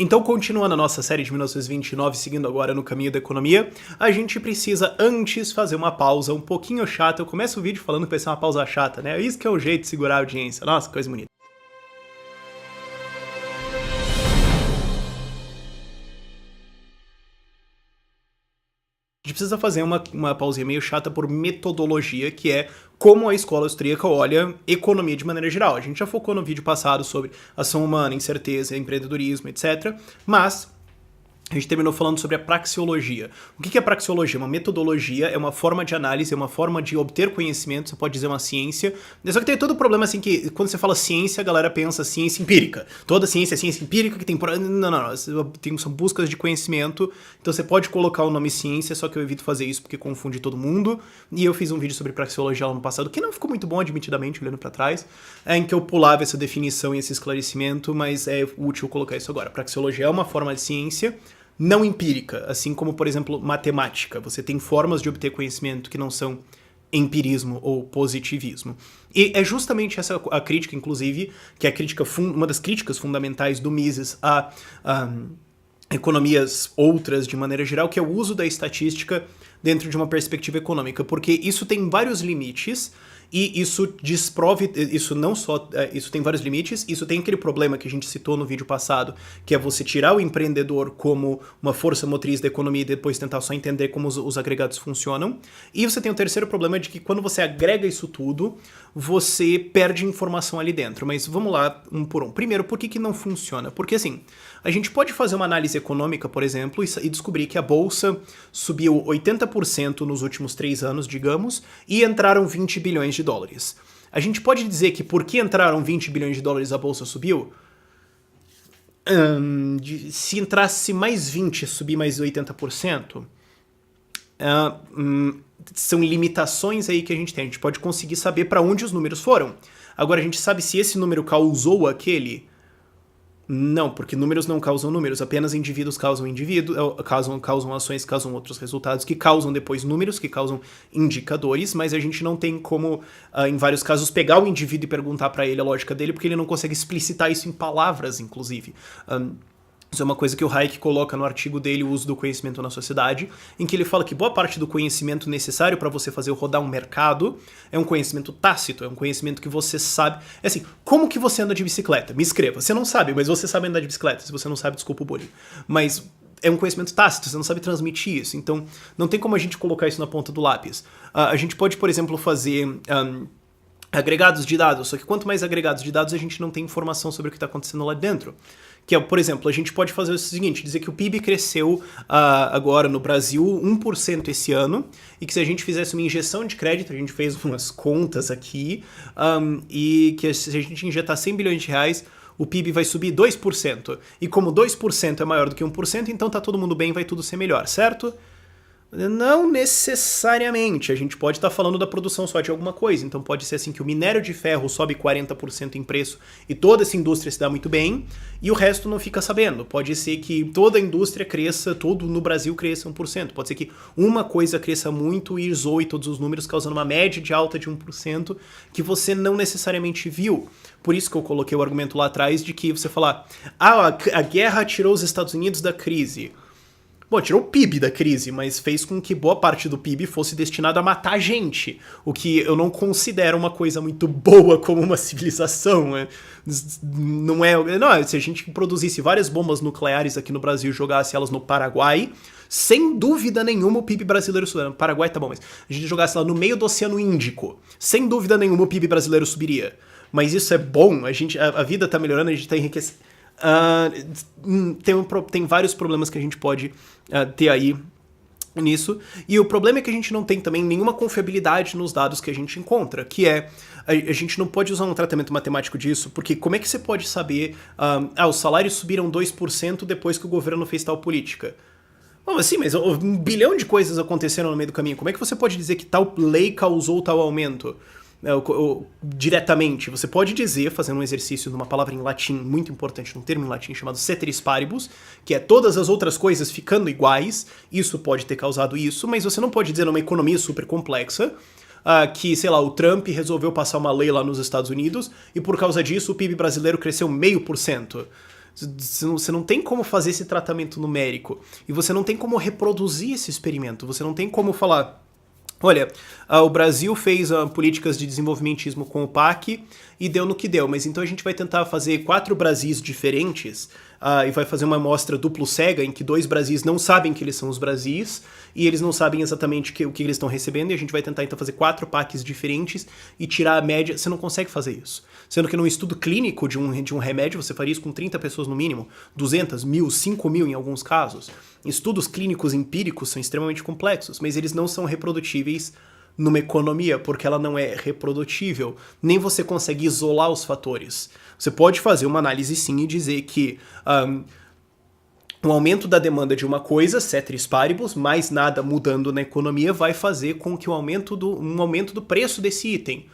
Então, continuando a nossa série de 1929, seguindo agora no caminho da economia, a gente precisa antes fazer uma pausa um pouquinho chata. Eu começo o vídeo falando que vai ser uma pausa chata, né? Isso que é o jeito de segurar a audiência. Nossa, coisa bonita. A gente precisa fazer uma pausinha meio chata por metodologia, que é como a escola austríaca olha economia de maneira geral. A gente já focou no vídeo passado sobre ação humana, incerteza, empreendedorismo, etc. Mas a gente terminou falando sobre a praxeologia. O que é praxeologia? Uma metodologia, é uma forma de análise, é uma forma de obter conhecimento, você pode dizer uma ciência. Só que tem todo o problema, assim, que quando você fala ciência, a galera pensa ciência empírica. Toda ciência é ciência empírica, que tem... Não. São buscas de conhecimento, então você pode colocar o nome ciência, só que eu evito fazer isso porque confunde todo mundo. E eu fiz um vídeo sobre praxeologia lá no passado, que não ficou muito bom, admitidamente, olhando pra trás, em que eu pulava essa definição e esse esclarecimento, mas é útil colocar isso agora. Praxeologia é uma forma de ciência não empírica, assim como, por exemplo, matemática. Você tem formas de obter conhecimento que não são empirismo ou positivismo. E é justamente essa a crítica, inclusive, que é a crítica uma das críticas fundamentais do Mises a economias outras, de maneira geral, que é o uso da estatística dentro de uma perspectiva econômica, porque isso tem vários limites, e isso desprove, isso tem vários limites, isso tem aquele problema que a gente citou no vídeo passado, que é você tirar o empreendedor como uma força motriz da economia e depois tentar só entender como os agregados funcionam. E você tem o terceiro problema de que quando você agrega isso tudo, você perde informação ali dentro. Mas vamos lá, um por um. Primeiro, por que não funciona? Porque assim, a gente pode fazer uma análise econômica, por exemplo, e descobrir que a bolsa subiu 80% nos últimos 3 anos, digamos, e entraram 20 bilhões de dólares. A gente pode dizer que porque entraram 20 bilhões de dólares a bolsa subiu? Se entrasse mais 20 e subir mais 80%? São limitações aí que a gente tem. A gente pode conseguir saber para onde os números foram. Agora, a gente sabe se esse número causou aquele... Não, porque números não causam números, apenas indivíduos causam indivíduos, causam ações, causam outros resultados, que causam depois números, que causam indicadores, mas a gente não tem como, em vários casos, pegar o indivíduo e perguntar para ele a lógica dele, porque ele não consegue explicitar isso em palavras, inclusive. Isso é uma coisa que o Hayek coloca no artigo dele, O Uso do Conhecimento na Sociedade, em que ele fala que boa parte do conhecimento necessário para você fazer rodar um mercado é um conhecimento tácito, é um conhecimento que você sabe... É assim, como que você anda de bicicleta? Me escreva. Você não sabe, mas você sabe andar de bicicleta. Se você não sabe, desculpa o bullying. Mas é um conhecimento tácito, você não sabe transmitir isso. Então, não tem como a gente colocar isso na ponta do lápis. A gente pode, por exemplo, fazer... agregados de dados, só que quanto mais agregados de dados, a gente não tem informação sobre o que está acontecendo lá dentro. Que é, por exemplo, a gente pode fazer o seguinte, dizer que o PIB cresceu agora no Brasil 1% esse ano, e que se a gente fizesse uma injeção de crédito, a gente fez umas contas aqui, e que se a gente injetar 100 bilhões de reais, o PIB vai subir 2%. E como 2% é maior do que 1%, então tá todo mundo bem, vai tudo ser melhor, certo? Não necessariamente, a gente pode estar falando da produção só de alguma coisa, então pode ser assim que o minério de ferro sobe 40% em preço e toda essa indústria se dá muito bem, e o resto não fica sabendo. Pode ser que toda a indústria cresça, todo no Brasil cresça 1%, pode ser que uma coisa cresça muito e zoe todos os números, causando uma média de alta de 1% que você não necessariamente viu. Por isso que eu coloquei o argumento lá atrás de que você falar, a guerra tirou os Estados Unidos da crise. Bom, tirou o PIB da crise, mas fez com que boa parte do PIB fosse destinado a matar gente, o que eu não considero uma coisa muito boa como uma civilização. Não, se a gente produzisse várias bombas nucleares aqui no Brasil e jogasse elas no Paraguai, sem dúvida nenhuma o PIB brasileiro subiria. Paraguai tá bom, mas a gente jogasse lá no meio do Oceano Índico, sem dúvida nenhuma o PIB brasileiro subiria. Mas isso é bom, a vida tá melhorando, a gente tá enriquecendo. Tem vários problemas que a gente pode ter aí nisso, e o problema é que a gente não tem também nenhuma confiabilidade nos dados que a gente encontra, que é, a gente não pode usar um tratamento matemático disso, porque como é que você pode saber, os salários subiram 2% depois que o governo fez tal política? Bom, assim, mas 1 bilhão de coisas aconteceram no meio do caminho, como é que você pode dizer que tal lei causou tal aumento? Diretamente, você pode dizer, fazendo um exercício numa palavra em latim muito importante, num termo em latim chamado ceteris paribus, que é todas as outras coisas ficando iguais, isso pode ter causado isso, mas você não pode dizer numa economia super complexa que, sei lá, o Trump resolveu passar uma lei lá nos Estados Unidos e por causa disso o PIB brasileiro cresceu 0,5%. Você não tem como fazer esse tratamento numérico. E você não tem como reproduzir esse experimento. Você não tem como falar... Olha, o Brasil fez políticas de desenvolvimentismo com o PAC e deu no que deu, mas então a gente vai tentar fazer 4 Brasis diferentes e vai fazer uma amostra duplo cega em que 2 Brasis não sabem que eles são os Brasis e eles não sabem exatamente o que eles estão recebendo e a gente vai tentar então fazer 4 PACs diferentes e tirar a média. Você não consegue fazer isso. Sendo que num estudo clínico de um remédio você faria isso com 30 pessoas no mínimo, 200, 1.000, 5.000 em alguns casos. Estudos clínicos empíricos são extremamente complexos, mas eles não são reprodutíveis numa economia, porque ela não é reprodutível. Nem você consegue isolar os fatores. Você pode fazer uma análise sim e dizer que um aumento da demanda de uma coisa, ceteris paribus, mais nada mudando na economia, vai fazer com que um aumento do preço desse item.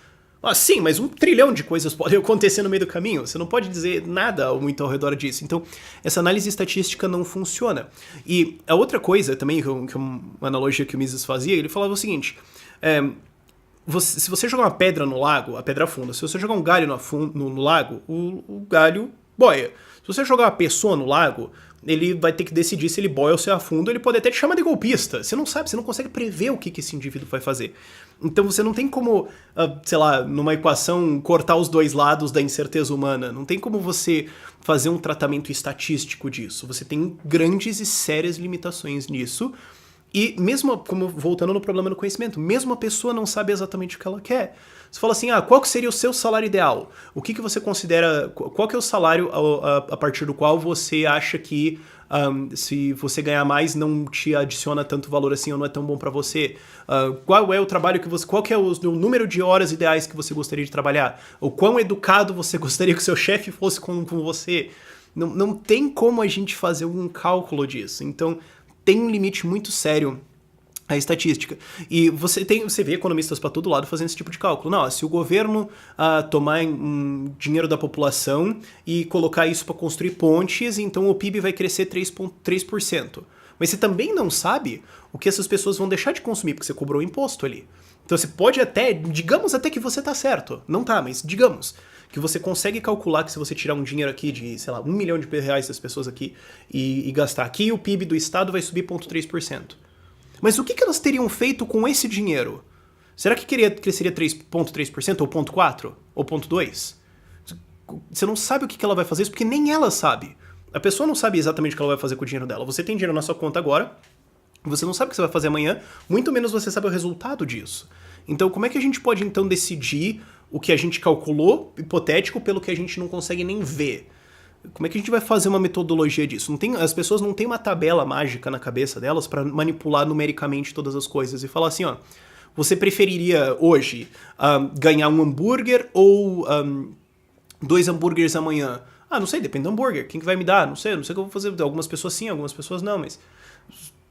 Sim, mas 1 trilhão de coisas podem acontecer no meio do caminho. Você não pode dizer nada muito ao redor disso. Então, essa análise estatística não funciona. E a outra coisa também, que uma analogia que o Mises fazia, ele falava o seguinte... se você jogar uma pedra no lago, a pedra afunda. Se você jogar um galho no lago, o galho boia. Se você jogar uma pessoa no lago, ele vai ter que decidir se ele boia ou se afunda. Ele pode até te chamar de golpista. Você não sabe, você não consegue prever o que esse indivíduo vai fazer. Então você não tem como, sei lá, numa equação, cortar os 2 lados da incerteza humana. Não tem como você fazer um tratamento estatístico disso. Você tem grandes e sérias limitações nisso. E mesmo, como voltando no problema do conhecimento, mesmo a pessoa não sabe exatamente o que ela quer. Você fala assim, qual que seria o seu salário ideal? O que você considera, qual que é o salário a partir do qual você acha que se você ganhar mais não te adiciona tanto valor assim ou não é tão bom pra você? Qual é o trabalho qual que é o número de horas ideais que você gostaria de trabalhar? Ou quão educado você gostaria que o seu chefe fosse com você? Não tem como a gente fazer um cálculo disso. Então, tem um limite muito sério a estatística. E você vê economistas para todo lado fazendo esse tipo de cálculo. Não, se o governo tomar dinheiro da população e colocar isso para construir pontes, então o PIB vai crescer 3%. Mas você também não sabe o que essas pessoas vão deixar de consumir, porque você cobrou imposto ali. Então você pode digamos até que você tá certo. Não tá, mas digamos que você consegue calcular que se você tirar um dinheiro aqui de, sei lá, 1 milhão de reais das pessoas aqui e gastar aqui, o PIB do estado vai subir 0,3%. Mas o que elas teriam feito com esse dinheiro? Será que cresceria 3,3% ou 0,4%? Ou 0,2%? Você não sabe o que ela vai fazer isso porque nem ela sabe. A pessoa não sabe exatamente o que ela vai fazer com o dinheiro dela. Você tem dinheiro na sua conta agora, você não sabe o que você vai fazer amanhã, muito menos você sabe o resultado disso. Então, como é que a gente pode, então, decidir o que a gente calculou, hipotético, pelo que a gente não consegue nem ver? Como é que a gente vai fazer uma metodologia disso? As pessoas não têm uma tabela mágica na cabeça delas para manipular numericamente todas as coisas e falar assim, você preferiria hoje ganhar um hambúrguer ou 2 hambúrgueres amanhã? Não sei, depende do hambúrguer. Quem que vai me dar? Não sei o que eu vou fazer. Algumas pessoas sim, algumas pessoas não, mas...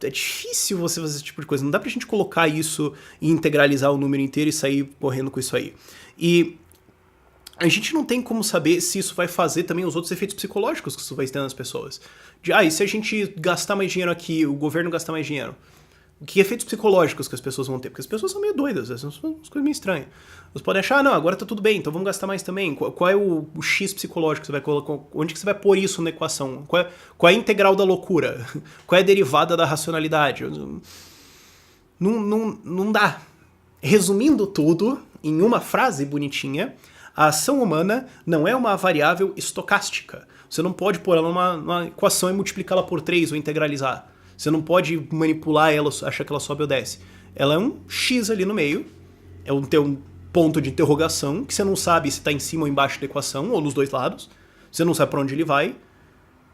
É difícil você fazer esse tipo de coisa. Não dá pra gente colocar isso e integralizar o número inteiro e sair correndo com isso aí. E a gente não tem como saber se isso vai fazer também os outros efeitos psicológicos que isso vai ter nas pessoas. E se a gente gastar mais dinheiro aqui, o governo gastar mais dinheiro? Que efeitos psicológicos que as pessoas vão ter? Porque as pessoas são meio doidas, são umas coisas meio estranhas. Elas podem achar, não, agora tá tudo bem, então vamos gastar mais também. Qual é o X psicológico que você vai colocar? Onde que você vai pôr isso na equação? Qual é a integral da loucura? Qual é a derivada da racionalidade? Não dá. Resumindo tudo, em uma frase bonitinha, a ação humana não é uma variável estocástica. Você não pode pôr ela numa equação e multiplicá-la por 3 ou integralizar. Você não pode manipular ela, achar que ela sobe ou desce. Ela é um X ali no meio, é um ponto de interrogação, que você não sabe se está em cima ou embaixo da equação, ou nos dois lados. Você não sabe para onde ele vai,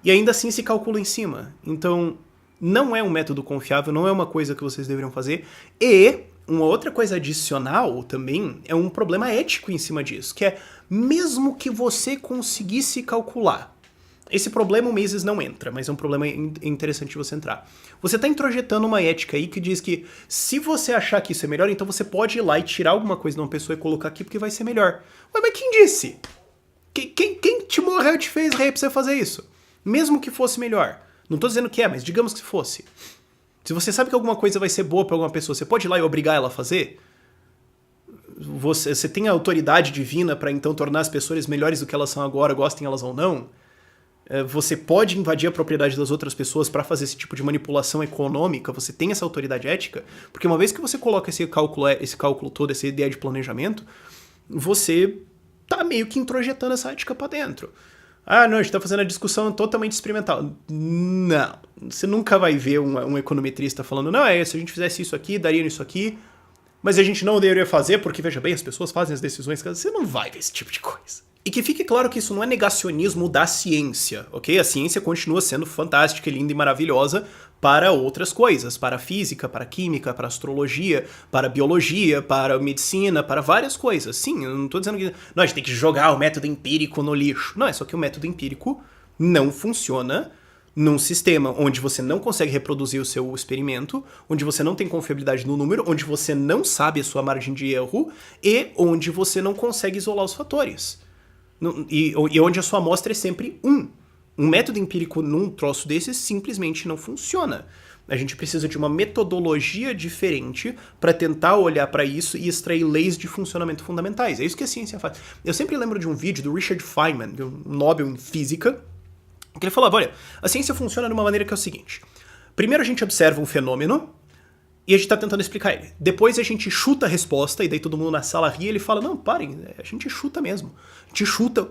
e ainda assim se calcula em cima. Então, não é um método confiável, não é uma coisa que vocês deveriam fazer. E uma outra coisa adicional também é um problema ético em cima disso, que é, mesmo que você conseguisse calcular, esse problema o Mises não entra, mas é um problema interessante você entrar. Você está introjetando uma ética aí que diz que se você achar que isso é melhor, então você pode ir lá e tirar alguma coisa de uma pessoa e colocar aqui porque vai ser melhor. Ué, mas quem disse? Quem te morreu te fez rei pra você fazer isso? Mesmo que fosse melhor. Não tô dizendo que é, mas digamos que fosse. Se você sabe que alguma coisa vai ser boa pra alguma pessoa, você pode ir lá e obrigar ela a fazer? Você tem a autoridade divina pra então tornar as pessoas melhores do que elas são agora, gostem elas ou não? você pode invadir a propriedade das outras pessoas para fazer esse tipo de manipulação econômica, você tem essa autoridade ética, porque uma vez que você coloca esse cálculo todo, essa ideia de planejamento, você tá meio que introjetando essa ética para dentro. Ah, não, a gente tá fazendo a discussão totalmente experimental. Não, você nunca vai ver um econometrista falando, não, se a gente fizesse isso aqui, daria nisso aqui, mas a gente não deveria fazer porque, veja bem, as pessoas fazem as decisões, você não vai ver esse tipo de coisa. E que fique claro que isso não é negacionismo da ciência, ok? A ciência continua sendo fantástica, linda e maravilhosa para outras coisas, para a física, para a química, para a astrologia, para a biologia, para a medicina, para várias coisas. Sim, eu não estou dizendo que não, a gente tem que jogar o método empírico no lixo. Não, é só que o método empírico não funciona num sistema onde você não consegue reproduzir o seu experimento, onde você não tem confiabilidade no número, onde você não sabe a sua margem de erro e onde você não consegue isolar os fatores. E onde a sua amostra é sempre 1. Um método empírico num troço desses simplesmente não funciona. A gente precisa de uma metodologia diferente para tentar olhar para isso e extrair leis de funcionamento fundamentais. É isso que a ciência faz. Eu sempre lembro de um vídeo do Richard Feynman, de um Nobel em Física, que ele falava, olha, a ciência funciona de uma maneira que é o seguinte. Primeiro a gente observa um fenômeno, e a gente tá tentando explicar ele. Depois a gente chuta a resposta, e daí todo mundo na sala ri e ele fala, não, parem, a gente chuta mesmo. A gente chuta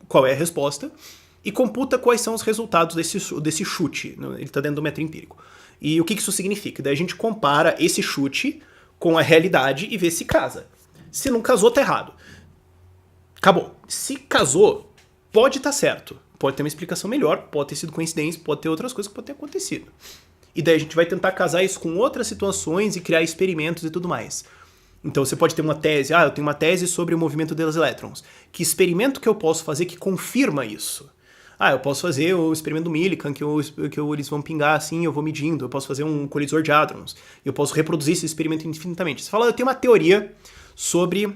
qual é a resposta e computa quais são os resultados desse chute. Ele tá dentro do método empírico. E o que isso significa? Daí a gente compara esse chute com a realidade e vê se casa. Se não casou, tá errado. Acabou. Se casou, pode estar certo. Pode ter uma explicação melhor, pode ter sido coincidência, pode ter outras coisas que podem ter acontecido. E daí a gente vai tentar casar isso com outras situações e criar experimentos e tudo mais. Então você pode ter uma tese, eu tenho uma tese sobre o movimento dos elétrons. Que experimento que eu posso fazer que confirma isso? Eu posso fazer o experimento do Millikan, que eles vão pingar assim, eu vou medindo. Eu posso fazer um colisor de hadrons. Eu posso reproduzir esse experimento infinitamente. Você fala, eu tenho uma teoria sobre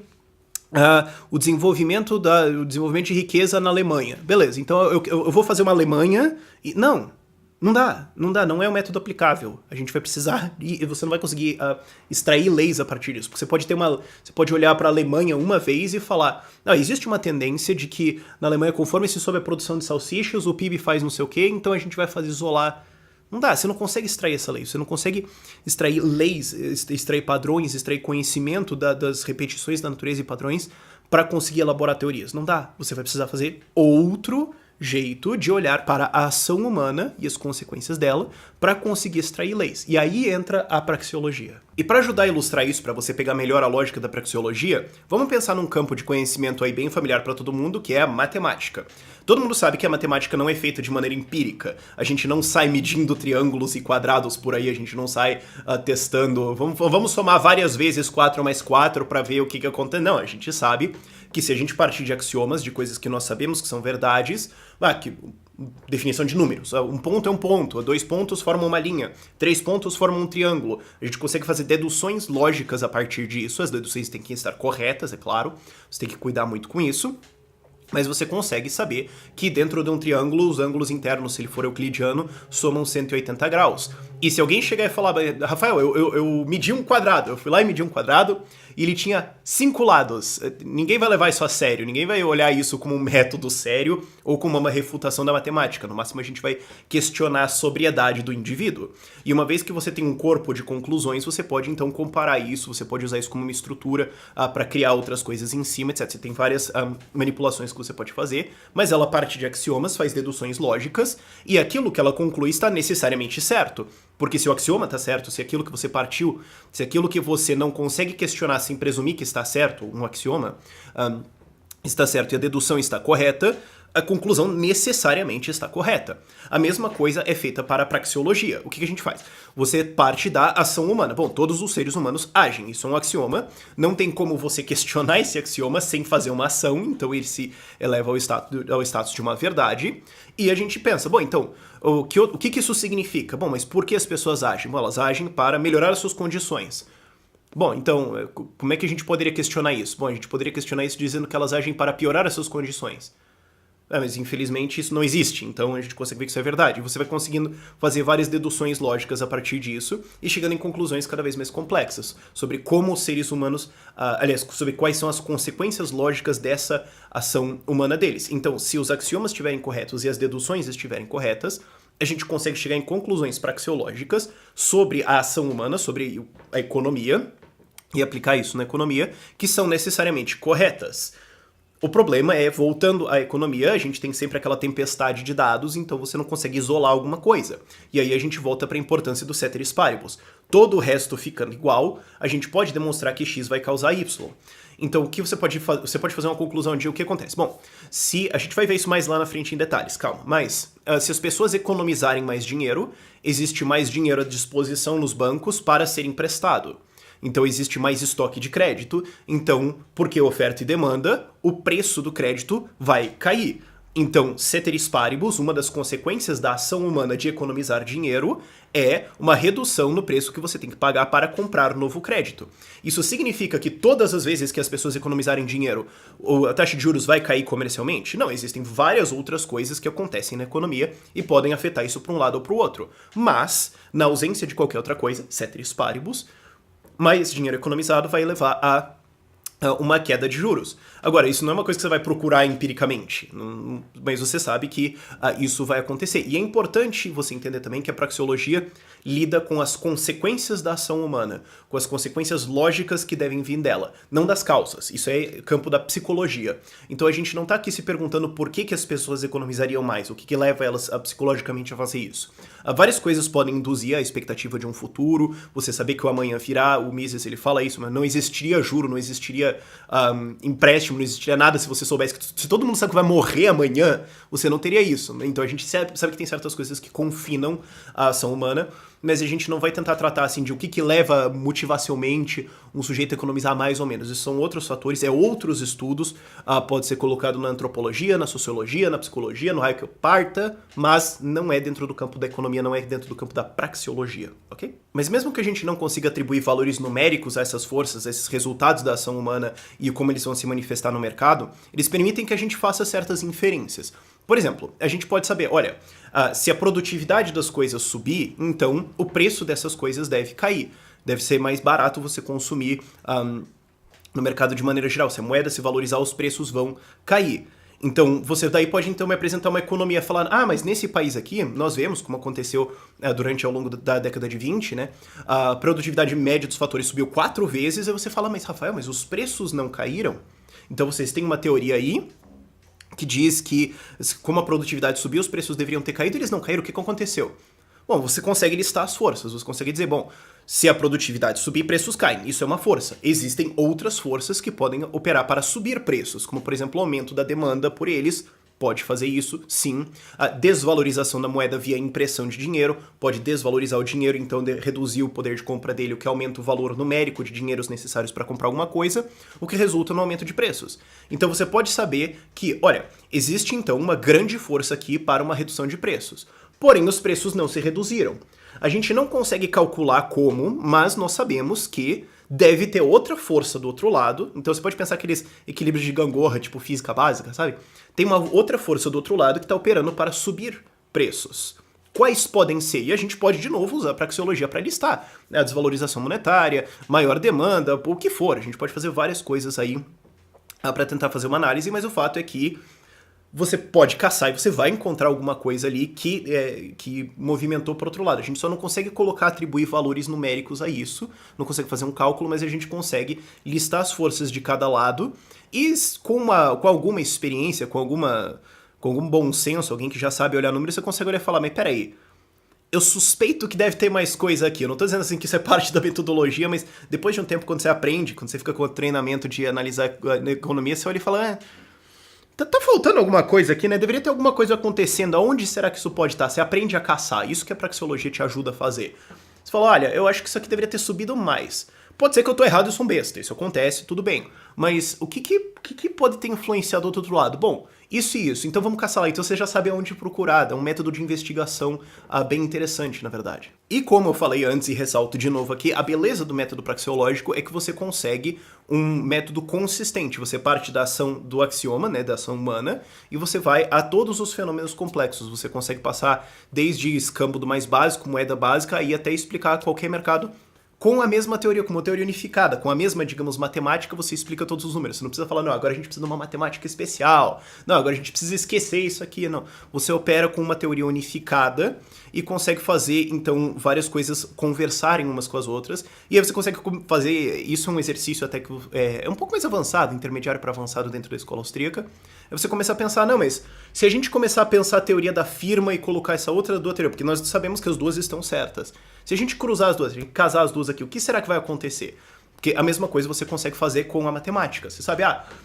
o desenvolvimento de riqueza na Alemanha. Beleza, então eu vou fazer uma Alemanha e... Não dá, não é um método aplicável. A gente vai precisar, e você não vai conseguir extrair leis a partir disso. Porque você pode olhar para a Alemanha uma vez e falar, existe uma tendência de que na Alemanha, conforme se sobe a produção de salsichas, o PIB faz não sei o quê, então a gente vai fazer isolar. Não dá, você não consegue extrair essa lei, você não consegue extrair leis, extrair padrões, extrair conhecimento das repetições da natureza e padrões para conseguir elaborar teorias. Não dá, você vai precisar fazer outro jeito de olhar para a ação humana e as consequências dela para conseguir extrair leis. E aí entra a praxeologia. E para ajudar a ilustrar isso, para você pegar melhor a lógica da praxeologia, vamos pensar num campo de conhecimento aí bem familiar para todo mundo, que é a matemática. Todo mundo sabe que a matemática não é feita de maneira empírica. A gente não sai medindo triângulos e quadrados por aí, a gente não sai testando, vamos somar várias vezes 4 mais 4 para ver o que acontece. Não, a gente sabe que se a gente partir de axiomas, de coisas que nós sabemos que são verdades, definição de números, um ponto é um ponto, 2 pontos formam uma linha, 3 pontos formam um triângulo, a gente consegue fazer deduções lógicas a partir disso, as deduções têm que estar corretas, é claro, você tem que cuidar muito com isso, mas você consegue saber que dentro de um triângulo, os ângulos internos, se ele for euclidiano, somam 180 graus. E se alguém chegar e falar, Rafael, eu medi um quadrado, eu fui lá e medi um quadrado, e ele tinha 5 lados. Ninguém vai levar isso a sério, ninguém vai olhar isso como um método sério ou como uma refutação da matemática. No máximo a gente vai questionar a sobriedade do indivíduo. E uma vez que você tem um corpo de conclusões, você pode então comparar isso, você pode usar isso como uma estrutura para criar outras coisas em cima, etc. Você tem várias manipulações que você pode fazer, mas ela parte de axiomas, faz deduções lógicas, e aquilo que ela conclui está necessariamente certo. Porque se o axioma está certo, se aquilo que você partiu, se aquilo que você não consegue questionar sem presumir que está certo, um axioma, está certo e a dedução está correta, a conclusão necessariamente está correta. A mesma coisa é feita para a praxeologia. O que a gente faz? Você parte da ação humana. Bom, todos os seres humanos agem, isso é um axioma. Não tem como você questionar esse axioma sem fazer uma ação, então ele se eleva ao status de uma verdade. E a gente pensa, bom, então, o que isso significa? Bom, mas por que as pessoas agem? Bom, elas agem para melhorar as suas condições. Bom, então, como é que a gente poderia questionar isso? Bom, a gente poderia questionar isso dizendo que elas agem para piorar as suas condições. Mas infelizmente isso não existe, então a gente consegue ver que isso é verdade. E você vai conseguindo fazer várias deduções lógicas a partir disso e chegando em conclusões cada vez mais complexas sobre como os seres humanos, aliás, sobre quais são as consequências lógicas dessa ação humana deles. Então, se os axiomas estiverem corretos e as deduções estiverem corretas, a gente consegue chegar em conclusões praxeológicas sobre a ação humana, sobre a economia, e aplicar isso na economia, que são necessariamente corretas. O problema é, voltando à economia, a gente tem sempre aquela tempestade de dados, então você não consegue isolar alguma coisa. E aí a gente volta para a importância do ceteris paribus. Todo o resto ficando igual, a gente pode demonstrar que x vai causar y. Então o que você pode fazer? Você pode fazer uma conclusão de o que acontece. Bom, se a gente vai ver isso mais lá na frente em detalhes, calma. Mas se as pessoas economizarem mais dinheiro, existe mais dinheiro à disposição nos bancos para ser emprestado. Então existe mais estoque de crédito, então, porque oferta e demanda, o preço do crédito vai cair. Então, ceteris paribus, uma das consequências da ação humana de economizar dinheiro é uma redução no preço que você tem que pagar para comprar novo crédito. Isso significa que todas as vezes que as pessoas economizarem dinheiro, a taxa de juros vai cair comercialmente? Não, existem várias outras coisas que acontecem na economia e podem afetar isso para um lado ou para o outro. Mas, na ausência de qualquer outra coisa, ceteris paribus, mais dinheiro economizado vai levar a uma queda de juros. Agora, isso não é uma coisa que você vai procurar empiricamente, mas você sabe que isso vai acontecer. E é importante você entender também que a praxeologia lida com as consequências da ação humana, com as consequências lógicas que devem vir dela, não das causas. Isso é campo da psicologia. Então a gente não está aqui se perguntando por que as pessoas economizariam mais, o que leva elas psicologicamente a fazer isso. Várias coisas podem induzir a expectativa de um futuro, você saber que o amanhã virá, o Mises ele fala isso, mas não existiria juro, não existiria empréstimo, não existiria nada se você soubesse que se todo mundo sabe que vai morrer amanhã, você não teria isso. Então a gente sabe que tem certas coisas que confinam a ação humana, mas a gente não vai tentar tratar assim de o que leva motivacionalmente um sujeito a economizar mais ou menos. Isso são outros fatores, outros estudos, pode ser colocado na antropologia, na sociologia, na psicologia, no raio que eu parta, mas não é dentro do campo da economia, não é dentro do campo da praxeologia, ok? Mas mesmo que a gente não consiga atribuir valores numéricos a essas forças, a esses resultados da ação humana e como eles vão se manifestar no mercado, eles permitem que a gente faça certas inferências. Por exemplo, a gente pode saber, olha, se a produtividade das coisas subir, então o preço dessas coisas deve cair. Deve ser mais barato você consumir no mercado de maneira geral. Se a moeda se valorizar, os preços vão cair. Então, você daí pode então me apresentar uma economia falando, mas nesse país aqui, nós vemos, como aconteceu ao longo da década de 20, né? A produtividade média dos fatores subiu 4 vezes, aí você fala, mas Rafael, mas os preços não caíram? Então vocês têm uma teoria aí que diz que, como a produtividade subiu, os preços deveriam ter caído, eles não caíram, o que aconteceu? Bom, você consegue listar as forças, você consegue dizer, bom, se a produtividade subir, preços caem, isso é uma força. Existem outras forças que podem operar para subir preços, como, por exemplo, o aumento da demanda por eles, pode fazer isso, sim. A desvalorização da moeda via impressão de dinheiro pode desvalorizar o dinheiro, então reduzir o poder de compra dele, o que aumenta o valor numérico de dinheiros necessários para comprar alguma coisa, o que resulta no aumento de preços. Então você pode saber que, olha, existe então uma grande força aqui para uma redução de preços. Porém, os preços não se reduziram. A gente não consegue calcular como, mas nós sabemos que deve ter outra força do outro lado. Então você pode pensar aqueles equilíbrios de gangorra, tipo física básica, sabe? Tem uma outra força do outro lado que está operando para subir preços. Quais podem ser? E a gente pode, de novo, usar a praxeologia para listar. A desvalorização monetária, maior demanda, o que for. A gente pode fazer várias coisas aí para tentar fazer uma análise, mas o fato é que você pode caçar e você vai encontrar alguma coisa ali que movimentou para outro lado. A gente só não consegue atribuir valores numéricos a isso, não consegue fazer um cálculo, mas a gente consegue listar as forças de cada lado e com alguma experiência, com algum bom senso, alguém que já sabe olhar números, você consegue olhar e falar, mas peraí, eu suspeito que deve ter mais coisa aqui. Eu não tô dizendo assim que isso é parte da metodologia, mas depois de um tempo, quando você aprende, quando você fica com o treinamento de analisar a economia, você olha e fala, tá faltando alguma coisa aqui, né? Deveria ter alguma coisa acontecendo. Aonde será que isso pode estar? Você aprende a caçar. Isso que a praxeologia te ajuda a fazer. Você fala, olha, eu acho que isso aqui deveria ter subido mais. Pode ser que eu tô errado e sou um besta, isso acontece, tudo bem. Mas o que pode ter influenciado do outro lado? Bom, isso e isso, então vamos caçar lá. Então você já sabe aonde procurar, é um método de investigação bem interessante, na verdade. E como eu falei antes e ressalto de novo aqui, a beleza do método praxeológico é que você consegue um método consistente. Você parte da ação do axioma, né, da ação humana, e você vai a todos os fenômenos complexos. Você consegue passar desde escambo do mais básico, moeda básica, e até explicar qualquer mercado com a mesma teoria, com uma teoria unificada, com a mesma, digamos, matemática, você explica todos os números. Você não precisa falar, não, agora a gente precisa de uma matemática especial. Não, agora a gente precisa esquecer isso aqui. Não. Você opera com uma teoria unificada e consegue fazer, então, várias coisas conversarem umas com as outras. E aí você consegue fazer, isso é um exercício até que é um pouco mais avançado, intermediário para avançado dentro da escola austríaca. Aí você começa a pensar, não, mas se a gente começar a pensar a teoria da firma e colocar essa outra do teoria, porque nós sabemos que as duas estão certas. Se a gente cruzar as duas, se a gente casar as duas aqui, o que será que vai acontecer? Porque a mesma coisa você consegue fazer com a matemática. Você sabe,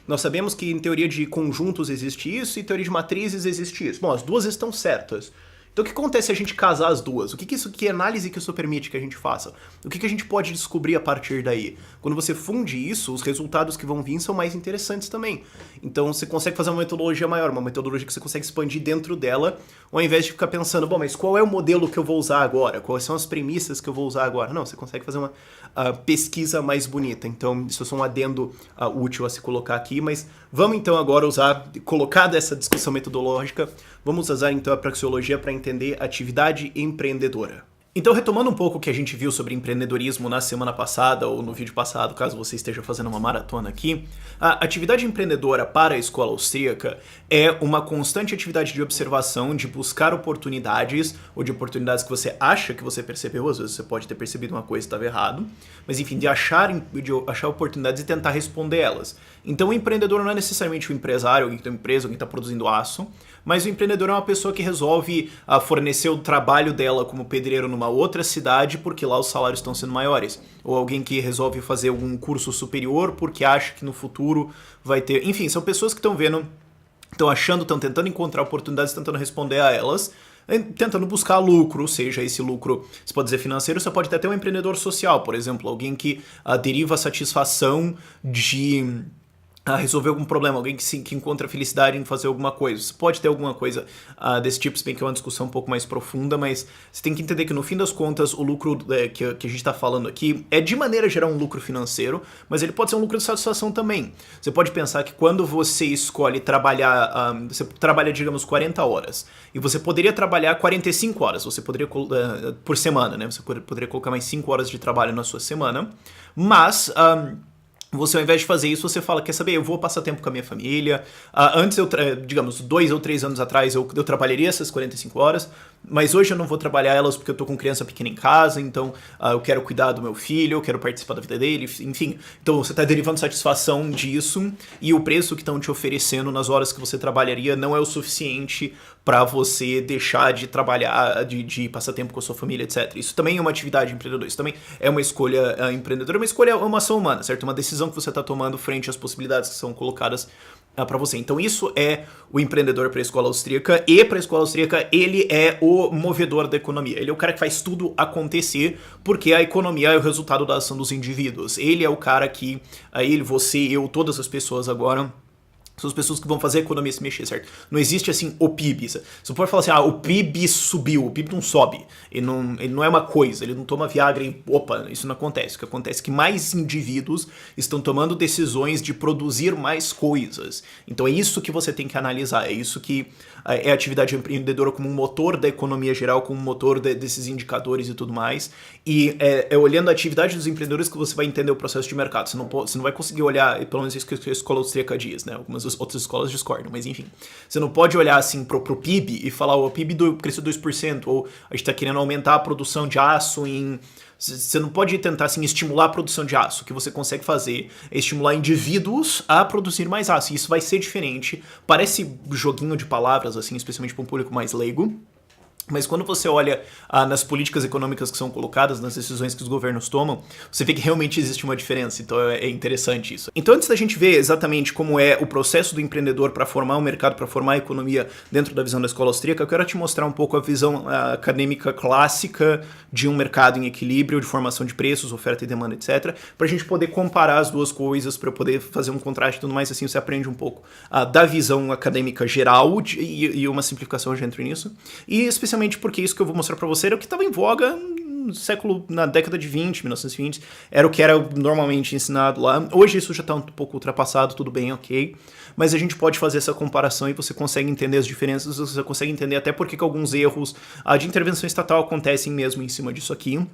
nós sabemos que em teoria de conjuntos existe isso e em teoria de matrizes existe isso. Bom, as duas estão certas. Então o que acontece se a gente casar as duas? Que análise que isso permite que a gente faça? O que a gente pode descobrir a partir daí? Quando você funde isso, os resultados que vão vir são mais interessantes também. Então você consegue fazer uma metodologia maior, uma metodologia que você consegue expandir dentro dela, ao invés de ficar pensando, bom, mas qual é o modelo que eu vou usar agora? Quais são as premissas que eu vou usar agora? Não, você consegue fazer uma pesquisa mais bonita. Então isso é só um adendo útil a se colocar aqui, mas vamos então agora colocar dessa discussão metodológica, vamos usar então a praxeologia para entender atividade empreendedora. Então, retomando um pouco o que a gente viu sobre empreendedorismo na semana passada ou no vídeo passado, caso você esteja fazendo uma maratona aqui, a atividade empreendedora para a escola austríaca é uma constante atividade de observação, de buscar oportunidades, ou de oportunidades que você acha que você percebeu, às vezes você pode ter percebido uma coisa e estava errado, mas enfim, de achar oportunidades e tentar responder elas. Então, o empreendedor não é necessariamente o empresário, alguém que tem uma empresa, alguém que está produzindo aço, mas o empreendedor é uma pessoa que resolve fornecer o trabalho dela como pedreiro numa outra cidade porque lá os salários estão sendo maiores. Ou alguém que resolve fazer algum curso superior porque acha que no futuro vai ter... Enfim, são pessoas que estão vendo, estão achando, estão tentando encontrar oportunidades, tentando responder a elas, tentando buscar lucro, ou seja, esse lucro, você pode dizer financeiro, você pode até ter um empreendedor social, por exemplo, alguém que deriva a satisfação de... resolver algum problema, alguém que encontra felicidade em fazer alguma coisa. Você pode ter alguma coisa desse tipo, se bem que é uma discussão um pouco mais profunda, mas você tem que entender que no fim das contas o lucro que a gente está falando aqui é de maneira geral um lucro financeiro, mas ele pode ser um lucro de satisfação também. Você pode pensar que quando você escolhe trabalhar, você trabalha digamos 40 horas, e você poderia trabalhar 45 horas, você poderia por semana, né? Você poderia colocar mais 5 horas de trabalho na sua semana, mas... você, ao invés de fazer isso, você fala, quer saber, eu vou passar tempo com a minha família. Antes, digamos, 2 ou 3 anos atrás, eu trabalharia essas 45 horas, mas hoje eu não vou trabalhar elas porque eu tô com criança pequena em casa, então eu quero cuidar do meu filho, eu quero participar da vida dele, enfim. Então você tá derivando satisfação disso, e o preço que estão te oferecendo nas horas que você trabalharia não é o suficiente para você deixar de trabalhar, de passar tempo com a sua família, etc. Isso também é uma atividade empreendedora, isso também é uma escolha empreendedora, uma escolha, uma ação humana, certo? Uma decisão que você está tomando frente às possibilidades que são colocadas para você. Então isso é o empreendedor para a escola austríaca, e para a escola austríaca ele é o movedor da economia. Ele é o cara que faz tudo acontecer, porque a economia é o resultado da ação dos indivíduos. Ele é o cara que, ele, você, eu, todas as pessoas agora... são as pessoas que vão fazer a economia se mexer, certo? Não existe, assim, o PIB. Você pode falar assim, o PIB subiu. O PIB não sobe. Ele não é uma coisa. Ele não toma Viagra e, opa, isso não acontece. O que acontece é que mais indivíduos estão tomando decisões de produzir mais coisas. Então é isso que você tem que analisar. É isso que é a atividade empreendedora como um motor da economia geral, como um motor desses indicadores e tudo mais. E é olhando a atividade dos empreendedores que você vai entender o processo de mercado. Você não vai conseguir olhar, pelo menos isso que a escola austríaca diz, né? Algumas outras escolas discordam, mas enfim. Você não pode olhar assim pro PIB e falar, o PIB cresceu 2%, ou a gente tá querendo aumentar a produção de aço em... Você não pode tentar assim, estimular a produção de aço. O que você consegue fazer é estimular indivíduos a produzir mais aço. E isso vai ser diferente. Parece joguinho de palavras, assim, especialmente para um público mais leigo. Mas quando você olha nas políticas econômicas que são colocadas, nas decisões que os governos tomam, você vê que realmente existe uma diferença, então é interessante isso. Então antes da gente ver exatamente como é o processo do empreendedor para formar um mercado, para formar a economia dentro da visão da escola austríaca, eu quero te mostrar um pouco a visão acadêmica clássica de um mercado em equilíbrio, de formação de preços, oferta e demanda, etc., para a gente poder comparar as duas coisas, para eu poder fazer um contraste e tudo mais, assim você aprende um pouco da visão acadêmica geral e uma simplificação já entro nisso, e especialmente porque isso que eu vou mostrar pra você era o que estava em voga na década de 20, 1920, era o que era normalmente ensinado lá. Hoje isso já está um pouco ultrapassado, tudo bem, ok, mas a gente pode fazer essa comparação e você consegue entender as diferenças, você consegue entender até porque que alguns erros de intervenção estatal acontecem mesmo em cima disso aqui.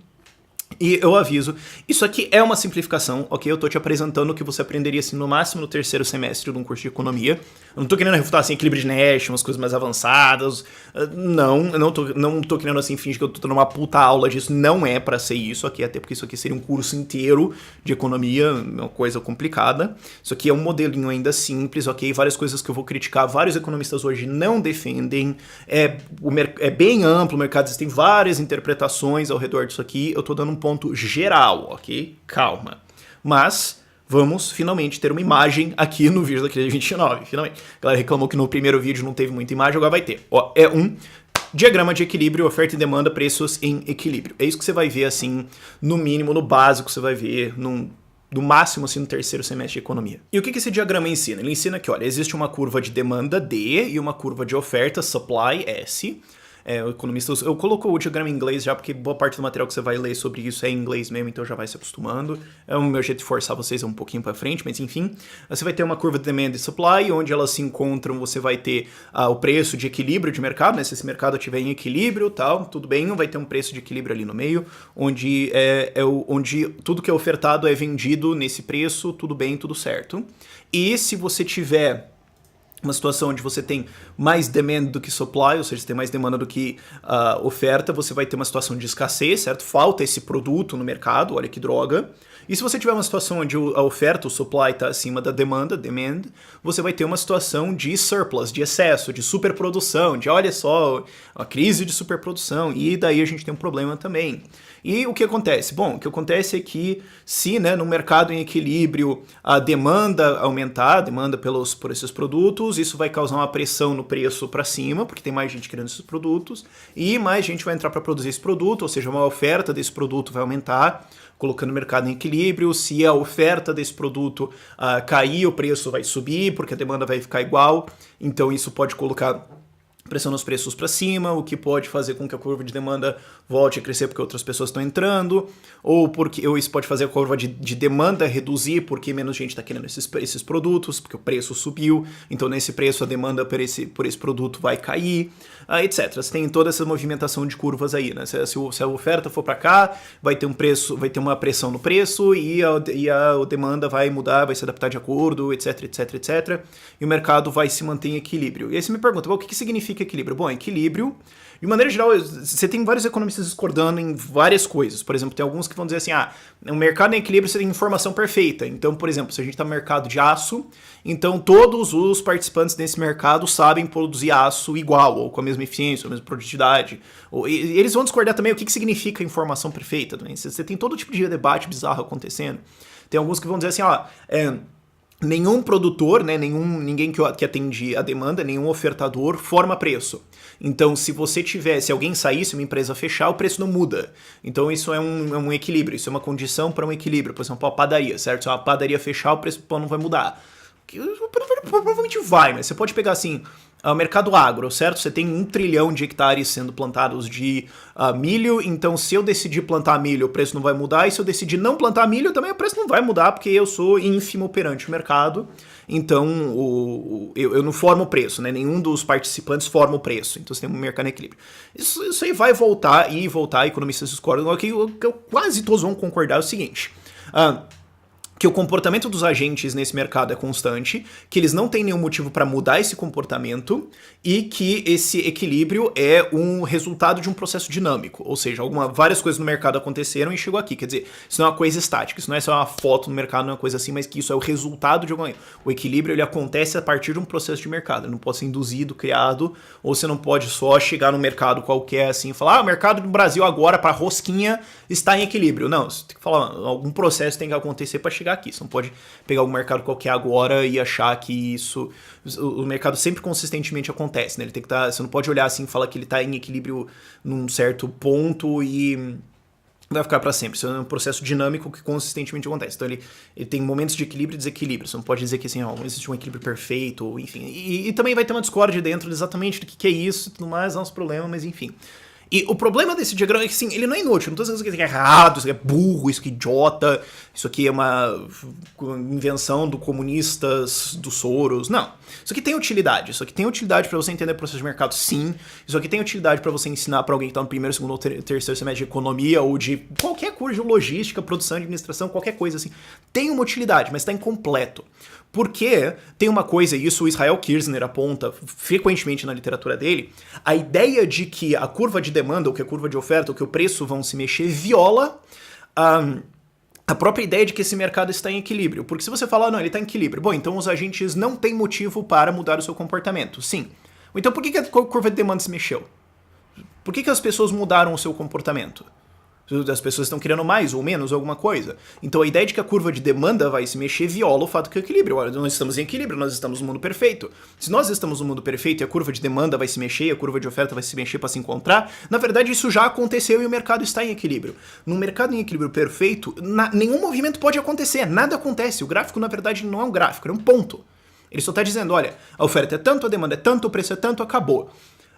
E eu aviso, isso aqui é uma simplificação, ok? Eu tô te apresentando o que você aprenderia, assim, no máximo no terceiro semestre de um curso de economia. Eu não tô querendo refutar, assim, equilíbrio de Nash, umas coisas mais avançadas. Não, eu não tô querendo, assim, fingir que eu tô dando uma puta aula disso. Não é pra ser isso aqui, até porque isso aqui seria um curso inteiro de economia, uma coisa complicada. Isso aqui é um modelinho ainda simples, ok? Várias coisas que eu vou criticar, vários economistas hoje não defendem. É bem amplo o mercado, existem várias interpretações ao redor disso aqui. Eu tô dando um ponto geral, ok? Calma. Mas vamos finalmente ter uma imagem aqui no vídeo da Crise 29, finalmente. A galera reclamou que no primeiro vídeo não teve muita imagem, agora vai ter. Ó, é um diagrama de equilíbrio, oferta e demanda, preços em equilíbrio. É isso que você vai ver, assim, no mínimo, no básico, você vai ver no máximo, assim, no terceiro semestre de economia. E o que esse diagrama ensina? Ele ensina que, olha, existe uma curva de demanda D e uma curva de oferta, supply, S. O economista, eu coloco o diagrama em inglês já, porque boa parte do material que você vai ler sobre isso é em inglês mesmo, então já vai se acostumando. É o meu jeito de forçar vocês um pouquinho pra frente, mas enfim. Você vai ter uma curva de demand e supply, onde elas se encontram, você vai ter o preço de equilíbrio de mercado, né? Se esse mercado estiver em equilíbrio, tal, tudo bem, vai ter um preço de equilíbrio ali no meio, onde onde tudo que é ofertado é vendido nesse preço, tudo bem, tudo certo. E se você tiver uma situação onde você tem mais demand do que supply, ou seja, você tem mais demanda do que oferta, você vai ter uma situação de escassez, certo? Falta esse produto no mercado, olha que droga. E se você tiver uma situação onde a oferta, o supply, está acima da demanda, demand, você vai ter uma situação de surplus, de excesso, de superprodução, de olha só, uma crise de superprodução, e daí a gente tem um problema também. E o que acontece? Bom, o que acontece é que se, né, no mercado em equilíbrio a demanda aumentar, a demanda por esses produtos, isso vai causar uma pressão no preço para cima, porque tem mais gente querendo esses produtos, e mais gente vai entrar para produzir esse produto, ou seja, uma oferta desse produto vai aumentar, colocando o mercado em equilíbrio. Se a oferta desse produto cair, o preço vai subir, porque a demanda vai ficar igual, então isso pode colocar pressão nos preços para cima, o que pode fazer com que a curva de demanda volte a crescer porque outras pessoas estão entrando, ou isso pode fazer a curva de demanda reduzir porque menos gente está querendo esses produtos, porque o preço subiu, então nesse preço a demanda por esse produto vai cair, etc. Você tem toda essa movimentação de curvas aí, né? Se a oferta for para cá, vai ter uma pressão no preço e a demanda vai mudar, vai se adaptar de acordo, etc, etc, etc. E o mercado vai se manter em equilíbrio. E aí você me pergunta, o que significa equilíbrio? Bom, equilíbrio, de maneira geral, você tem vários economistas discordando em várias coisas. Por exemplo, tem alguns que vão dizer assim, no mercado em equilíbrio você tem informação perfeita. Então, por exemplo, se a gente está no mercado de aço, então todos os participantes desse mercado sabem produzir aço igual, ou com a mesma eficiência, ou a mesma produtividade. E eles vão discordar também o que significa informação perfeita. Também. Você tem todo tipo de debate bizarro acontecendo. Tem alguns que vão dizer assim, nenhum produtor, né, ninguém que atende a demanda, nenhum ofertador forma preço. Então, se alguém sair, se uma empresa fechar, o preço não muda. Então, isso é um equilíbrio, isso é uma condição para um equilíbrio. Por exemplo, a padaria, certo? Se a padaria fechar, o preço do pão não vai mudar. Provavelmente vai, mas você pode pegar assim, o mercado agro, certo? Você tem 1 trilhão de hectares sendo plantados de milho, então se eu decidir plantar milho, o preço não vai mudar, e se eu decidir não plantar milho, também o preço não vai mudar, porque eu sou ínfimo perante o mercado, então eu não formo o preço, né? Nenhum dos participantes forma o preço, então você tem um mercado em equilíbrio. Isso aí vai voltar, economistas discordam, que quase todos vão concordar é o seguinte, que o comportamento dos agentes nesse mercado é constante, que eles não têm nenhum motivo para mudar esse comportamento e que esse equilíbrio é um resultado de um processo dinâmico, ou seja, várias coisas no mercado aconteceram e chegou aqui, quer dizer, isso não é uma coisa estática, isso não é só uma foto no mercado, não é uma coisa assim, mas que isso é o resultado de alguma coisa. O equilíbrio ele acontece a partir de um processo de mercado, ele não pode ser induzido, criado, ou você não pode só chegar no mercado qualquer assim e falar, o mercado do Brasil agora para rosquinha está em equilíbrio. Não, você tem que falar, algum processo tem que acontecer para chegar aqui. Você não pode pegar um mercado qualquer agora e achar que isso... O mercado sempre consistentemente acontece, né? Ele tem que estar... Você não pode olhar assim e falar que ele está em equilíbrio num certo ponto e vai ficar para sempre. Isso é um processo dinâmico que consistentemente acontece. Então ele tem momentos de equilíbrio e desequilíbrio. Você não pode dizer que assim, ó, existe um equilíbrio perfeito, ou enfim. E também vai ter uma discórdia dentro exatamente do que é isso e tudo mais, é um problema, mas enfim. E o problema desse diagrama é que, sim, ele não é inútil. Não tô dizendo que isso aqui é errado, isso aqui é burro, isso aqui é idiota, isso aqui é uma invenção do comunistas, do Soros. Não. Isso aqui tem utilidade. Isso aqui tem utilidade para você entender o processo de mercado, sim. Isso aqui tem utilidade para você ensinar para alguém que tá no primeiro, segundo ou terceiro semestre de economia ou de qualquer curso de logística, produção, administração, qualquer coisa assim. Tem uma utilidade, mas está incompleto. Porque tem uma coisa, e isso o Israel Kirzner aponta frequentemente na literatura dele, a ideia de que a curva de demanda, ou que a curva de oferta, ou que o preço vão se mexer, viola a própria ideia de que esse mercado está em equilíbrio. Porque se você falar, não, ele está em equilíbrio, bom, então os agentes não têm motivo para mudar o seu comportamento. Sim. Então por que a curva de demanda se mexeu? Por que as pessoas mudaram o seu comportamento? As pessoas estão querendo mais ou menos alguma coisa. Então a ideia de que a curva de demanda vai se mexer viola o fato que é equilíbrio. Olha, nós estamos em equilíbrio, nós estamos no mundo perfeito. Se nós estamos no mundo perfeito e a curva de demanda vai se mexer, a curva de oferta vai se mexer para se encontrar, na verdade isso já aconteceu e o mercado está em equilíbrio. Num mercado em equilíbrio perfeito, nenhum movimento pode acontecer, nada acontece. O gráfico na verdade não é um gráfico, é um ponto. Ele só está dizendo, olha, a oferta é tanto, a demanda é tanto, o preço é tanto, acabou.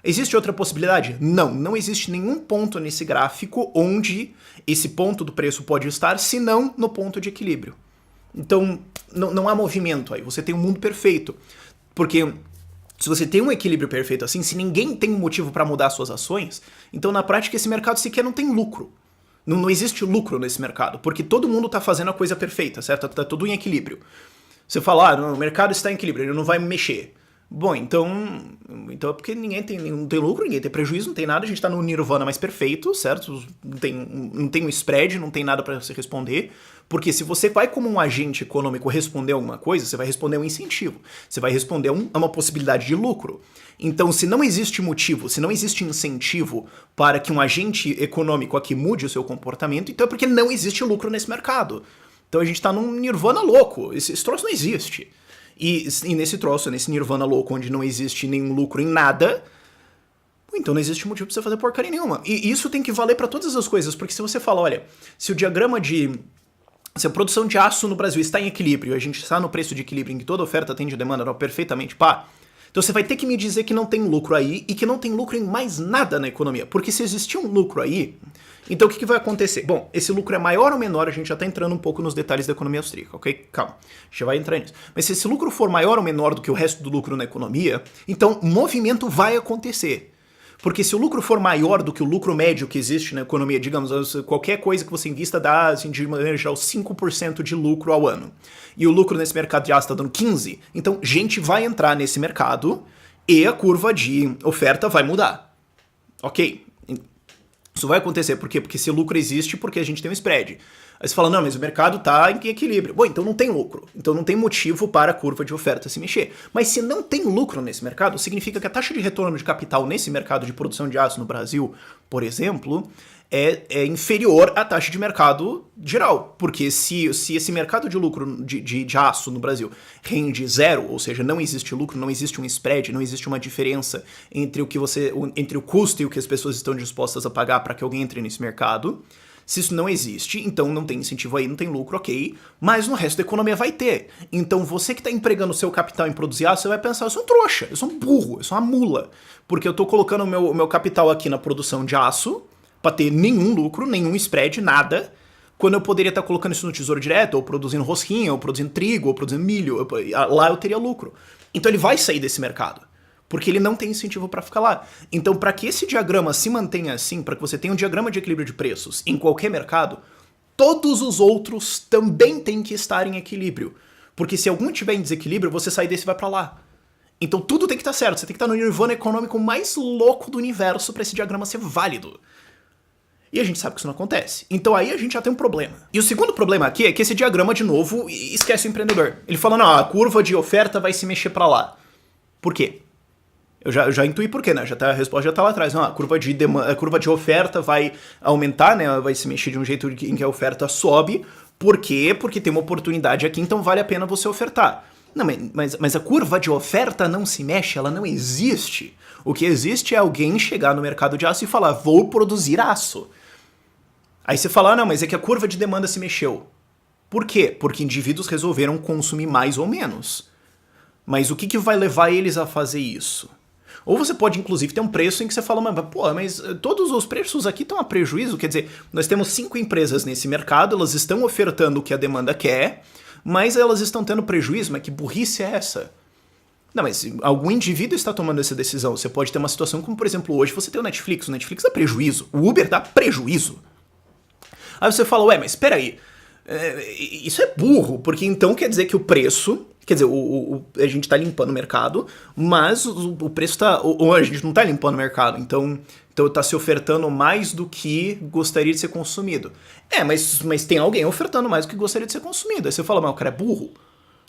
Existe outra possibilidade? Não, não existe nenhum ponto nesse gráfico onde esse ponto do preço pode estar, senão no ponto de equilíbrio. Então, não há movimento aí, você tem um mundo perfeito. Porque se você tem um equilíbrio perfeito assim, se ninguém tem um motivo para mudar suas ações, então na prática esse mercado sequer não tem lucro. Não existe lucro nesse mercado, porque todo mundo está fazendo a coisa perfeita, certo? Está tudo em equilíbrio. Você fala, o mercado está em equilíbrio, ele não vai mexer. Bom, então é porque não tem lucro, ninguém tem prejuízo, não tem nada, a gente tá no nirvana mais perfeito, certo? Não tem um spread, não tem nada para você responder, porque se você vai como um agente econômico responder alguma coisa, você vai responder um incentivo, você vai responder a uma possibilidade de lucro. Então, se não existe motivo, se não existe incentivo para que um agente econômico aqui mude o seu comportamento, então é porque não existe lucro nesse mercado. Então a gente tá num nirvana louco, esse troço não existe. E nesse troço, nesse nirvana louco, onde não existe nenhum lucro em nada, então não existe motivo pra você fazer porcaria nenhuma. E isso tem que valer pra todas as coisas, porque se você fala, olha, se a produção de aço no Brasil está em equilíbrio, a gente está no preço de equilíbrio em que toda oferta atende a demanda perfeitamente, pá, então você vai ter que me dizer que não tem lucro aí e que não tem lucro em mais nada na economia. Porque se existir um lucro aí, então o que vai acontecer? Bom, esse lucro é maior ou menor, a gente já está entrando um pouco nos detalhes da economia austríaca, ok? Calma, a gente já vai entrar nisso. Mas se esse lucro for maior ou menor do que o resto do lucro na economia, então movimento vai acontecer. Porque se o lucro for maior do que o lucro médio que existe na economia, digamos, qualquer coisa que você invista dá, assim, de maneira geral, 5% de lucro ao ano. E o lucro nesse mercado já está dando 15%. Então, gente vai entrar nesse mercado e a curva de oferta vai mudar. Ok. Isso vai acontecer. Por quê? Porque esse lucro existe porque a gente tem um spread. Aí você fala, não, mas o mercado está em equilíbrio. Bom, então não tem lucro. Então não tem motivo para a curva de oferta se mexer. Mas se não tem lucro nesse mercado, significa que a taxa de retorno de capital nesse mercado de produção de aço no Brasil, por exemplo, é inferior à taxa de mercado geral. Porque se esse mercado de lucro de aço no Brasil rende zero, ou seja, não existe lucro, não existe um spread, não existe uma diferença entre entre o custo e o que as pessoas estão dispostas a pagar para que alguém entre nesse mercado. Se isso não existe, então não tem incentivo aí, não tem lucro, ok, mas no resto da economia vai ter. Então você que está empregando o seu capital em produzir aço, você vai pensar, eu sou um trouxa, eu sou um burro, eu sou uma mula, porque eu estou colocando o meu capital aqui na produção de aço, para ter nenhum lucro, nenhum spread, nada, quando eu poderia estar colocando isso no Tesouro Direto, ou produzindo rosquinha, ou produzindo trigo, ou produzindo milho, lá eu teria lucro. Então ele vai sair desse mercado. Porque ele não tem incentivo para ficar lá. Então, para que esse diagrama se mantenha assim, para que você tenha um diagrama de equilíbrio de preços em qualquer mercado, todos os outros também têm que estar em equilíbrio. Porque se algum tiver em desequilíbrio, você sai desse e vai pra lá. Então tudo tem que estar certo, você tem que estar no nirvana econômico mais louco do universo para esse diagrama ser válido. E a gente sabe que isso não acontece. Então aí a gente já tem um problema. E o segundo problema aqui é que esse diagrama, de novo, esquece o empreendedor. Ele fala, não, a curva de oferta vai se mexer pra lá. Por quê? Eu já intuí por quê, né? A resposta já tá lá atrás. Não, a curva de oferta vai aumentar, né? Vai se mexer de um jeito em que a oferta sobe. Por quê? Porque tem uma oportunidade aqui, então vale a pena você ofertar. Não, mas a curva de oferta não se mexe, ela não existe. O que existe é alguém chegar no mercado de aço e falar, vou produzir aço. Aí você fala, não, mas é que a curva de demanda se mexeu. Por quê? Porque indivíduos resolveram consumir mais ou menos. Mas o que vai levar eles a fazer isso? Ou você pode, inclusive, ter um preço em que você fala, mas todos os preços aqui estão a prejuízo. Quer dizer, nós temos 5 empresas nesse mercado, elas estão ofertando o que a demanda quer, mas elas estão tendo prejuízo. Mas que burrice é essa? Não, mas algum indivíduo está tomando essa decisão. Você pode ter uma situação como, por exemplo, hoje você tem o Netflix dá prejuízo, o Uber dá prejuízo. Aí você fala, mas espera aí, isso é burro, porque então quer dizer que o preço, quer dizer, a gente está limpando o mercado, mas o preço está, ou a gente não está limpando o mercado, então está se ofertando mais do que gostaria de ser consumido. Mas tem alguém ofertando mais do que gostaria de ser consumido. Aí você fala, mas o cara é burro?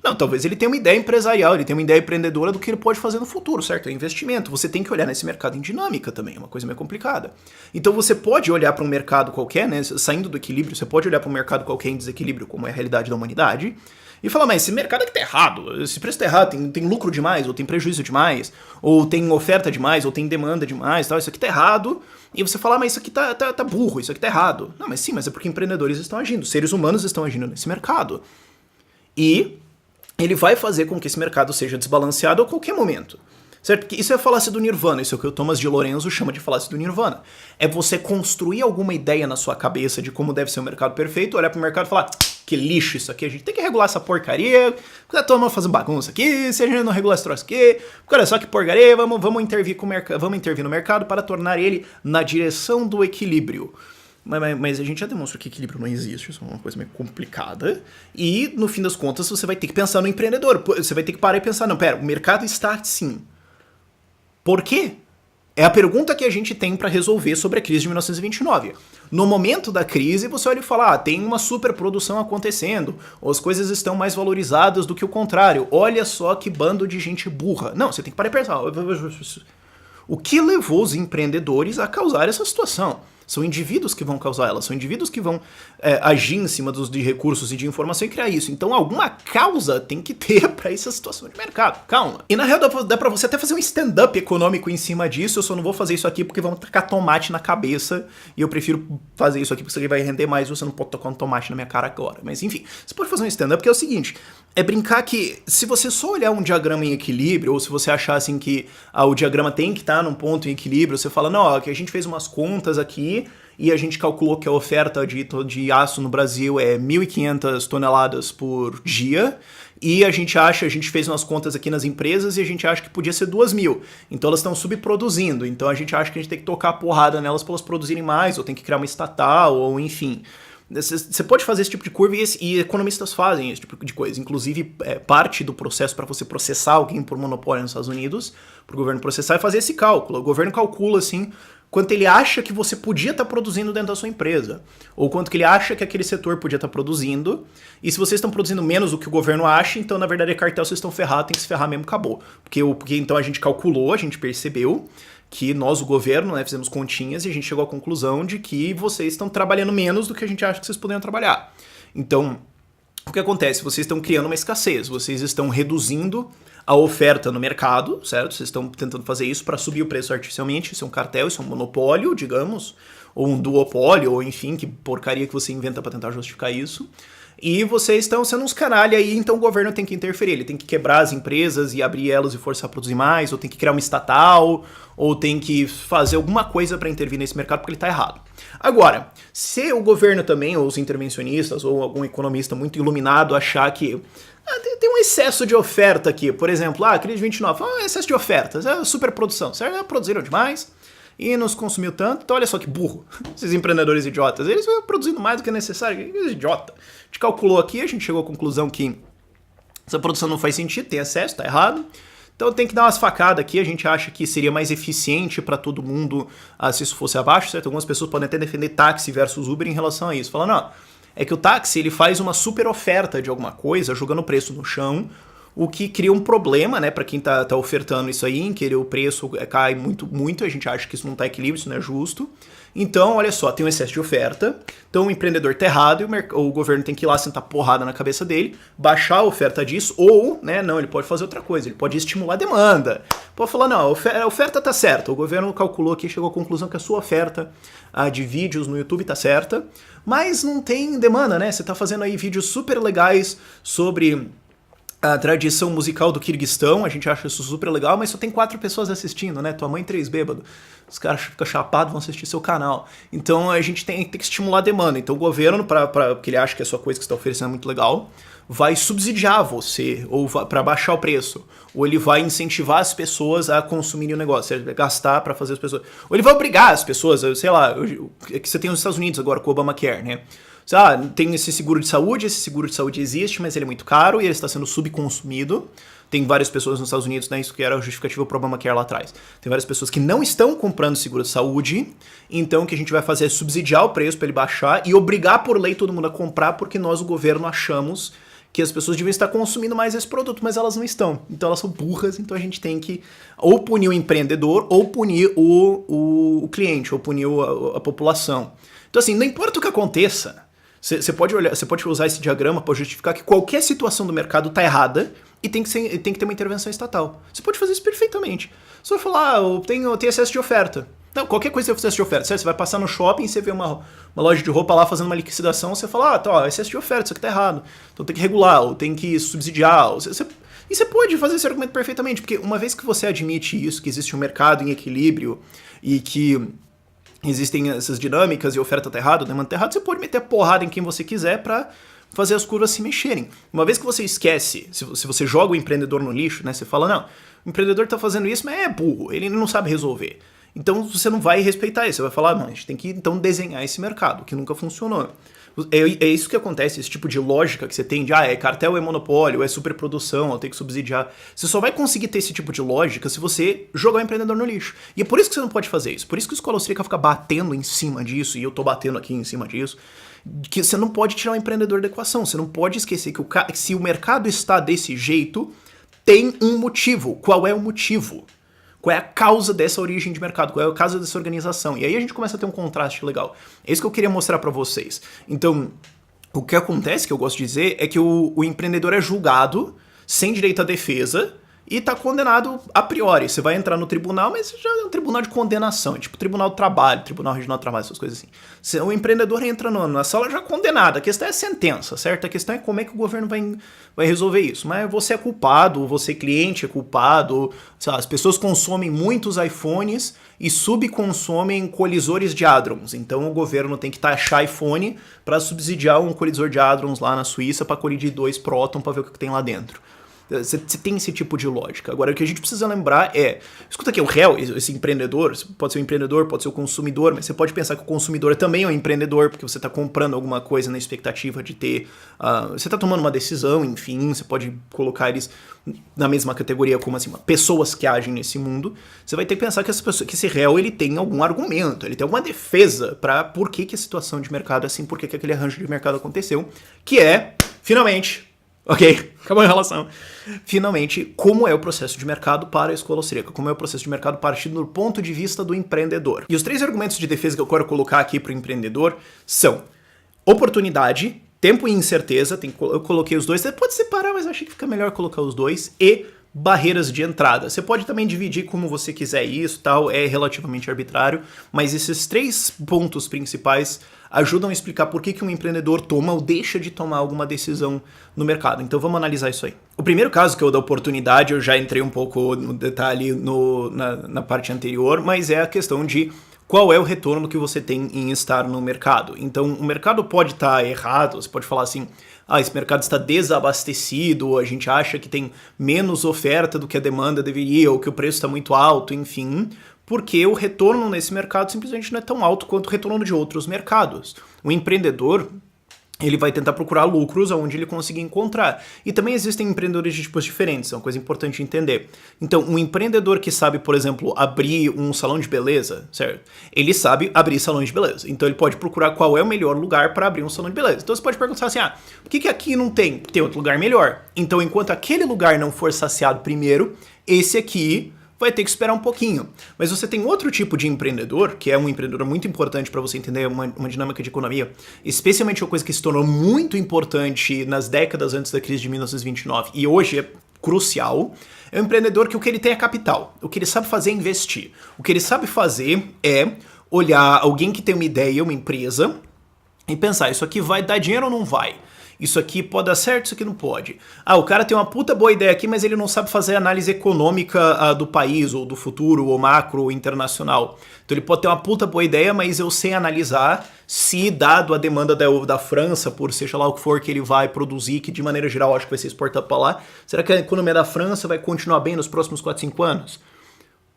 Não, talvez ele tenha uma ideia empresarial, ele tenha uma ideia empreendedora do que ele pode fazer no futuro, certo? É investimento. Você tem que olhar nesse mercado em dinâmica também, é uma coisa meio complicada. Então você pode olhar para um mercado qualquer, né, saindo do equilíbrio, você pode olhar para um mercado qualquer em desequilíbrio, como é a realidade da humanidade, e falar, mas esse mercado aqui tá errado, esse preço tá errado, tem lucro demais, ou tem prejuízo demais, ou tem oferta demais, ou tem demanda demais, tal, isso aqui tá errado, e você fala, mas isso aqui tá burro, isso aqui tá errado. Não, mas sim, mas é porque empreendedores estão agindo, seres humanos estão agindo nesse mercado. E ele vai fazer com que esse mercado seja desbalanceado a qualquer momento. Certo? Porque isso é a falácia do Nirvana, isso é o que o Thomas de Lorenzo chama de falácia do Nirvana. É você construir alguma ideia na sua cabeça de como deve ser o mercado perfeito, olhar pro mercado e falar, que lixo isso aqui, a gente tem que regular essa porcaria, porque todo mundo fazendo bagunça aqui, se a gente não regular esse troço aqui, porque olha só que porcaria, vamos intervir no mercado para tornar ele na direção do equilíbrio. Mas a gente já demonstrou que equilíbrio não existe, isso é uma coisa meio complicada. E, no fim das contas, você vai ter que pensar no empreendedor. Você vai ter que parar e pensar, não, pera, o mercado está assim. Por quê? É a pergunta que a gente tem para resolver sobre a crise de 1929. No momento da crise, você olha e fala, tem uma superprodução acontecendo, ou as coisas estão mais valorizadas do que o contrário. Olha só que bando de gente burra. Não, você tem que parar e pensar. O que levou os empreendedores a causar essa situação? São indivíduos que vão causar ela, são indivíduos que vão agir em cima de recursos e de informação e criar isso. Então alguma causa tem que ter para essa situação de mercado. Calma. E na real dá pra você até fazer um stand-up econômico em cima disso, eu só não vou fazer isso aqui porque vão tacar tomate na cabeça e eu prefiro fazer isso aqui porque isso aqui vai render mais, você não pode tocar um tomate na minha cara agora. Mas enfim, você pode fazer um stand-up que é o seguinte, é brincar que se você só olhar um diagrama em equilíbrio, ou se você achar assim que o diagrama tem que estar num ponto em equilíbrio, você fala, não, que a gente fez umas contas aqui e a gente calculou que a oferta de aço no Brasil é 1.500 toneladas por dia, e a gente fez umas contas aqui nas empresas e a gente acha que podia ser 2.000. Então elas estão subproduzindo, então a gente acha que a gente tem que tocar a porrada nelas para elas produzirem mais, ou tem que criar uma estatal, ou enfim. Você pode fazer esse tipo de curva e economistas fazem esse tipo de coisa. Inclusive, parte do processo para você processar alguém por monopólio nos Estados Unidos, para o governo processar, é fazer esse cálculo. O governo calcula, assim, quanto ele acha que você podia estar produzindo dentro da sua empresa, ou quanto que ele acha que aquele setor podia estar produzindo, e se vocês estão produzindo menos do que o governo acha, então, na verdade, é cartel, vocês estão ferrados, tem que se ferrar mesmo, acabou. Porque então a gente calculou, a gente percebeu que nós, o governo, né, fizemos continhas e a gente chegou à conclusão de que vocês estão trabalhando menos do que a gente acha que vocês poderiam trabalhar. Então, o que acontece? Vocês estão criando uma escassez, vocês estão reduzindo a oferta no mercado, certo? Vocês estão tentando fazer isso para subir o preço artificialmente, isso é um cartel, isso é um monopólio, digamos, ou um duopólio, ou enfim, que porcaria que você inventa para tentar justificar isso. E vocês estão sendo uns canalha aí, então o governo tem que interferir, ele tem que quebrar as empresas e abrir elas e forçar a produzir mais, ou tem que criar uma estatal, ou tem que fazer alguma coisa para intervir nesse mercado porque ele está errado. Agora, se o governo também, ou os intervencionistas, ou algum economista muito iluminado achar que tem um excesso de oferta aqui, por exemplo, crise de 29, excesso de ofertas, superprodução, certo? Produziram demais, e nos consumiu tanto, então olha só que burro, esses empreendedores idiotas, eles vão produzindo mais do que é necessário, que idiota. A gente calculou aqui, a gente chegou à conclusão que essa produção não faz sentido, tem excesso, tá errado. Então tem que dar umas facadas aqui, a gente acha que seria mais eficiente para todo mundo se isso fosse abaixo, certo? Algumas pessoas podem até defender táxi versus Uber em relação a isso, falando, ó, é que o táxi ele faz uma super oferta de alguma coisa, jogando o preço no chão, o que cria um problema, né, para quem tá ofertando isso aí, em que o preço cai muito, a gente acha que isso não tá equilíbrio, isso não é justo. Então, olha só, tem um excesso de oferta, então o empreendedor tá errado e o governo tem que ir lá sentar porrada na cabeça dele, baixar a oferta disso, ou, né, não, ele pode fazer outra coisa, ele pode estimular a demanda. Pode falar, não, a oferta tá certa, o governo calculou aqui, chegou à conclusão que a sua oferta de vídeos no YouTube tá certa, mas não tem demanda, né, você tá fazendo aí vídeos super legais sobre a tradição musical do Quirguistão, a gente acha isso super legal, mas só tem 4 pessoas assistindo, né? Tua mãe 3 bêbado. Os caras ficam chapados, vão assistir seu canal. Então a gente tem que estimular a demanda. Então o governo, porque ele acha que a sua coisa que você está oferecendo é muito legal, vai subsidiar você, ou para baixar o preço. Ou ele vai incentivar as pessoas a consumirem o negócio, ele vai gastar para fazer as pessoas. Ou ele vai obrigar as pessoas, sei lá, é que você tem nos Estados Unidos agora com o Obamacare, né? Tem esse seguro de saúde existe, mas ele é muito caro e ele está sendo subconsumido. Tem várias pessoas nos Estados Unidos, né, isso que era a justificativa para o Obamacare lá atrás. Tem várias pessoas que não estão comprando seguro de saúde, então o que a gente vai fazer é subsidiar o preço para ele baixar e obrigar por lei todo mundo a comprar, porque nós, o governo, achamos que as pessoas deviam estar consumindo mais esse produto, mas elas não estão. Então elas são burras, então a gente tem que ou punir o empreendedor ou punir o cliente, ou punir a população. Então assim, não importa o que aconteça, você pode usar esse diagrama para justificar que qualquer situação do mercado está errada e tem que ter uma intervenção estatal. Você pode fazer isso perfeitamente. Você vai falar, eu tenho excesso de oferta. Não, qualquer coisa tem excesso de oferta. Você vai passar no shopping, você vê uma loja de roupa lá fazendo uma liquidação, você fala, excesso de oferta, isso aqui tá errado. Então tem que regular, ou tem que subsidiar. E você pode fazer esse argumento perfeitamente, porque uma vez que você admite isso, que existe um mercado em equilíbrio e que existem essas dinâmicas e a oferta tá errada, a demanda tá errada, você pode meter a porrada em quem você quiser para fazer as curvas se mexerem. Uma vez que você esquece, se você joga o empreendedor no lixo, né, você fala, não, o empreendedor tá fazendo isso, mas é burro, ele não sabe resolver. Então você não vai respeitar isso, você vai falar, não, a gente tem que então desenhar esse mercado, que nunca funcionou. É isso que acontece, esse tipo de lógica que você tem de, é cartel, é monopólio, é superprodução, eu tenho que subsidiar. Você só vai conseguir ter esse tipo de lógica se você jogar o empreendedor no lixo. E é por isso que você não pode fazer isso. Por isso que a escola austríaca fica batendo em cima disso, e eu tô batendo aqui em cima disso, que você não pode tirar o empreendedor da equação. Você não pode esquecer que se o mercado está desse jeito, tem um motivo. Qual é o motivo? Qual é a causa dessa origem de mercado? Qual é a causa dessa organização? E aí a gente começa a ter um contraste legal. É isso que eu queria mostrar para vocês. Então, o que acontece, que eu gosto de dizer, é que o empreendedor é julgado sem direito à defesa e tá condenado a priori. Você vai entrar no tribunal, mas já é um tribunal de condenação, é tipo tribunal do trabalho, tribunal regional do trabalho, essas coisas assim. O empreendedor entra na sala já condenado, a questão é a sentença, certo? A questão é como é que o governo vai resolver isso. Mas você é culpado, você cliente é culpado, sei lá, as pessoas consomem muitos iPhones e subconsomem colisores de hadrons. Então o governo tem que taxar iPhone para subsidiar um colisor de hadrons lá na Suíça para colidir 2 próton para ver o que tem lá dentro. Você tem esse tipo de lógica. Agora, o que a gente precisa lembrar é... Escuta aqui, o réu, esse empreendedor, pode ser o empreendedor, pode ser o consumidor, mas você pode pensar que o consumidor também é um empreendedor, porque você está comprando alguma coisa na expectativa de ter... você está tomando uma decisão, enfim, você pode colocar eles na mesma categoria como assim, pessoas que agem nesse mundo. Você vai ter que pensar que esse réu ele tem algum argumento, ele tem alguma defesa para por que a situação de mercado é assim, por que aquele arranjo de mercado aconteceu, que é, finalmente... Ok, acabou a relação. Finalmente, como é o processo de mercado para a escola austríaca? Como é o processo de mercado partindo do ponto de vista do empreendedor? E os 3 argumentos de defesa que eu quero colocar aqui para o empreendedor são oportunidade, tempo e incerteza. Eu coloquei os 2, você pode separar, mas eu achei que fica melhor colocar os 2, e barreiras de entrada. Você pode também dividir como você quiser isso, tal, é relativamente arbitrário, mas esses 3 pontos principais ajudam a explicar por que um empreendedor toma ou deixa de tomar alguma decisão no mercado. Então vamos analisar isso aí. O primeiro caso, que é o da oportunidade, eu já entrei um pouco no detalhe na parte anterior, mas é a questão de qual é o retorno que você tem em estar no mercado. Então o mercado pode estar errado, você pode falar assim, esse mercado está desabastecido, a gente acha que tem menos oferta do que a demanda deveria, ou que o preço está muito alto, enfim... porque o retorno nesse mercado simplesmente não é tão alto quanto o retorno de outros mercados. O empreendedor, ele vai tentar procurar lucros onde ele conseguir encontrar. E também existem empreendedores de tipos diferentes, é uma coisa importante entender. Então, um empreendedor que sabe, por exemplo, abrir um salão de beleza, certo? Ele sabe abrir salão de beleza. Então, ele pode procurar qual é o melhor lugar para abrir um salão de beleza. Então, você pode perguntar assim, por que aqui não tem? Tem outro lugar melhor. Então, enquanto aquele lugar não for saciado primeiro, esse aqui vai ter que esperar um pouquinho. Mas você tem outro tipo de empreendedor, que é um empreendedor muito importante para você entender uma dinâmica de economia, especialmente uma coisa que se tornou muito importante nas décadas antes da crise de 1929 e hoje é crucial, é um empreendedor que o que ele tem é capital. O que ele sabe fazer é investir. O que ele sabe fazer é olhar alguém que tem uma ideia, uma empresa, e pensar, isso aqui vai dar dinheiro ou não vai? Isso aqui pode dar certo, isso aqui não pode. O cara tem uma puta boa ideia aqui, mas ele não sabe fazer análise econômica do país, ou do futuro, ou macro, ou internacional. Então ele pode ter uma puta boa ideia, mas eu sei analisar se, dado a demanda da França, por seja lá o que for que ele vai produzir, que de maneira geral acho que vai ser exportado para lá, será que a economia da França vai continuar bem nos próximos 4, 5 anos?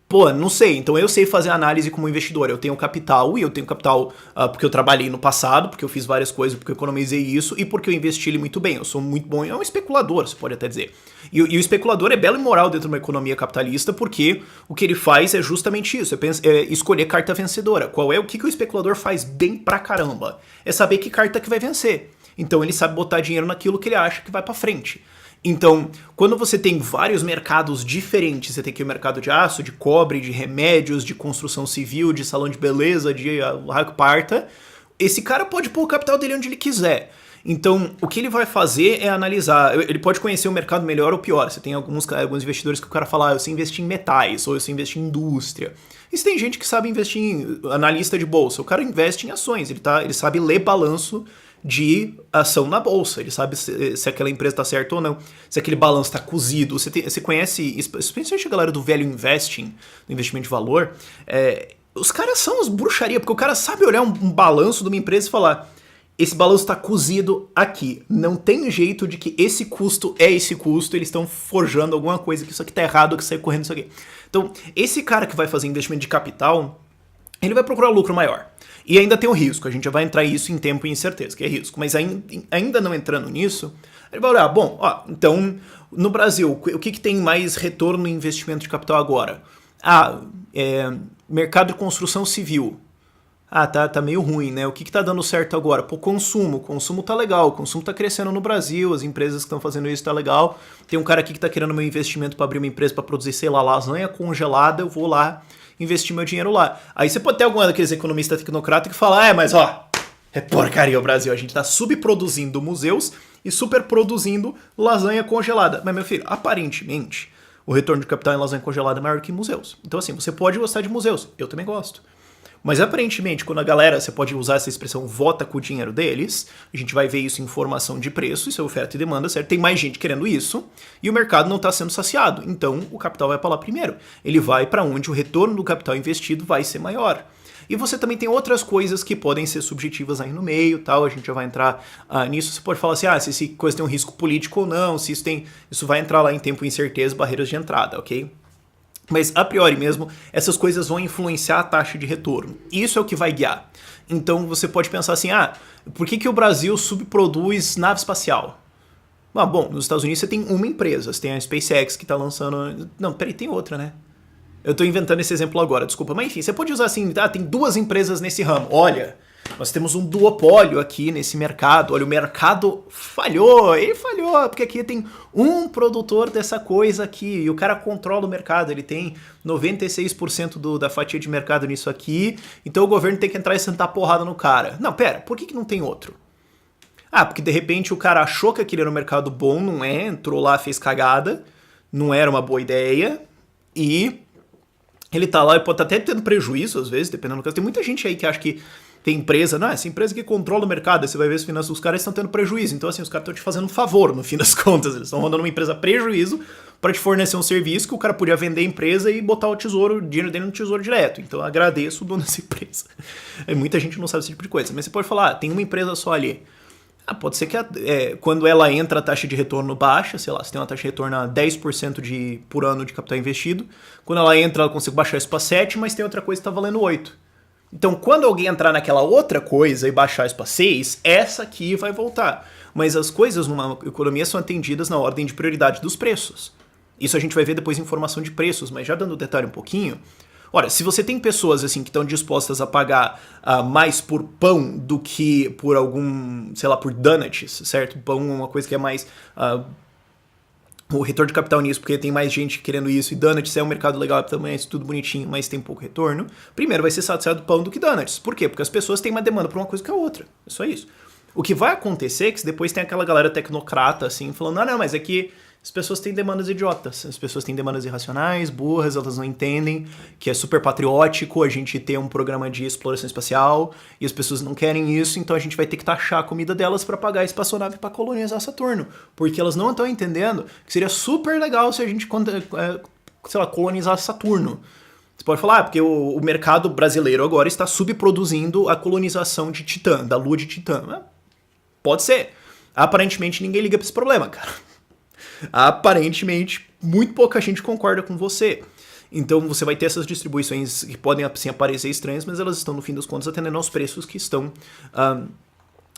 Pô, não sei. Então eu sei fazer análise como investidor. Eu tenho capital, e eu tenho capital porque eu trabalhei no passado, porque eu fiz várias coisas, porque eu economizei isso, e porque eu investi ele muito bem. Eu sou muito bom, é um especulador, você pode até dizer. E o especulador é belo e moral dentro de uma economia capitalista, porque o que ele faz é justamente isso, é escolher carta vencedora. O que o especulador faz bem pra caramba? É saber que carta que vai vencer. Então ele sabe botar dinheiro naquilo que ele acha que vai pra frente. Então, quando você tem vários mercados diferentes, você tem aqui o mercado de aço, de cobre, de remédios, de construção civil, de salão de beleza, de raio que parta, esse cara pode pôr o capital dele onde ele quiser. Então, o que ele vai fazer é analisar, ele pode conhecer o mercado melhor ou pior. Você tem alguns investidores que o cara fala, eu sei investir em metais, ou eu sei investir em indústria. E você tem gente que sabe investir em analista de bolsa, o cara investe em ações, ele sabe ler balanço de ação na bolsa, ele sabe se aquela empresa está certa ou não, se aquele balanço está cozido. Você conhece, especialmente a galera do velho investing, do investimento de valor, os caras são as bruxaria, porque o cara sabe olhar um balanço de uma empresa e falar, esse balanço está cozido aqui, não tem jeito de que esse custo é esse custo, eles estão forjando alguma coisa, que isso aqui está errado, que sai correndo isso aqui. Então, esse cara que vai fazer investimento de capital, ele vai procurar lucro maior. E ainda tem o risco, a gente já vai entrar isso em tempo e incerteza, que é risco. Mas ainda não entrando nisso, ele vai olhar, então, no Brasil, o que tem mais retorno em investimento de capital agora? Mercado de construção civil. Tá meio ruim, né? O que tá dando certo agora? Consumo. Consumo tá legal, o consumo tá crescendo no Brasil, as empresas que estão fazendo isso tá legal. Tem um cara aqui que tá querendo meu investimento para abrir uma empresa para produzir, sei lá, lasanha congelada, eu vou lá investir meu dinheiro lá. Aí você pode ter algum daqueles economistas tecnocratas que fala, é porcaria o Brasil, a gente tá subproduzindo museus e superproduzindo lasanha congelada. Mas, meu filho, aparentemente, o retorno de capital em lasanha congelada é maior que em museus. Então, assim, você pode gostar de museus, eu também gosto. Mas aparentemente, quando a galera, você pode usar essa expressão, vota com o dinheiro deles, a gente vai ver isso em formação de preço, isso é oferta e demanda, certo? Tem mais gente querendo isso, e o mercado não está sendo saciado. Então, o capital vai para lá primeiro. Ele vai para onde o retorno do capital investido vai ser maior. E você também tem outras coisas que podem ser subjetivas aí no meio, tal, a gente já vai entrar nisso. Você pode falar assim, se essa coisa tem um risco político ou não, se isso vai entrar lá em tempo, incerteza, barreiras de entrada, ok? Mas, a priori mesmo, essas coisas vão influenciar a taxa de retorno. Isso é o que vai guiar. Então, você pode pensar assim, por que o Brasil subproduz nave espacial? Bom, nos Estados Unidos você tem uma empresa, você tem a SpaceX que está lançando... Não, peraí, tem outra, né? Eu estou inventando esse exemplo agora, desculpa. Mas enfim, você pode usar assim, tem duas empresas nesse ramo. Olha, nós temos um duopólio aqui nesse mercado. Olha, o mercado falhou, ele falhou, porque aqui tem um produtor dessa coisa aqui, e o cara controla o mercado, ele tem 96% da fatia de mercado nisso aqui, então o governo tem que entrar e sentar porrada no cara. Não, pera, por que não tem outro? Porque de repente o cara achou que aquele era um mercado bom, não é, entrou lá, fez cagada, não era uma boa ideia, e ele tá lá e pode estar até tendo prejuízo às vezes, dependendo do caso. Tem muita gente aí que acha que tem empresa, essa empresa que controla o mercado, aí você vai ver as finanças dos caras estão tendo prejuízo. Então, assim, os caras estão te fazendo um favor, no fim das contas. Eles estão mandando uma empresa prejuízo para te fornecer um serviço que o cara podia vender a empresa e botar o dinheiro dele no tesouro direto. Então, eu agradeço o dono dessa empresa. Muita gente não sabe esse tipo de coisa. Mas você pode falar, tem uma empresa só ali. Pode ser que quando ela entra a taxa de retorno baixa, sei lá, você tem uma taxa de retorno a 10% por ano de capital investido, quando ela entra ela consegue baixar isso para 7, mas tem outra coisa que está valendo 8. Então quando alguém entrar naquela outra coisa e baixar isso para 6, essa aqui vai voltar. Mas as coisas numa economia são atendidas na ordem de prioridade dos preços. Isso a gente vai ver depois em informação de preços, mas já dando detalhe um pouquinho. Ora, se você tem pessoas assim que estão dispostas a pagar mais por pão do que por algum, sei lá, por donuts, certo? Pão é uma coisa que é mais o retorno de capital nisso, porque tem mais gente querendo isso, e donuts é um mercado legal também, é tudo bonitinho, mas tem pouco retorno. Primeiro vai ser satisfeito pão do que donuts. Por quê? Porque as pessoas têm uma demanda por uma coisa que a outra. É só isso. O que vai acontecer é que depois tem aquela galera tecnocrata assim, falando, não, mas é que as pessoas têm demandas idiotas, as pessoas têm demandas irracionais, burras, elas não entendem que é super patriótico a gente ter um programa de exploração espacial e as pessoas não querem isso, então a gente vai ter que taxar a comida delas para pagar a espaçonave para colonizar Saturno, porque elas não estão entendendo que seria super legal se a gente, sei lá, colonizasse Saturno. Você pode falar, porque o mercado brasileiro agora está subproduzindo a colonização de Titã, da lua de Titã. Pode ser. Aparentemente ninguém liga para esse problema, cara. Aparentemente, muito pouca gente concorda com você. Então você vai ter essas distribuições que podem assim, aparecer estranhas, mas elas estão, no fim das contas, atendendo aos preços que estão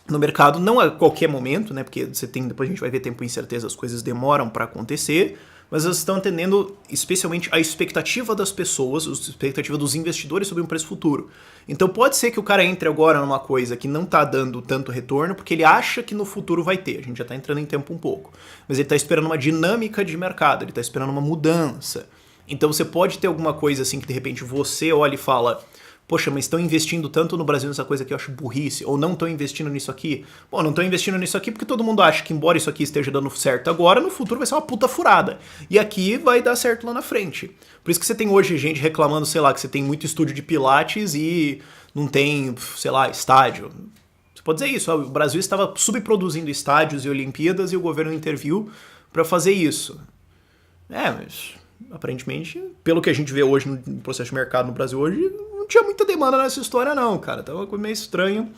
no mercado. Não a qualquer momento, né? Porque você tem, depois a gente vai ver tempo e incerteza, as coisas demoram para acontecer, mas elas estão atendendo especialmente a expectativa das pessoas, a expectativa dos investidores sobre um preço futuro. Então pode ser que o cara entre agora numa coisa que não está dando tanto retorno, porque ele acha que no futuro vai ter. A gente já está entrando em tempo um pouco. Mas ele está esperando uma dinâmica de mercado, ele está esperando uma mudança. Então você pode ter alguma coisa assim que de repente você olha e fala, poxa, mas estão investindo tanto no Brasil nessa coisa que eu acho burrice, ou não estão investindo nisso aqui. Bom, não estão investindo nisso aqui porque todo mundo acha que embora isso aqui esteja dando certo agora, no futuro vai ser uma puta furada. E aqui vai dar certo lá na frente. Por isso que você tem hoje gente reclamando, sei lá, que você tem muito estúdio de pilates e não tem, sei lá, estádio. Você pode dizer isso, o Brasil estava subproduzindo estádios e Olimpíadas e o governo interviu para fazer isso. Mas aparentemente, pelo que a gente vê hoje no processo de mercado no Brasil hoje, não tinha muita demanda nessa história não, cara. Tava meio estranho.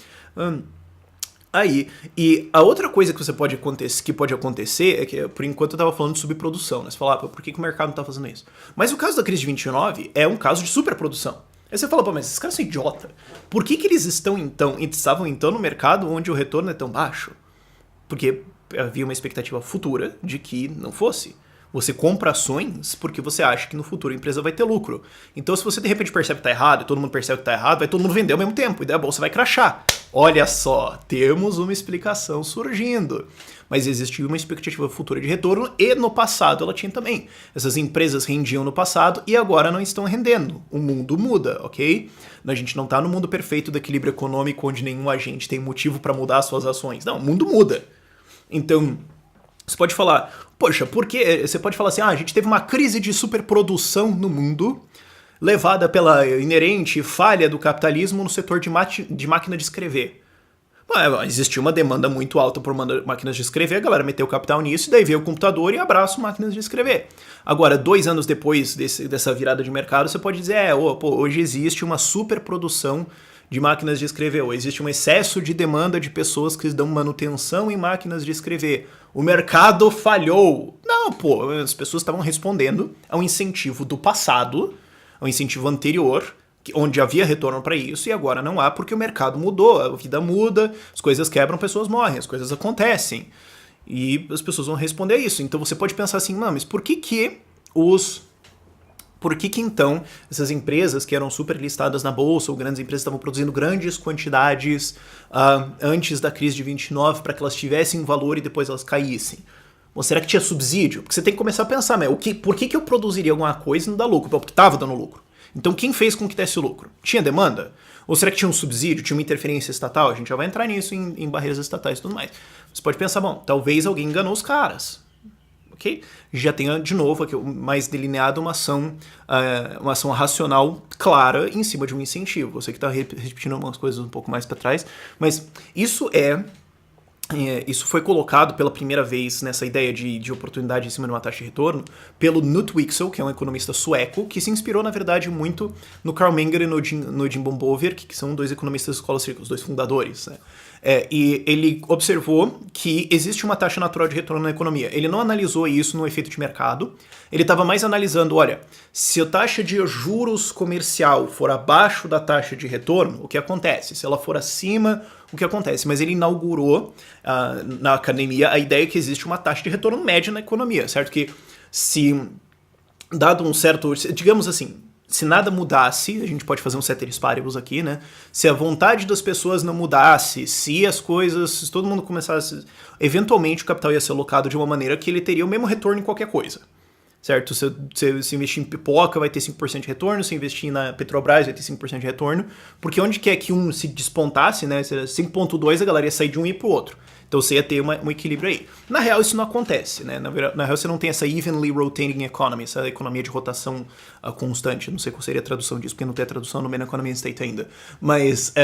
Aí, e a outra coisa que pode acontecer é que, por enquanto, eu tava falando de subprodução, né? Você fala, por que o mercado não tá fazendo isso? Mas o caso da crise de 29 é um caso de superprodução. Aí você fala, mas esses caras são idiota. Por que eles estavam então no mercado onde o retorno é tão baixo? Porque havia uma expectativa futura de que não fosse. Você compra ações porque você acha que no futuro a empresa vai ter lucro. Então se você de repente percebe que tá errado e todo mundo percebe que tá errado, vai todo mundo vender ao mesmo tempo e daí a bolsa vai crashar. Olha só, temos uma explicação surgindo. Mas existia uma expectativa futura de retorno e no passado ela tinha também. Essas empresas rendiam no passado e agora não estão rendendo. O mundo muda, ok? A gente não tá no mundo perfeito do equilíbrio econômico onde nenhum agente tem motivo para mudar suas ações. Não, o mundo muda. Então você pode falar, poxa, por quê? Você pode falar assim, a gente teve uma crise de superprodução no mundo, levada pela inerente falha do capitalismo no setor de máquina de escrever. Existia uma demanda muito alta por máquinas de escrever, a galera meteu o capital nisso, e daí veio o computador e abraço máquinas de escrever. Agora, 2 anos depois dessa virada de mercado, você pode dizer, hoje existe uma superprodução de máquinas de escrever, ou existe um excesso de demanda de pessoas que dão manutenção em máquinas de escrever. O mercado falhou. Não, as pessoas estavam respondendo ao incentivo do passado, ao incentivo anterior, onde havia retorno para isso, e agora não há porque o mercado mudou, a vida muda, as coisas quebram, pessoas morrem, as coisas acontecem. E as pessoas vão responder a isso. Então você pode pensar assim, mas por que então essas empresas que eram super listadas na bolsa, ou grandes empresas estavam produzindo grandes quantidades antes da crise de 29 para que elas tivessem valor e depois elas caíssem? Ou será que tinha subsídio? Porque você tem que começar a pensar, por que eu produziria alguma coisa e não dá lucro? Porque estava dando lucro. Então quem fez com que desse lucro? Tinha demanda? Ou será que tinha um subsídio, tinha uma interferência estatal? A gente já vai entrar nisso em barreiras estatais e tudo mais. Você pode pensar, talvez alguém enganou os caras. Okay? Já tenha, de novo, aqui, mais delineado uma ação racional clara em cima de um incentivo. Você que está repetindo algumas coisas um pouco mais para trás, mas isso é Isso foi colocado pela primeira vez nessa ideia de oportunidade em cima de uma taxa de retorno pelo Knut Wicksell, que é um economista sueco, que se inspirou, na verdade, muito no Carl Menger e no Jim Bombover, que são dois economistas da Escola Austríaca, os dois fundadores, né? E ele observou que existe uma taxa natural de retorno na economia. Ele não analisou isso no efeito de mercado, ele estava mais analisando, olha, se a taxa de juros comercial for abaixo da taxa de retorno, o que acontece? Se ela for acima, o que acontece? Mas ele inaugurou na academia a ideia que existe uma taxa de retorno média na economia, certo? Que se dado um certo, digamos assim, se nada mudasse, a gente pode fazer um ceteris paribus aqui, né? Se a vontade das pessoas não mudasse, se as coisas, se todo mundo começasse, eventualmente o capital ia ser alocado de uma maneira que ele teria o mesmo retorno em qualquer coisa. Certo? Se investir em pipoca vai ter 5% de retorno, se investir na Petrobras vai ter 5% de retorno, porque onde quer que um se despontasse, né, 5.2 a galera ia sair de um e ir pro outro. Então você ia ter um equilíbrio aí. Na real isso não acontece, né? Na real você não tem essa evenly rotating economy, essa economia de rotação constante. Não sei qual seria a tradução disso, porque não tem a tradução no meio da economia state ainda. Mas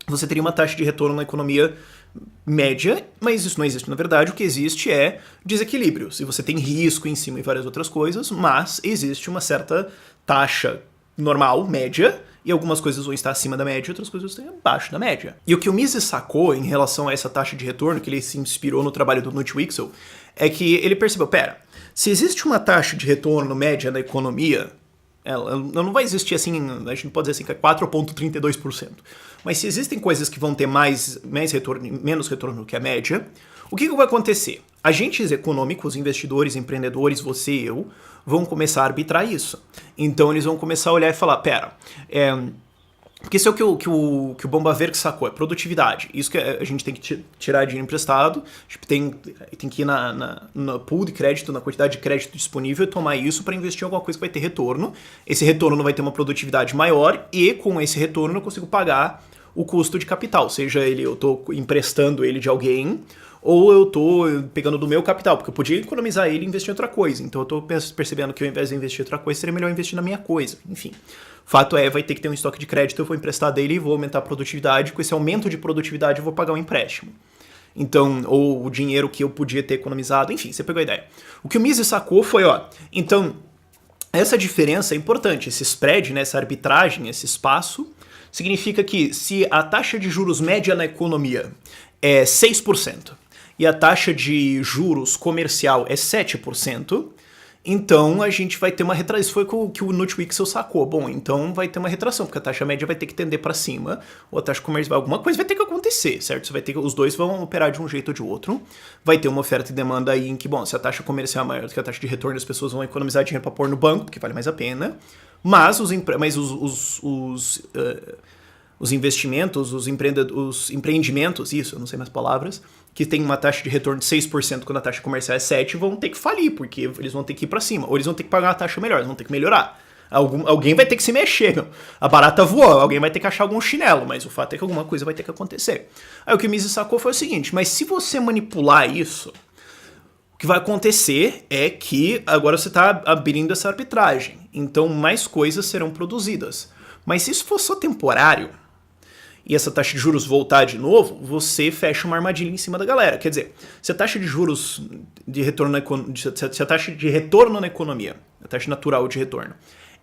você teria uma taxa de retorno na economia média, mas isso não existe na verdade. O que existe é desequilíbrio. Se você tem risco em cima e várias outras coisas, mas existe uma certa taxa normal, média, e algumas coisas vão estar acima da média, outras coisas vão estar abaixo da média. E o que o Mises sacou em relação a essa taxa de retorno, que ele se inspirou no trabalho do Knut Wicksell, é que ele percebeu, se existe uma taxa de retorno média na economia, ela não vai existir assim, a gente não pode dizer assim que é 4,32%. Mas se existem coisas que vão ter mais retorno, menos retorno do que a média, o que vai acontecer? Agentes econômicos, investidores, empreendedores, você e eu, vão começar a arbitrar isso. Então eles vão começar a olhar e falar, porque isso é o que o Bombaverk sacou, é produtividade. Isso que a gente tem que tirar dinheiro emprestado, tem que ir na pool de crédito, na quantidade de crédito disponível e tomar isso para investir em alguma coisa que vai ter retorno. Esse retorno não vai ter uma produtividade maior e com esse retorno eu consigo pagar o custo de capital, seja eu estou emprestando ele de alguém ou eu estou pegando do meu capital, porque eu podia economizar ele e investir em outra coisa. Então eu estou percebendo que ao invés de investir em outra coisa, seria melhor investir na minha coisa. Enfim, fato vai ter que ter um estoque de crédito, eu vou emprestar dele e vou aumentar a produtividade. Com esse aumento de produtividade eu vou pagar um empréstimo. Então, ou o dinheiro que eu podia ter economizado, enfim, você pegou a ideia. O que o Mises sacou foi, então, essa diferença é importante, esse spread, né, essa arbitragem, esse espaço, significa que se a taxa de juros média na economia é 6% e a taxa de juros comercial é 7%, então a gente vai ter uma retração. Isso foi o que o Knut Wicksell sacou. Bom, então vai ter uma retração, porque a taxa média vai ter que tender para cima, ou a taxa comercial, alguma coisa vai ter que acontecer, certo? Os dois vão operar de um jeito ou de outro. Vai ter uma oferta e demanda aí em que, bom, se a taxa comercial é maior do que a taxa de retorno, as pessoas vão economizar dinheiro para pôr no banco, porque vale mais a pena. Mas os investimentos, os empreendimentos, isso, eu não sei mais palavras, que tem uma taxa de retorno de 6% quando a taxa comercial é 7%, vão ter que falir, porque eles vão ter que ir para cima, ou eles vão ter que pagar uma taxa melhor, eles vão ter que melhorar. Alguém vai ter que se mexer, meu. A barata voou, alguém vai ter que achar algum chinelo, mas o fato é que alguma coisa vai ter que acontecer. Aí o que o Mises sacou foi o seguinte, mas se você manipular isso, o que vai acontecer é que agora você está abrindo essa arbitragem, então mais coisas serão produzidas. Mas se isso for só temporário, e essa taxa de juros voltar de novo, você fecha uma armadilha em cima da galera. Quer dizer, se a taxa de juros de retorno se a taxa de retorno na economia, a taxa natural de retorno,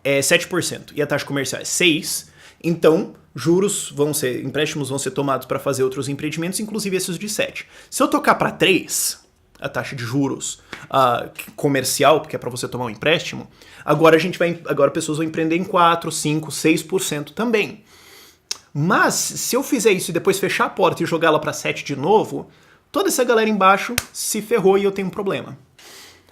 é 7% e a taxa comercial é 6%, então empréstimos vão ser tomados para fazer outros empreendimentos, inclusive esses de 7%. Se eu tocar para 3%, a taxa de juros comercial, porque é para você tomar um empréstimo, agora pessoas vão empreender em 4%, 5%, 6% também. Mas, se eu fizer isso e depois fechar a porta e jogar ela para 7 de novo, toda essa galera embaixo se ferrou e eu tenho um problema.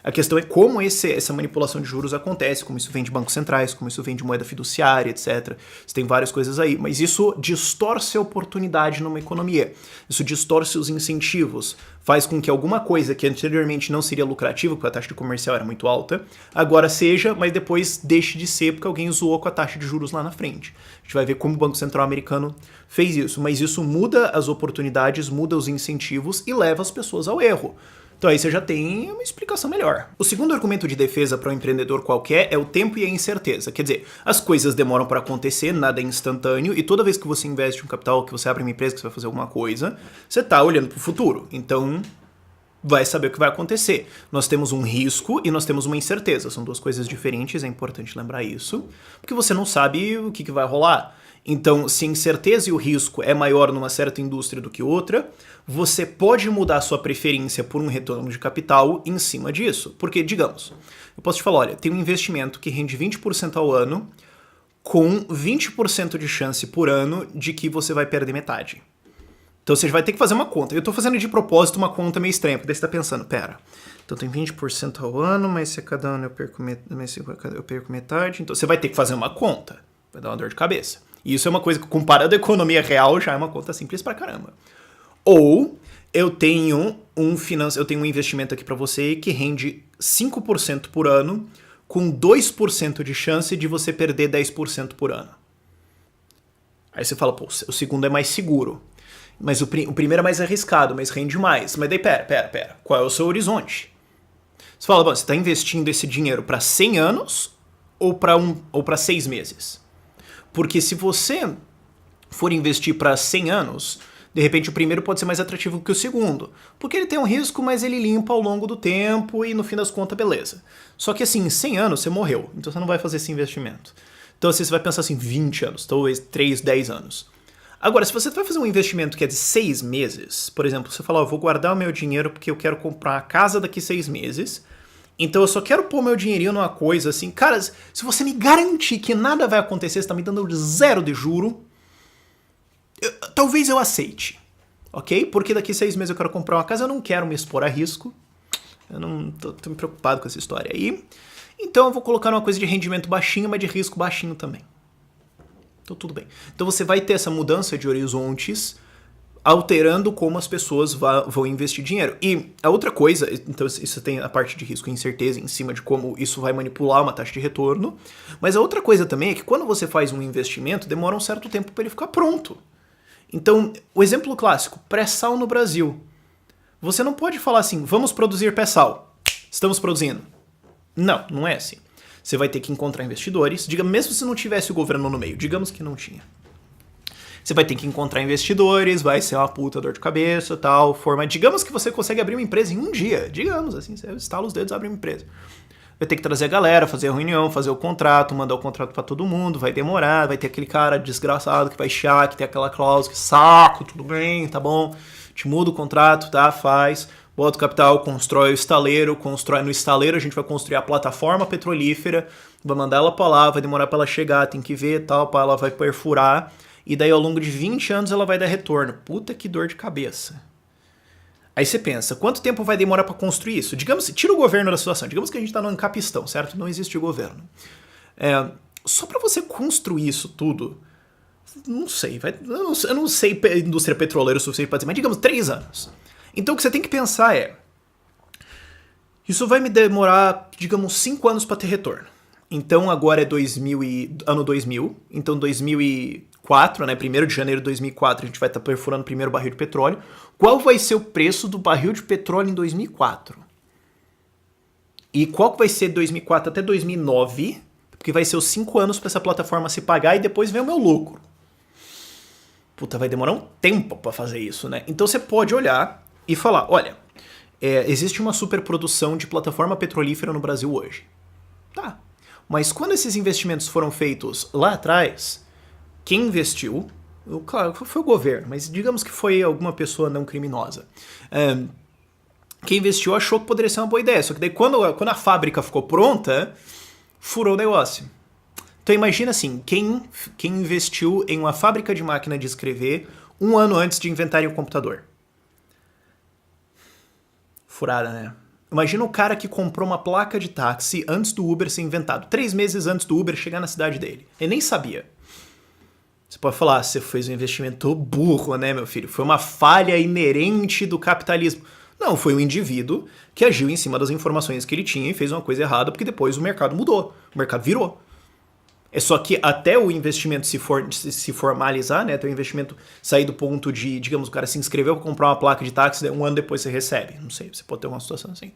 A questão é como essa manipulação de juros acontece, como isso vem de bancos centrais, como isso vem de moeda fiduciária, etc. Você tem várias coisas aí, mas isso distorce a oportunidade numa economia. Isso distorce os incentivos, faz com que alguma coisa que anteriormente não seria lucrativa, porque a taxa de comercial era muito alta, agora seja, mas depois deixe de ser porque alguém zoou com a taxa de juros lá na frente. A gente vai ver como o Banco Central americano fez isso, mas isso muda as oportunidades, muda os incentivos e leva as pessoas ao erro. Então aí você já tem uma explicação melhor. O segundo argumento de defesa para um empreendedor qualquer é o tempo e a incerteza. Quer dizer, as coisas demoram para acontecer, nada é instantâneo, e toda vez que você investe um capital, que você abre uma empresa, que você vai fazer alguma coisa, você está olhando para o futuro. Então, vai saber o que vai acontecer. Nós temos um risco e nós temos uma incerteza. São duas coisas diferentes, é importante lembrar isso, porque você não sabe o que vai rolar. Então, se a incerteza e o risco é maior numa certa indústria do que outra, você pode mudar sua preferência por um retorno de capital em cima disso. Porque, digamos, eu posso te falar, olha, tem um investimento que rende 20% ao ano, com 20% de chance por ano de que você vai perder metade. Então você vai ter que fazer uma conta. Eu tô fazendo de propósito uma conta meio estranha, porque daí você tá pensando, pera, então tem 20% ao ano, mas se a cada ano eu perco metade, então você vai ter que fazer uma conta. Vai dar uma dor de cabeça. E isso é uma coisa que, comparado à economia real, já é uma conta simples pra caramba. Ou eu tenho um investimento aqui pra você que rende 5% por ano, com 2% de chance de você perder 10% por ano. Aí você fala, pô, o segundo é mais seguro. Mas o primeiro é mais arriscado, mas rende mais. Mas daí, pera. Qual é o seu horizonte? Você fala, bom, você está investindo esse dinheiro para 100 anos ou para 6 meses? Porque se você for investir para 100 anos, de repente o primeiro pode ser mais atrativo que o segundo. Porque ele tem um risco, mas ele limpa ao longo do tempo e no fim das contas, beleza. Só que assim, em 100 anos você morreu, então você não vai fazer esse investimento. Então assim, você vai pensar assim, 20 anos, talvez 3, 10 anos. Agora, se você vai fazer um investimento que é de 6 meses, por exemplo, você fala, eu vou guardar o meu dinheiro porque eu quero comprar a casa daqui 6 meses, então eu só quero pôr meu dinheirinho numa coisa assim, cara, se você me garantir que nada vai acontecer, você tá me dando 0 de juro, talvez eu aceite, ok? Porque daqui 6 meses eu quero comprar uma casa, eu não quero me expor a risco, eu não tô me preocupado com essa história aí, então eu vou colocar uma coisa de rendimento baixinho, mas de risco baixinho também. Então tudo bem. Então você vai ter essa mudança de horizontes alterando como as pessoas vão investir dinheiro. E a outra coisa, então isso tem a parte de risco e incerteza em cima de como isso vai manipular uma taxa de retorno, mas a outra coisa também é que quando você faz um investimento, demora um certo tempo para ele ficar pronto. Então, o exemplo clássico, pré-sal no Brasil. Você não pode falar assim, vamos produzir pré-sal. Estamos produzindo. Não, não é assim. Você vai ter que encontrar investidores, mesmo se não tivesse o governo no meio, digamos que não tinha. Você vai ter que encontrar investidores, vai ser uma puta dor de cabeça, tal, digamos que você consegue abrir uma empresa em um dia, digamos assim, você estala os dedos e abre uma empresa. Vai ter que trazer a galera, fazer a reunião, fazer o contrato, mandar o contrato pra todo mundo, vai demorar, vai ter aquele cara desgraçado que vai chiar, que tem aquela cláusula, que saco, tudo bem, tá bom, te muda o contrato, tá, faz... Bota o capital, constrói o estaleiro, no estaleiro a gente vai construir a plataforma petrolífera, vai mandar ela pra lá, vai demorar pra ela chegar, tem que ver tal, ela vai perfurar, e daí ao longo de 20 anos ela vai dar retorno. Puta que dor de cabeça. Aí você pensa, quanto tempo vai demorar pra construir isso? Digamos, tira o governo da situação, digamos que a gente tá no encapistão, certo? Não existe o governo. Só pra você construir isso tudo, não sei, eu não sei indústria petroleira o suficiente pra dizer, mas digamos 3 anos. Então o que você tem que pensar é, isso vai me demorar, digamos, 5 anos para ter retorno. Então agora é ano 2000, então 2004, né, 1º de janeiro de 2004, a gente vai estar perfurando o primeiro barril de petróleo. Qual vai ser o preço do barril de petróleo em 2004? E qual que vai ser de 2004 até 2009? Porque vai ser os 5 anos para essa plataforma se pagar e depois vem o meu lucro. Puta, vai demorar um tempo para fazer isso, né? Então você pode olhar e falar, olha, existe uma superprodução de plataforma petrolífera no Brasil hoje. Tá, mas quando esses investimentos foram feitos lá atrás, quem investiu, claro, foi o governo, mas digamos que foi alguma pessoa não criminosa. Quem investiu achou que poderia ser uma boa ideia, só que daí quando a fábrica ficou pronta, furou o negócio. Então imagina assim, quem investiu em uma fábrica de máquina de escrever 1 ano antes de inventarem o computador? Furada, né? Imagina o cara que comprou uma placa de táxi antes do Uber ser inventado, 3 meses antes do Uber chegar na cidade dele. Ele nem sabia. Você pode falar, você fez um investimento burro, né, meu filho? Foi uma falha inerente do capitalismo. Não, foi um indivíduo que agiu em cima das informações que ele tinha e fez uma coisa errada porque depois o mercado mudou, o mercado virou. É só que até o investimento se formalizar, né, até o investimento sair do ponto de, digamos, o cara se inscreveu para comprar uma placa de táxi, um ano depois você recebe. Não sei, você pode ter uma situação assim.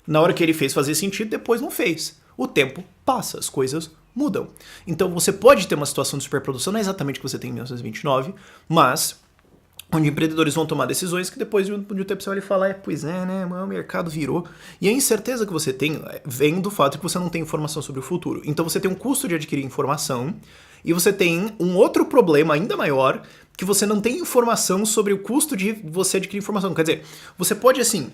Na hora que ele fez fazer sentido, depois não fez. O tempo passa, as coisas mudam. Então você pode ter uma situação de superprodução, não é exatamente o que você tem em 1929, mas onde empreendedores vão tomar decisões que depois de um tempo você vai falar, pois é, né, o mercado virou. E a incerteza que você tem vem do fato de que você não tem informação sobre o futuro. Então você tem um custo de adquirir informação e você tem um outro problema ainda maior, que você não tem informação sobre o custo de você adquirir informação. Quer dizer, você pode assim,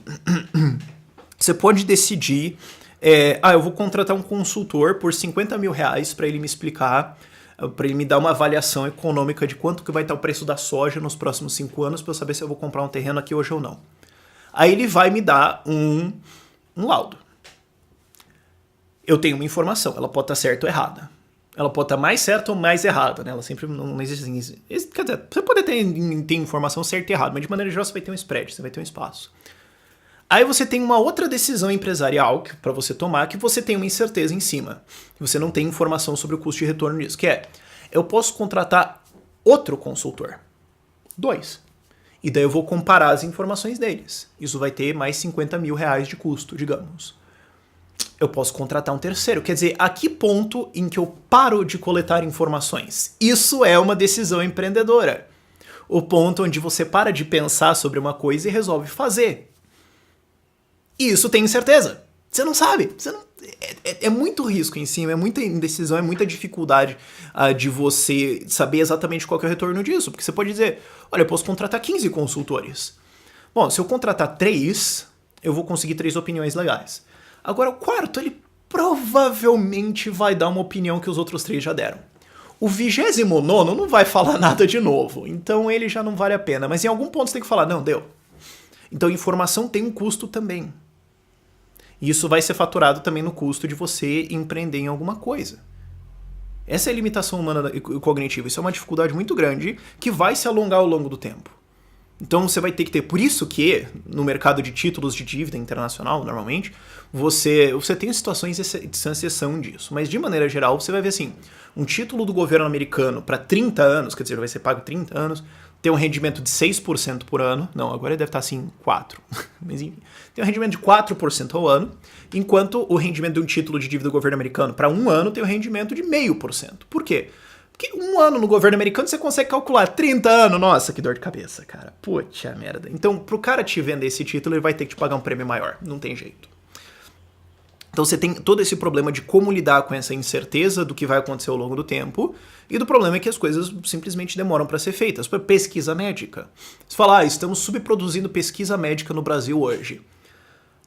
você pode decidir, eu vou contratar um consultor por 50 mil reais para ele me explicar, para ele me dar uma avaliação econômica de quanto que vai estar o preço da soja nos próximos 5 anos para eu saber se eu vou comprar um terreno aqui hoje ou não. Aí ele vai me dar um laudo. Eu tenho uma informação, ela pode estar certa ou errada. Ela pode estar mais certa ou mais errada, né? Ela sempre não existe assim. Quer dizer, você pode ter informação certa e errada, mas de maneira geral você vai ter um spread, você vai ter um espaço. Aí você tem uma outra decisão empresarial para você tomar que você tem uma incerteza em cima. Você não tem informação sobre o custo de retorno disso. Que é, eu posso contratar outro consultor. 2. E daí eu vou comparar as informações deles. Isso vai ter mais 50 mil reais de custo, digamos. Eu posso contratar um terceiro. Quer dizer, a que ponto em que eu paro de coletar informações? Isso é uma decisão empreendedora. O ponto onde você para de pensar sobre uma coisa e resolve fazer. E isso tem incerteza. Você não sabe. É muito risco em cima, é muita indecisão, é muita dificuldade de você saber exatamente qual que é o retorno disso. Porque você pode dizer, olha, eu posso contratar 15 consultores. Bom, se eu contratar 3, eu vou conseguir 3 opiniões legais. Agora, o quarto, ele provavelmente vai dar uma opinião que os outros 3 já deram. O 29º não vai falar nada de novo, então ele já não vale a pena. Mas em algum ponto você tem que falar, não, deu. Então, informação tem um custo também. E isso vai ser faturado também no custo de você empreender em alguma coisa. Essa é a limitação humana e cognitiva. Isso é uma dificuldade muito grande que vai se alongar ao longo do tempo. Então você vai ter que ter... Por isso que no mercado de títulos de dívida internacional, normalmente, você tem situações de exceção disso. Mas de maneira geral, você vai ver assim, um título do governo americano para 30 anos, quer dizer, vai ser pago 30 anos, tem um rendimento de 6% por ano. Não, agora ele deve estar assim, 4%. Mas enfim, tem um rendimento de 4% ao ano, enquanto o rendimento de um título de dívida do governo americano para 1 ano tem um rendimento de 0,5%. Por quê? Porque 1 ano no governo americano você consegue calcular. 30 anos, nossa, que dor de cabeça, cara. Puta merda. Então, pro cara te vender esse título, ele vai ter que te pagar um prêmio maior. Não tem jeito. Então você tem todo esse problema de como lidar com essa incerteza do que vai acontecer ao longo do tempo, e do problema é que as coisas simplesmente demoram para ser feitas. Por pesquisa médica. Você fala, estamos subproduzindo pesquisa médica no Brasil hoje.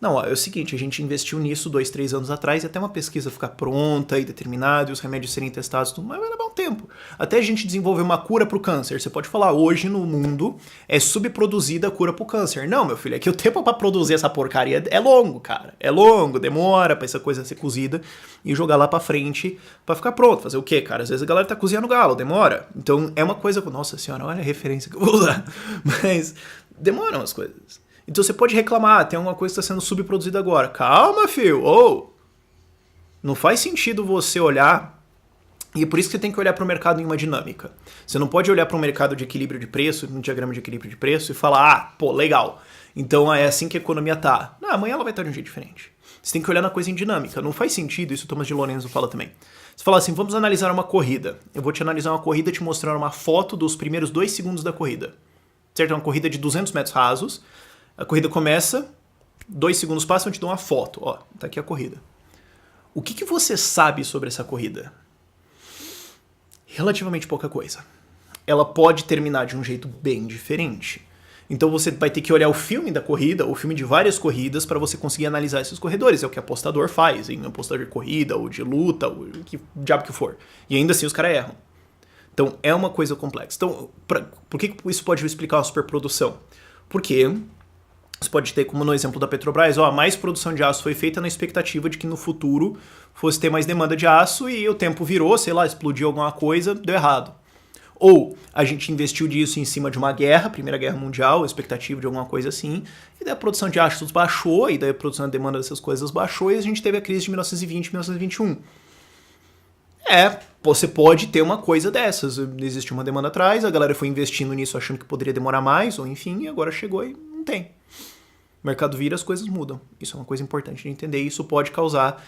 Não, é o seguinte, a gente investiu nisso 2, 3 anos atrás e até uma pesquisa ficar pronta e determinada e os remédios serem testados, tudo, mas vai levar um tempo. Até a gente desenvolver uma cura pro câncer. Você pode falar, hoje no mundo é subproduzida a cura pro câncer. Não, meu filho, é que o tempo para produzir essa porcaria é longo, cara. É longo, demora pra essa coisa ser cozida e jogar lá pra frente pra ficar pronto. Fazer o quê, cara? Às vezes a galera tá cozinhando galo, demora. Então é uma coisa, nossa senhora, olha a referência que eu vou usar. Mas demoram as coisas. Então você pode reclamar, tem alguma coisa que está sendo subproduzida agora. Calma, filho. Não faz sentido você olhar, e é por isso que você tem que olhar para o mercado em uma dinâmica. Você não pode olhar para um mercado de equilíbrio de preço, um diagrama de equilíbrio de preço, e falar, legal. Então é assim que a economia tá. Não, amanhã ela vai estar de um jeito diferente. Você tem que olhar na coisa em dinâmica. Não faz sentido, isso o Thomas de Lorenzo fala também. Você fala assim, vamos analisar uma corrida. Eu vou te analisar uma corrida te mostrando uma foto dos primeiros 2 segundos da corrida. Certo? É uma corrida de 200 metros rasos. A corrida começa, 2 segundos passam, eu te dou uma foto. Ó, tá aqui a corrida. O que você sabe sobre essa corrida? Relativamente pouca coisa. Ela pode terminar de um jeito bem diferente. Então você vai ter que olhar o filme da corrida, o filme de várias corridas, para você conseguir analisar esses corredores. É o que apostador faz, em apostador de corrida, ou de luta, ou que diabo que for. E ainda assim os caras erram. Então é uma coisa complexa. Então, por que isso pode explicar uma superprodução? Porque... Você pode ter, como no exemplo da Petrobras, mais produção de aço foi feita na expectativa de que no futuro fosse ter mais demanda de aço e o tempo virou, sei lá, explodiu alguma coisa, deu errado. Ou a gente investiu disso em cima de uma guerra, Primeira Guerra Mundial, expectativa de alguma coisa assim, e daí a produção de aço baixou, e daí a produção de demanda dessas coisas baixou, e a gente teve a crise de 1920, 1921. Você pode ter uma coisa dessas. Existiu uma demanda atrás, a galera foi investindo nisso achando que poderia demorar mais, ou enfim, e agora chegou e não tem. O mercado vira, as coisas mudam. Isso é uma coisa importante de entender. Isso pode causar,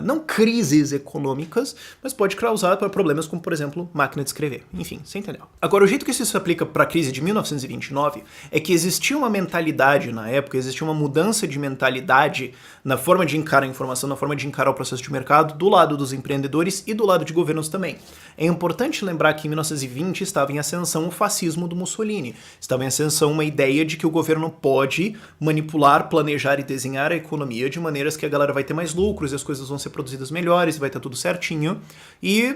não crises econômicas, mas pode causar problemas como, por exemplo, máquina de escrever. Enfim, você entendeu. Agora, o jeito que isso se aplica para a crise de 1929 é que existia uma mentalidade na época, existia uma mudança de mentalidade na forma de encarar a informação, na forma de encarar o processo de mercado, do lado dos empreendedores e do lado de governos também. É importante lembrar que em 1920 estava em ascensão o fascismo do Mussolini. Estava em ascensão uma ideia de que o governo pode manipular, planejar e desenhar a economia de maneiras que a galera vai ter mais lucros e as coisas vão ser produzidas melhores, vai estar tudo certinho. E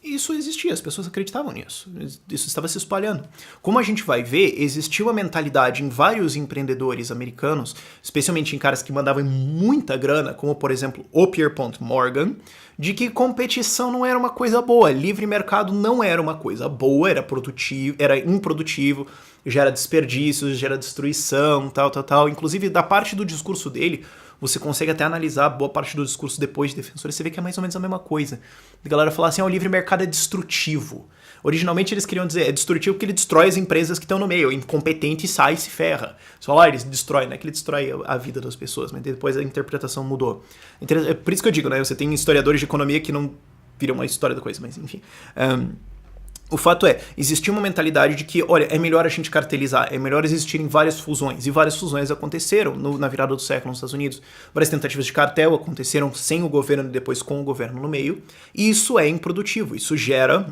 isso existia, as pessoas acreditavam nisso. Isso estava se espalhando. Como a gente vai ver, existiu a mentalidade em vários empreendedores americanos, especialmente em caras que mandavam muita grana, como por exemplo o Pierpont Morgan, de que competição não era uma coisa boa, livre mercado não era uma coisa boa, era produtivo, era improdutivo, gera desperdícios, gera destruição, tal. Inclusive, da parte do discurso dele, você consegue até analisar boa parte do discurso depois de defensores, você vê que é mais ou menos a mesma coisa. A galera fala assim, o livre mercado é destrutivo. Originalmente eles queriam dizer, é destrutivo porque ele destrói as empresas que estão no meio, o incompetente sai e se ferra. Só lá eles destroem, né? Que ele destrói a vida das pessoas, mas depois a interpretação mudou. É por isso que eu digo, né? Você tem historiadores de economia que não viram uma história da coisa, mas enfim. O fato é, existia uma mentalidade de que, olha, é melhor a gente cartelizar, é melhor existirem várias fusões, e várias fusões aconteceram na virada do século nos Estados Unidos. Várias tentativas de cartel aconteceram sem o governo e depois com o governo no meio, e isso é improdutivo, isso gera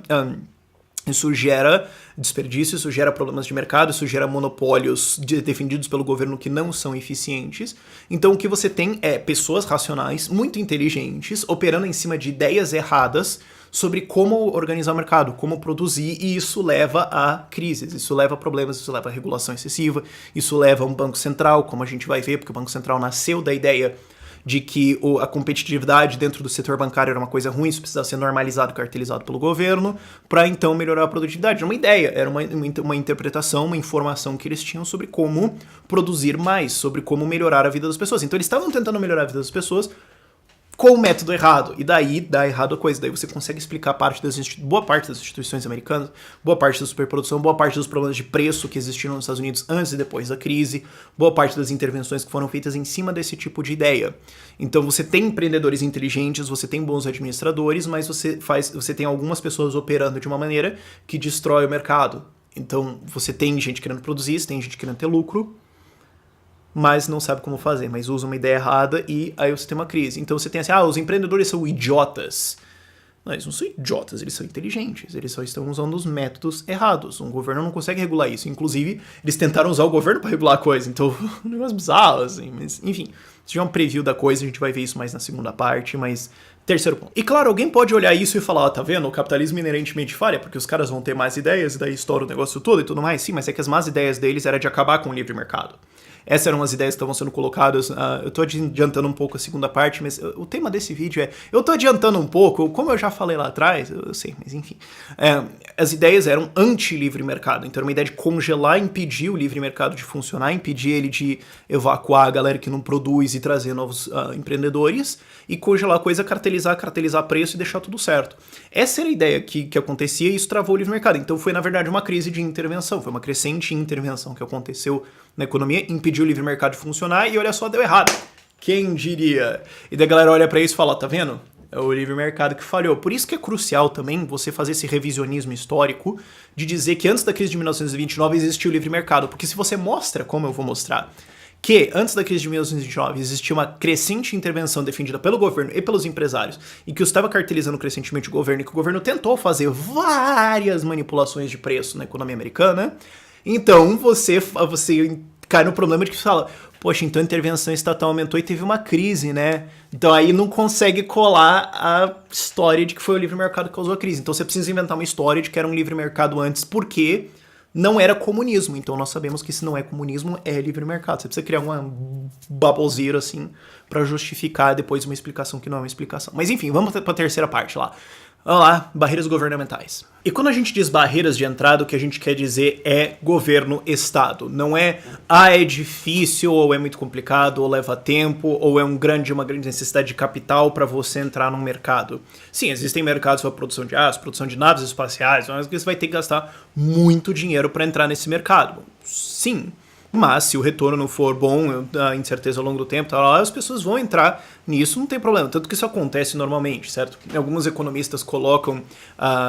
desperdício, isso gera problemas de mercado, isso gera monopólios defendidos pelo governo que não são eficientes. Então o que você tem é pessoas racionais, muito inteligentes, operando em cima de ideias erradas sobre como organizar o mercado, como produzir, e isso leva a crises, isso leva a problemas, isso leva a regulação excessiva, isso leva a um banco central, como a gente vai ver, porque o Banco Central nasceu da ideia de que a competitividade dentro do setor bancário era uma coisa ruim, isso precisava ser normalizado, cartelizado pelo governo, para então melhorar a produtividade. Era uma ideia, era uma interpretação, uma informação que eles tinham sobre como produzir mais, sobre como melhorar a vida das pessoas. Então eles estavam tentando melhorar a vida das pessoas com o método errado, e daí dá errado a coisa, daí você consegue explicar boa parte das instituições americanas, boa parte da superprodução, boa parte dos problemas de preço que existiram nos Estados Unidos antes e depois da crise, boa parte das intervenções que foram feitas em cima desse tipo de ideia. Então você tem empreendedores inteligentes, você tem bons administradores, mas você tem algumas pessoas operando de uma maneira que destrói o mercado. Então você tem gente querendo produzir, você tem gente querendo ter lucro, mas não sabe como fazer, mas usa uma ideia errada e aí você tem uma crise. Então você tem assim, os empreendedores são idiotas. Não, eles não são idiotas, eles são inteligentes, eles só estão usando os métodos errados. Um governo não consegue regular isso. Inclusive, eles tentaram usar o governo para regular a coisa, então, um negócio bizarro, assim, mas enfim. Se tiver um preview da coisa, a gente vai ver isso mais na segunda parte, mas terceiro ponto. E claro, alguém pode olhar isso e falar, tá vendo, o capitalismo inerentemente falha, porque os caras vão ter mais ideias e daí estoura o negócio todo e tudo mais. Sim, mas é que as más ideias deles era de acabar com o livre mercado. Essas eram as ideias que estavam sendo colocadas. Eu tô adiantando um pouco a segunda parte, mas o tema desse vídeo é... Eu tô adiantando um pouco, como eu já falei lá atrás, eu sei, mas enfim. As ideias eram anti-livre mercado. Então era uma ideia de congelar, impedir o livre mercado de funcionar, impedir ele de evacuar a galera que não produz e trazer novos empreendedores, e congelar a coisa, cartelizar preço e deixar tudo certo. Essa era a ideia que acontecia e isso travou o livre mercado. Então foi, na verdade, uma crise de intervenção. Foi uma crescente intervenção que aconteceu na economia, impediu o livre mercado de funcionar e olha só, deu errado. Quem diria? E daí a galera olha pra isso e fala, tá vendo? É o livre mercado que falhou. Por isso que é crucial também você fazer esse revisionismo histórico de dizer que antes da crise de 1929 existiu o livre mercado. Porque se você mostra, como eu vou mostrar, que antes da crise de 1929 existia uma crescente intervenção defendida pelo governo e pelos empresários e que estava cartelizando crescentemente o governo e que o governo tentou fazer várias manipulações de preço na economia americana, então você cai no problema de que você fala, poxa, então a intervenção estatal aumentou e teve uma crise, né? Então aí não consegue colar a história de que foi o livre mercado que causou a crise. Então você precisa inventar uma história de que era um livre mercado antes porque não era comunismo. Então nós sabemos que se não é comunismo, é livre mercado. Você precisa criar uma baboseira assim pra justificar depois uma explicação que não é uma explicação. Mas enfim, vamos pra terceira parte lá. Olha lá, barreiras governamentais. E quando a gente diz barreiras de entrada, o que a gente quer dizer é governo-estado. Não é, é difícil, ou é muito complicado, ou leva tempo, ou é uma grande necessidade de capital para você entrar num mercado. Sim, existem mercados para produção de aço, produção de naves espaciais, mas você vai ter que gastar muito dinheiro para entrar nesse mercado. Sim. Mas se o retorno não for bom, a incerteza ao longo do tempo, as pessoas vão entrar nisso, não tem problema. Tanto que isso acontece normalmente, certo? Alguns economistas colocam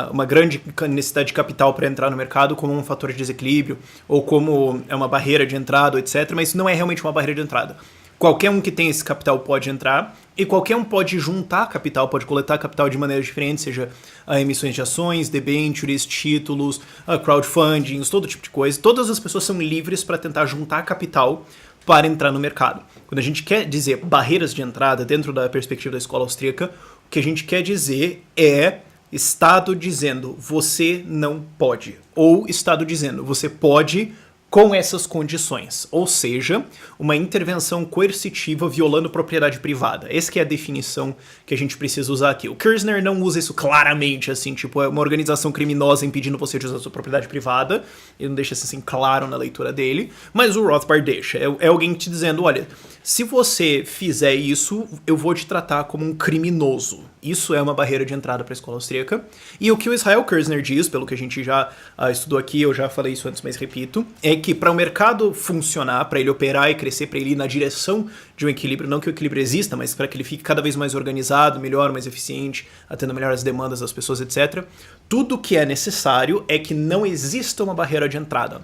uma grande necessidade de capital para entrar no mercado como um fator de desequilíbrio, ou como é uma barreira de entrada, etc. Mas isso não é realmente uma barreira de entrada. Qualquer um que tem esse capital pode entrar, e qualquer um pode juntar capital, pode coletar capital de maneiras diferentes, seja emissões de ações, debêntures, títulos, crowdfundings, todo tipo de coisa. Todas as pessoas são livres para tentar juntar capital para entrar no mercado. Quando a gente quer dizer barreiras de entrada dentro da perspectiva da escola austríaca, o que a gente quer dizer é Estado dizendo você não pode, ou Estado dizendo você pode com essas condições, ou seja, uma intervenção coercitiva violando propriedade privada. Essa que é a definição que a gente precisa usar aqui. O Kirzner não usa isso claramente, assim, tipo, é uma organização criminosa impedindo você de usar sua propriedade privada, ele não deixa isso assim claro na leitura dele, mas o Rothbard deixa. É alguém te dizendo, olha, se você fizer isso, eu vou te tratar como um criminoso. Isso é uma barreira de entrada para a escola austríaca. E o que o Israel Kirzner diz, pelo que a gente já estudou aqui, eu já falei isso antes, mas repito, é que para o mercado funcionar, para ele operar e crescer, para ele ir na direção de um equilíbrio, não que o equilíbrio exista, mas para que ele fique cada vez mais organizado, melhor, mais eficiente, atendendo melhor as demandas das pessoas, etc., tudo que é necessário é que não exista uma barreira de entrada.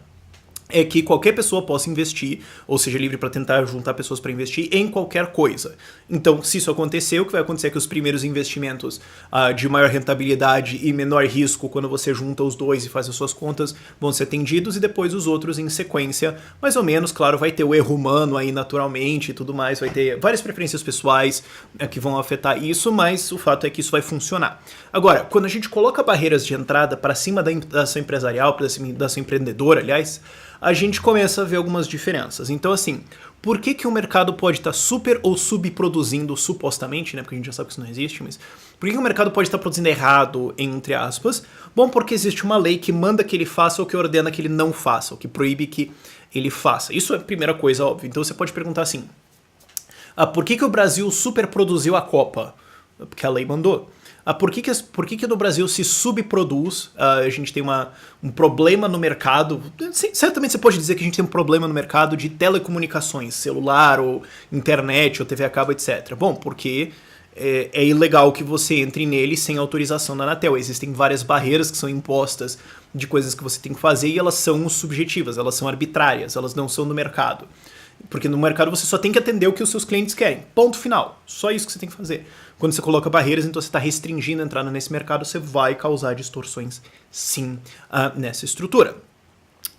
É que qualquer pessoa possa investir, ou seja, livre para tentar juntar pessoas para investir em qualquer coisa. Então, se isso acontecer, o que vai acontecer é que os primeiros investimentos de maior rentabilidade e menor risco, quando você junta os dois e faz as suas contas, vão ser atendidos, e depois os outros em sequência, mais ou menos. Claro, vai ter o erro humano aí naturalmente e tudo mais, vai ter várias preferências pessoais que vão afetar isso, mas o fato é que isso vai funcionar. Agora, quando a gente coloca barreiras de entrada para cima da ação empresarial, da ação empreendedora, aliás, a gente começa a ver algumas diferenças. Então, assim, por que o mercado pode estar super ou subproduzindo, supostamente, né? Porque a gente já sabe que isso não existe, mas por que o mercado pode estar produzindo errado, entre aspas? Bom, porque existe uma lei que manda que ele faça ou que ordena que ele não faça, ou que proíbe que ele faça. Isso é a primeira coisa, óbvio. Então você pode perguntar assim, por que o Brasil superproduziu a Copa? Porque a lei mandou. Por que no Brasil se subproduz? A gente tem um problema no mercado. Certamente você pode dizer que a gente tem um problema no mercado de telecomunicações, celular, ou internet, ou TV a cabo, etc. Bom, porque é ilegal que você entre nele sem autorização da Anatel. Existem várias barreiras que são impostas de coisas que você tem que fazer, e elas são subjetivas, elas são arbitrárias, elas não são do mercado. Porque no mercado você só tem que atender o que os seus clientes querem. Ponto final. Só isso que você tem que fazer. Quando você coloca barreiras, então você está restringindo a entrada nesse mercado, você vai causar distorções, sim, nessa estrutura.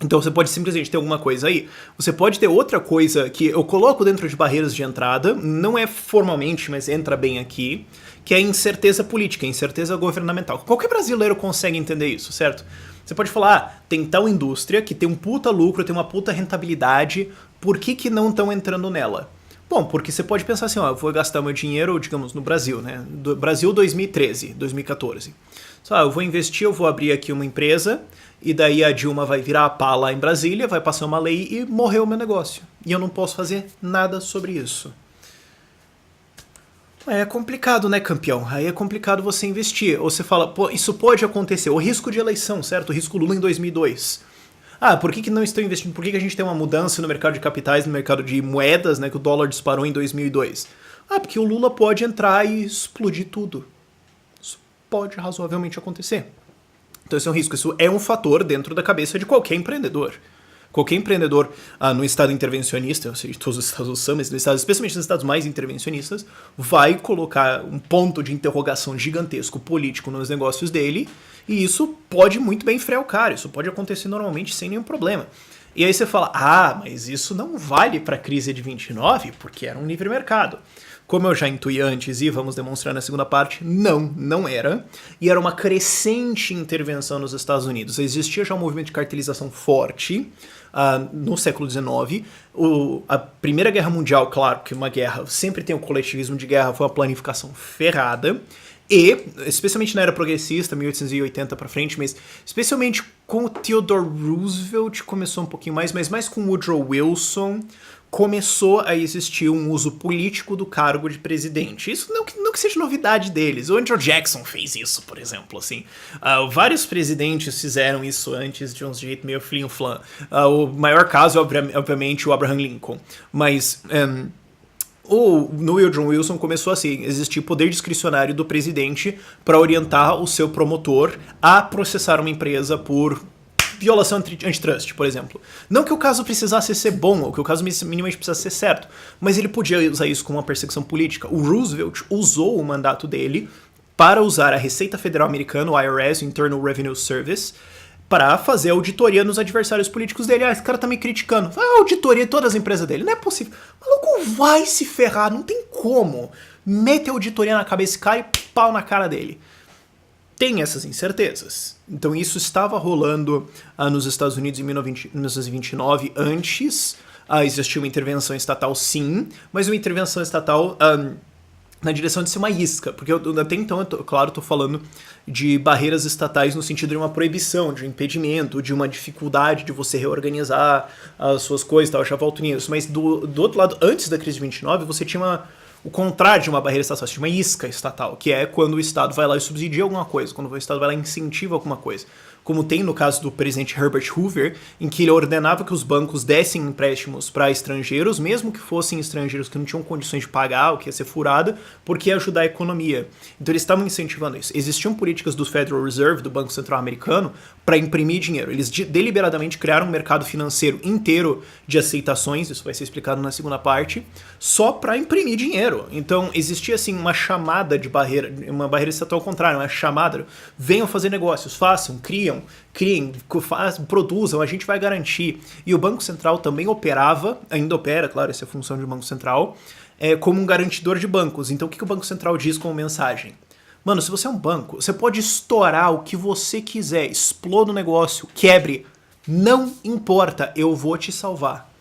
Então você pode simplesmente ter alguma coisa aí. Você pode ter outra coisa que eu coloco dentro de barreiras de entrada, não é formalmente, mas entra bem aqui, que é a incerteza política, a incerteza governamental. Qualquer brasileiro consegue entender isso, certo? Você pode falar, tem tal indústria que tem um puta lucro, tem uma puta rentabilidade, por que não estão entrando nela? Bom, porque você pode pensar assim, eu vou gastar meu dinheiro, digamos, no Brasil, né? Do Brasil 2013, 2014. Eu vou investir, eu vou abrir aqui uma empresa, e daí a Dilma vai virar a pá lá em Brasília, vai passar uma lei e morreu o meu negócio. E eu não posso fazer nada sobre isso. É complicado, né, campeão? Aí é complicado você investir. Ou você fala, pô, isso pode acontecer. O risco de eleição, certo? O risco Lula em 2002. Por que não estão investindo? Por que a gente tem uma mudança no mercado de capitais, no mercado de moedas, né, que o dólar disparou em 2002? Porque o Lula pode entrar e explodir tudo. Isso pode razoavelmente acontecer. Então esse é um risco. Isso é um fator dentro da cabeça de qualquer empreendedor. Qualquer empreendedor no estado intervencionista, ou seja, todos os estados são, mas especialmente nos estados mais intervencionistas, vai colocar um ponto de interrogação gigantesco político nos negócios dele, e isso pode muito bem frear o cara, isso pode acontecer normalmente sem nenhum problema. E aí você fala, mas isso não vale para a crise de 29, porque era um livre mercado. Como eu já intuí antes e vamos demonstrar na segunda parte, não era. E era uma crescente intervenção nos Estados Unidos. Existia já um movimento de cartelização forte no século XIX. A Primeira Guerra Mundial, claro que uma guerra sempre tem o coletivismo de guerra, foi uma planificação ferrada. E, especialmente na era progressista, 1880 pra frente, mas especialmente com o Theodore Roosevelt começou um pouquinho mais, mas mais com o Woodrow Wilson começou a existir um uso político do cargo de presidente. Isso não que seja novidade deles. O Andrew Jackson fez isso, por exemplo, assim. Vários presidentes fizeram isso antes de um jeito meio flim-flam. O maior caso é, obviamente, o Abraham Lincoln. Mas... no Woodrow Wilson começou assim, existir poder discricionário do presidente para orientar o seu promotor a processar uma empresa por violação antitrust, por exemplo. Não que o caso precisasse ser bom, ou que o caso minimamente precisasse ser certo, mas ele podia usar isso como uma perseguição política. O Roosevelt usou o mandato dele para usar a Receita Federal Americana, o IRS, Internal Revenue Service, para fazer auditoria nos adversários políticos dele. Esse cara tá me criticando. Auditoria em todas as empresas dele. Não é possível. O maluco vai se ferrar, não tem como. Mete a auditoria na cabeça desse cara e pau na cara dele. Tem essas incertezas. Então isso estava rolando nos Estados Unidos em 1929. Antes existia uma intervenção estatal, sim, mas uma intervenção estatal... na direção de ser uma isca, porque até então, eu tô falando de barreiras estatais no sentido de uma proibição, de um impedimento, de uma dificuldade de você reorganizar as suas coisas, tal, eu já volto nisso, mas do outro lado, antes da crise de 29, você tinha o contrário de uma barreira estatal, você tinha uma isca estatal, que é quando o Estado vai lá e subsidia alguma coisa, quando o Estado vai lá e incentiva alguma coisa. Como tem no caso do presidente Herbert Hoover, em que ele ordenava que os bancos dessem empréstimos para estrangeiros, mesmo que fossem estrangeiros que não tinham condições de pagar, o que ia ser furado, porque ia ajudar a economia. Então eles estavam incentivando isso. Existiam políticas do Federal Reserve, do Banco Central Americano, para imprimir dinheiro. Eles deliberadamente criaram um mercado financeiro inteiro de aceitações, isso vai ser explicado na segunda parte, só para imprimir dinheiro. Então existia assim uma chamada de barreira, uma barreira estatal ao contrário, uma chamada, venham fazer negócios, façam, criem, produzam, a gente vai garantir. E o Banco Central também operava, ainda opera, claro, essa é a função do Banco Central, como um garantidor de bancos. Então o que o Banco Central diz como mensagem? Mano, se você é um banco, você pode estourar o que você quiser, exploda o negócio, quebre, não importa, eu vou te salvar.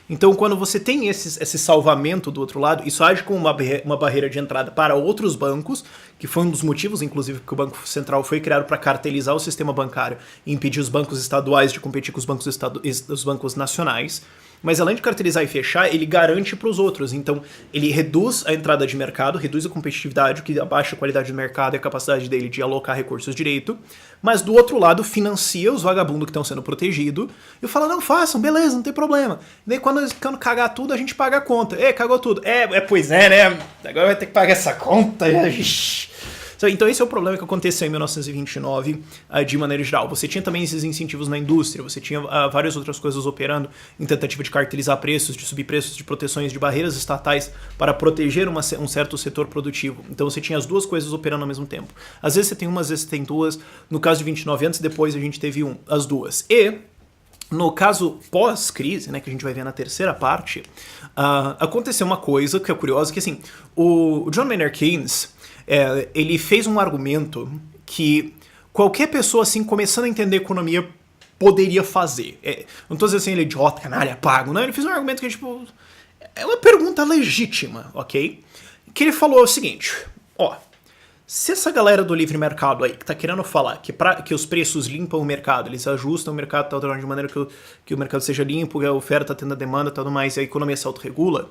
Então, quando você tem esse salvamento do outro lado, isso age como uma barreira de entrada para outros bancos, que foi um dos motivos, inclusive, que o Banco Central foi criado para cartelizar o sistema bancário e impedir os bancos estaduais de competir com os bancos nacionais. Mas além de cartelizar e fechar, ele garante para os outros. Então, ele reduz a entrada de mercado, reduz a competitividade, o que abaixa a qualidade do mercado e a capacidade dele de alocar recursos direito. Mas, do outro lado, financia os vagabundos que estão sendo protegidos e fala, não, façam, beleza, não tem problema. E daí, quando cagar tudo, a gente paga a conta. Cagou tudo. Pois é, né? Agora vai ter que pagar essa conta. Então esse é o problema que aconteceu em 1929, de maneira geral. Você tinha também esses incentivos na indústria, você tinha várias outras coisas operando em tentativa de cartelizar preços, de subir preços, de proteções de barreiras estatais para proteger um certo setor produtivo. Então você tinha as duas coisas operando ao mesmo tempo. Às vezes você tem uma, às vezes você tem duas. No caso de 29, antes e depois a gente teve as duas. E no caso pós-crise, né, que a gente vai ver na terceira parte, aconteceu uma coisa que é curiosa, que assim, o John Maynard Keynes, ele fez um argumento que qualquer pessoa assim começando a entender economia poderia fazer. Não tô dizendo assim, ele é idiota, canalha, pago, não. Ele fez um argumento que tipo, é uma pergunta legítima, ok? Que ele falou o seguinte, se essa galera do livre mercado aí, que tá querendo falar que os preços limpam o mercado, eles ajustam o mercado tal, de maneira que o mercado seja limpo, que a oferta atenda a demanda e tudo mais, e a economia se autorregula,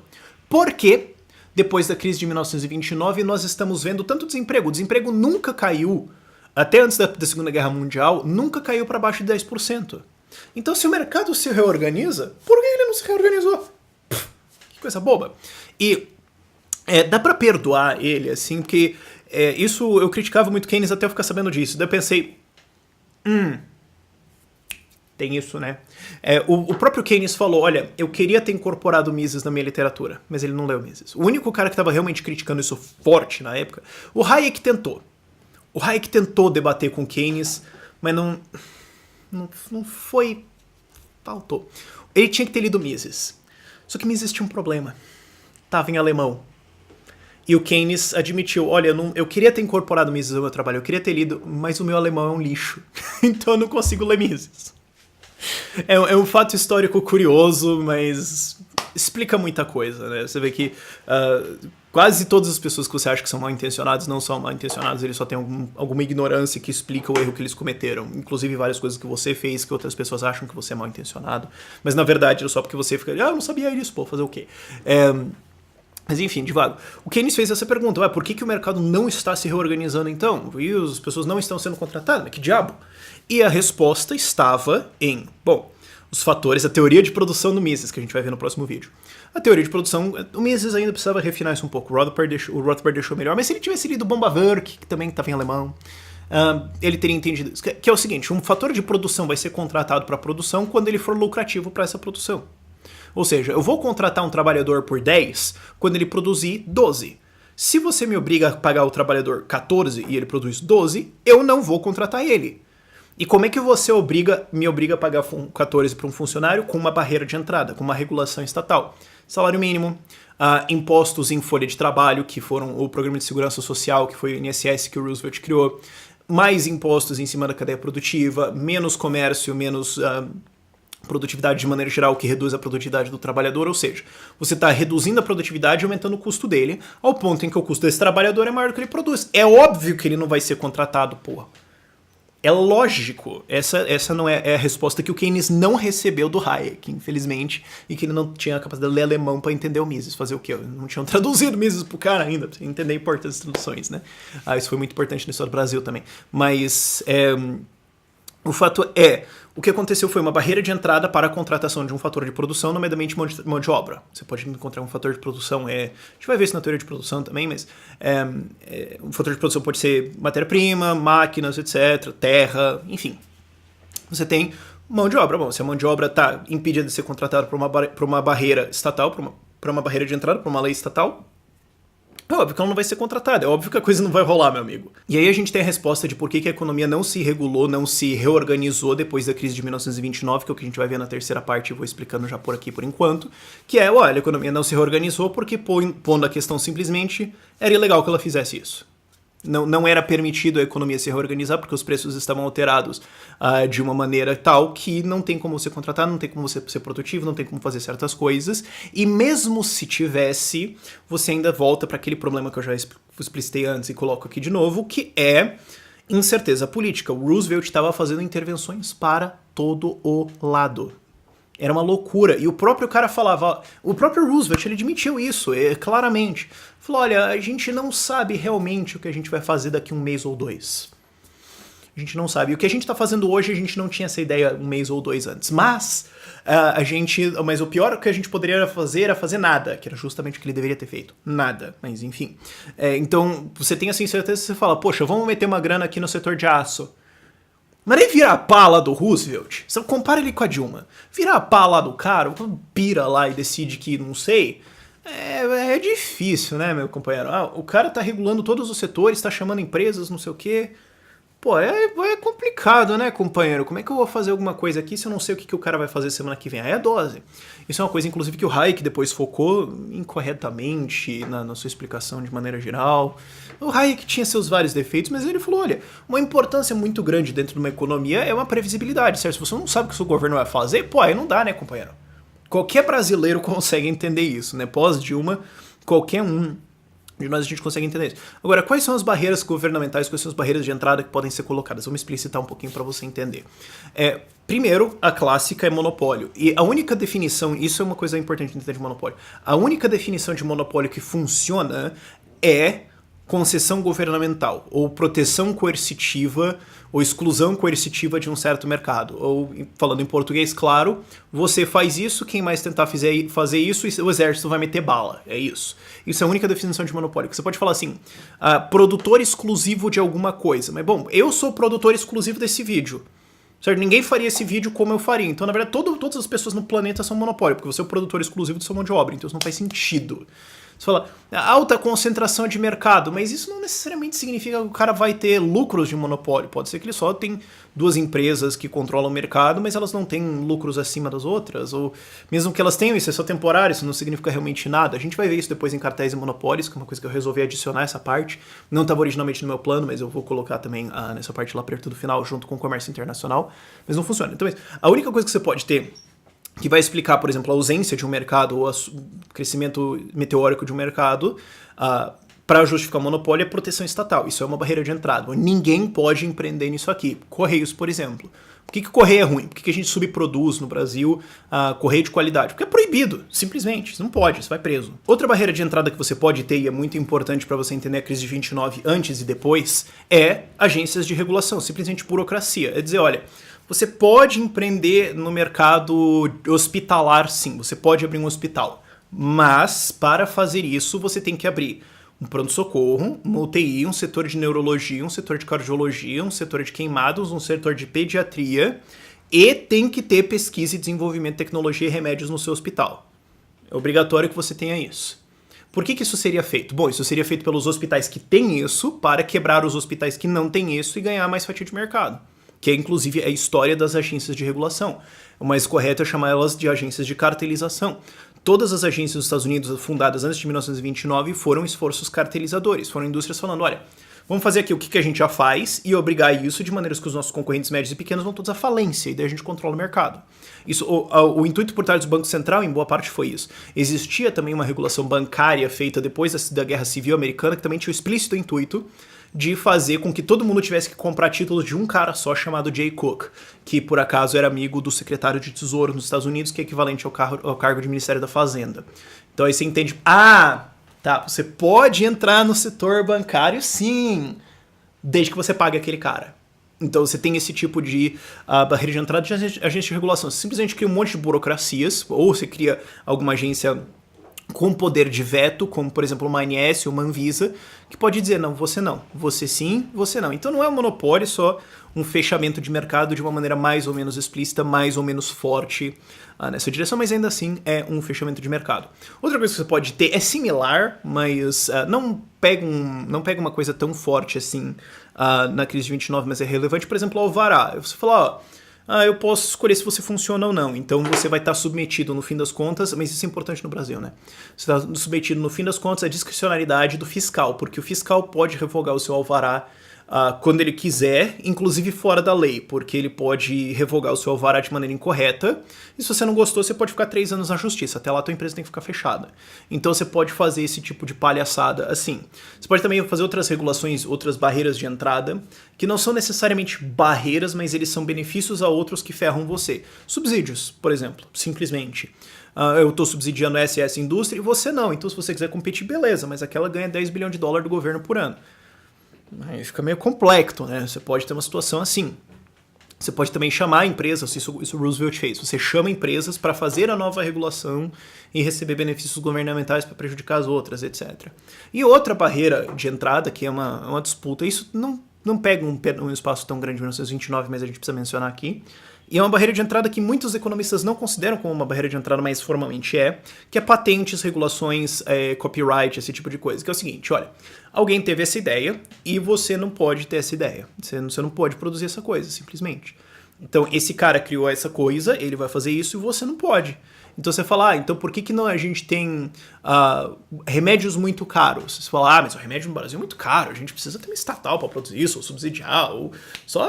por que depois da crise de 1929, nós estamos vendo tanto desemprego. O desemprego nunca caiu, até antes da Segunda Guerra Mundial, nunca caiu para baixo de 10%. Então, se o mercado se reorganiza, por que ele não se reorganizou? Que coisa boba. E dá para perdoar ele, assim, porque isso eu criticava muito Keynes até eu ficar sabendo disso. Daí eu pensei, tem isso, né? O próprio Keynes falou, olha, eu queria ter incorporado Mises na minha literatura, mas ele não leu Mises. O único cara que estava realmente criticando isso forte na época, o Hayek tentou. O Hayek tentou debater com Keynes, mas não foi... faltou. Ele tinha que ter lido Mises. Só que Mises tinha um problema. Tava em alemão. E o Keynes admitiu, olha, eu queria ter incorporado Mises no meu trabalho, eu queria ter lido, mas o meu alemão é um lixo. Então eu não consigo ler Mises. É um fato histórico curioso, mas explica muita coisa, né? Você vê que Quase todas as pessoas que você acha que são mal intencionadas não são mal intencionadas, eles só têm alguma ignorância que explica o erro que eles cometeram. Inclusive várias coisas que você fez que outras pessoas acham que você é mal intencionado. Mas na verdade é só porque você fica, eu não sabia isso, pô, fazer o quê? Mas enfim, devagar. O Keynes fez essa pergunta, por que o mercado não está se reorganizando então? E as pessoas não estão sendo contratadas? Que diabo? E a resposta estava em, os fatores, a teoria de produção do Mises, que a gente vai ver no próximo vídeo. A teoria de produção, o Mises ainda precisava refinar isso um pouco, o Rothbard deixou melhor, mas se ele tivesse lido Bombawerk, que também estava em alemão, ele teria entendido isso, que é o seguinte, um fator de produção vai ser contratado para a produção quando ele for lucrativo para essa produção. Ou seja, eu vou contratar um trabalhador por 10 quando ele produzir 12. Se você me obriga a pagar o trabalhador 14 e ele produz 12, eu não vou contratar ele. E como é que você me obriga a pagar 14 para um funcionário? Com uma barreira de entrada, com uma regulação estatal. Salário mínimo, impostos em folha de trabalho, que foram o Programa de Segurança Social, que foi o INSS que o Roosevelt criou, mais impostos em cima da cadeia produtiva, menos comércio, menos produtividade de maneira geral, que reduz a produtividade do trabalhador, ou seja, você está reduzindo a produtividade e aumentando o custo dele, ao ponto em que o custo desse trabalhador é maior do que ele produz. É óbvio que ele não vai ser contratado, porra. É lógico. Essa não é a resposta que o Keynes não recebeu do Hayek, infelizmente, e que ele não tinha a capacidade de ler alemão para entender o Mises. Fazer o quê? Não tinham traduzido o Mises pro cara ainda, pra você entender a importância das traduções, né? Isso foi muito importante na história do Brasil também. Mas o fato é, o que aconteceu foi uma barreira de entrada para a contratação de um fator de produção, nomeadamente mão de obra. Você pode encontrar um fator de produção, a gente vai ver isso na teoria de produção também, mas um fator de produção pode ser matéria-prima, máquinas, etc., terra, enfim. Você tem mão de obra. Se a mão de obra está impedida de ser contratada por uma barreira estatal, por uma barreira de entrada, por uma lei estatal, é óbvio que ela não vai ser contratada, é óbvio que a coisa não vai rolar, meu amigo. E aí a gente tem a resposta de por que a economia não se regulou, não se reorganizou depois da crise de 1929, que é o que a gente vai ver na terceira parte, eu vou explicando já por aqui por enquanto, que é, a economia não se reorganizou porque, pondo a questão simplesmente, era ilegal que ela fizesse isso. Não era permitido a economia se reorganizar porque os preços estavam alterados de uma maneira tal que não tem como você contratar, não tem como você ser produtivo, não tem como fazer certas coisas. E mesmo se tivesse, você ainda volta para aquele problema que eu já explicitei antes e coloco aqui de novo, que é incerteza política. O Roosevelt estava fazendo intervenções para todo o lado. Era uma loucura. E o próprio cara falava, o próprio Roosevelt, ele admitiu isso, claramente. Falou, olha, a gente não sabe realmente o que a gente vai fazer daqui um mês ou dois. A gente não sabe. E o que a gente está fazendo hoje, a gente não tinha essa ideia um mês ou dois antes. Mas o pior que a gente poderia fazer era fazer nada, que era justamente o que ele deveria ter feito. Nada. Mas enfim. Então, você tem essa incerteza, você fala, poxa, vamos meter uma grana aqui no setor de aço. Mas nem virar a pá lá do Roosevelt, você compara ele com a Dilma. Virar a pá lá do cara, pira lá e decide que não sei, é difícil, né, meu companheiro? O cara tá regulando todos os setores, tá chamando empresas, não sei o quê. Pô, é complicado, né, companheiro? Como é que eu vou fazer alguma coisa aqui se eu não sei o que o cara vai fazer semana que vem? Aí é dose. Isso é uma coisa, inclusive, que o Hayek depois focou incorretamente na sua explicação de maneira geral. O Hayek tinha seus vários defeitos, mas ele falou, olha, uma importância muito grande dentro de uma economia é uma previsibilidade, certo? Se você não sabe o que o seu governo vai fazer, aí não dá, né, companheiro? Qualquer brasileiro consegue entender isso, né? Pós-Dilma, qualquer um de nós a gente consegue entender isso. Agora, quais são as barreiras governamentais, quais são as barreiras de entrada que podem ser colocadas? Vamos explicitar um pouquinho para você entender. Primeiro, a clássica é monopólio. E a única definição, isso é uma coisa importante entender de monopólio, a única definição de monopólio que funciona é concessão governamental, ou proteção coercitiva, ou exclusão coercitiva de um certo mercado. Ou, falando em português, claro, você faz isso, quem mais tentar fazer isso, o exército vai meter bala. É isso. Isso é a única definição de monopólio. Você pode falar assim, produtor exclusivo de alguma coisa. Mas, bom, eu sou produtor exclusivo desse vídeo. Certo? Ninguém faria esse vídeo como eu faria. Então, na verdade, todas as pessoas no planeta são monopólio, porque você é o produtor exclusivo de sua mão de obra. Então, isso não faz sentido. Você fala, alta concentração de mercado, mas isso não necessariamente significa que o cara vai ter lucros de monopólio. Pode ser que ele só tem duas empresas que controlam o mercado, mas elas não têm lucros acima das outras, ou mesmo que elas tenham, isso é só temporário, isso não significa realmente nada. A gente vai ver isso depois em cartéis e monopólios, que é uma coisa que eu resolvi adicionar essa parte. Não estava originalmente no meu plano, mas eu vou colocar também nessa parte lá perto do final, junto com o comércio internacional, mas não funciona. Então, a única coisa que você pode ter que vai explicar, por exemplo, a ausência de um mercado ou o crescimento meteórico de um mercado, para justificar o monopólio é proteção estatal. Isso é uma barreira de entrada. Ninguém pode empreender nisso aqui. Correios, por exemplo. Por que o correio é ruim? Por que a gente subproduz no Brasil correio de qualidade? Porque é proibido, simplesmente. Você não pode, você vai preso. Outra barreira de entrada que você pode ter, e é muito importante para você entender a crise de 29 antes e depois, é agências de regulação, simplesmente burocracia. É dizer, olha, você pode empreender no mercado hospitalar, sim. Você pode abrir um hospital. Mas, para fazer isso, você tem que abrir um pronto-socorro, uma UTI, um setor de neurologia, um setor de cardiologia, um setor de queimados, um setor de pediatria e tem que ter pesquisa e desenvolvimento de tecnologia e remédios no seu hospital. É obrigatório que você tenha isso. Por que isso seria feito? Bom, isso seria feito pelos hospitais que têm isso para quebrar os hospitais que não têm isso e ganhar mais fatia de mercado. Que é, inclusive, a história das agências de regulação. O mais correto é chamar elas de agências de cartelização. Todas as agências dos Estados Unidos fundadas antes de 1929 foram esforços cartelizadores, foram indústrias falando, olha, vamos fazer aqui o que a gente já faz e obrigar isso de maneiras que os nossos concorrentes médios e pequenos vão todos à falência e daí a gente controla o mercado. Isso, o intuito por trás do Banco Central, em boa parte, foi isso. Existia também uma regulação bancária feita depois da Guerra Civil Americana que também tinha o explícito intuito de fazer com que todo mundo tivesse que comprar títulos de um cara só chamado Jay Cooke, que por acaso era amigo do secretário de Tesouro nos Estados Unidos, que é equivalente ao cargo de Ministério da Fazenda. Então aí você entende, tá, você pode entrar no setor bancário sim, desde que você pague aquele cara. Então você tem esse tipo de barreira de entrada de agência de regulação. Você simplesmente cria um monte de burocracias, ou você cria alguma agência com poder de veto, como por exemplo uma ANS ou uma Anvisa, que pode dizer, não, você sim, você não. Então não é um monopólio, só um fechamento de mercado de uma maneira mais ou menos explícita, mais ou menos forte nessa direção, mas ainda assim é um fechamento de mercado. Outra coisa que você pode ter é similar, mas não pega uma coisa tão forte assim na crise de 29, mas é relevante, por exemplo, o alvará. Você fala, eu posso escolher se você funciona ou não. Então você vai estar submetido no fim das contas, mas isso é importante no Brasil, né? Você está submetido no fim das contas à discricionariedade do fiscal, porque o fiscal pode revogar o seu alvará quando ele quiser, inclusive fora da lei, porque ele pode revogar o seu alvará de maneira incorreta, e se você não gostou, você pode ficar 3 anos na justiça, até lá a tua empresa tem que ficar fechada. Então você pode fazer esse tipo de palhaçada assim. Você pode também fazer outras regulações, outras barreiras de entrada, que não são necessariamente barreiras, mas eles são benefícios a outros que ferram você. Subsídios, por exemplo, simplesmente. Eu estou subsidiando essa indústria e você não, então se você quiser competir, beleza, mas aquela ganha 10 bilhões de dólares do governo por ano. Aí fica meio complexo, né? Você pode ter uma situação assim. Você pode também chamar empresas, isso o Roosevelt fez. Você chama empresas para fazer a nova regulação e receber benefícios governamentais para prejudicar as outras, etc. E outra barreira de entrada, que é uma disputa, isso não pega um espaço tão grande em 1929, mas a gente precisa mencionar aqui. E é uma barreira de entrada que muitos economistas não consideram como uma barreira de entrada, mas formalmente que é patentes, regulações, copyright, esse tipo de coisa. Que é o seguinte, olha, alguém teve essa ideia e você não pode ter essa ideia. Você não pode produzir essa coisa, simplesmente. Então, esse cara criou essa coisa, ele vai fazer isso e você não pode. Então você fala, então por que não a gente tem remédios muito caros? Você fala, mas o remédio no Brasil é muito caro, a gente precisa ter uma estatal para produzir isso, ou subsidiar, ou só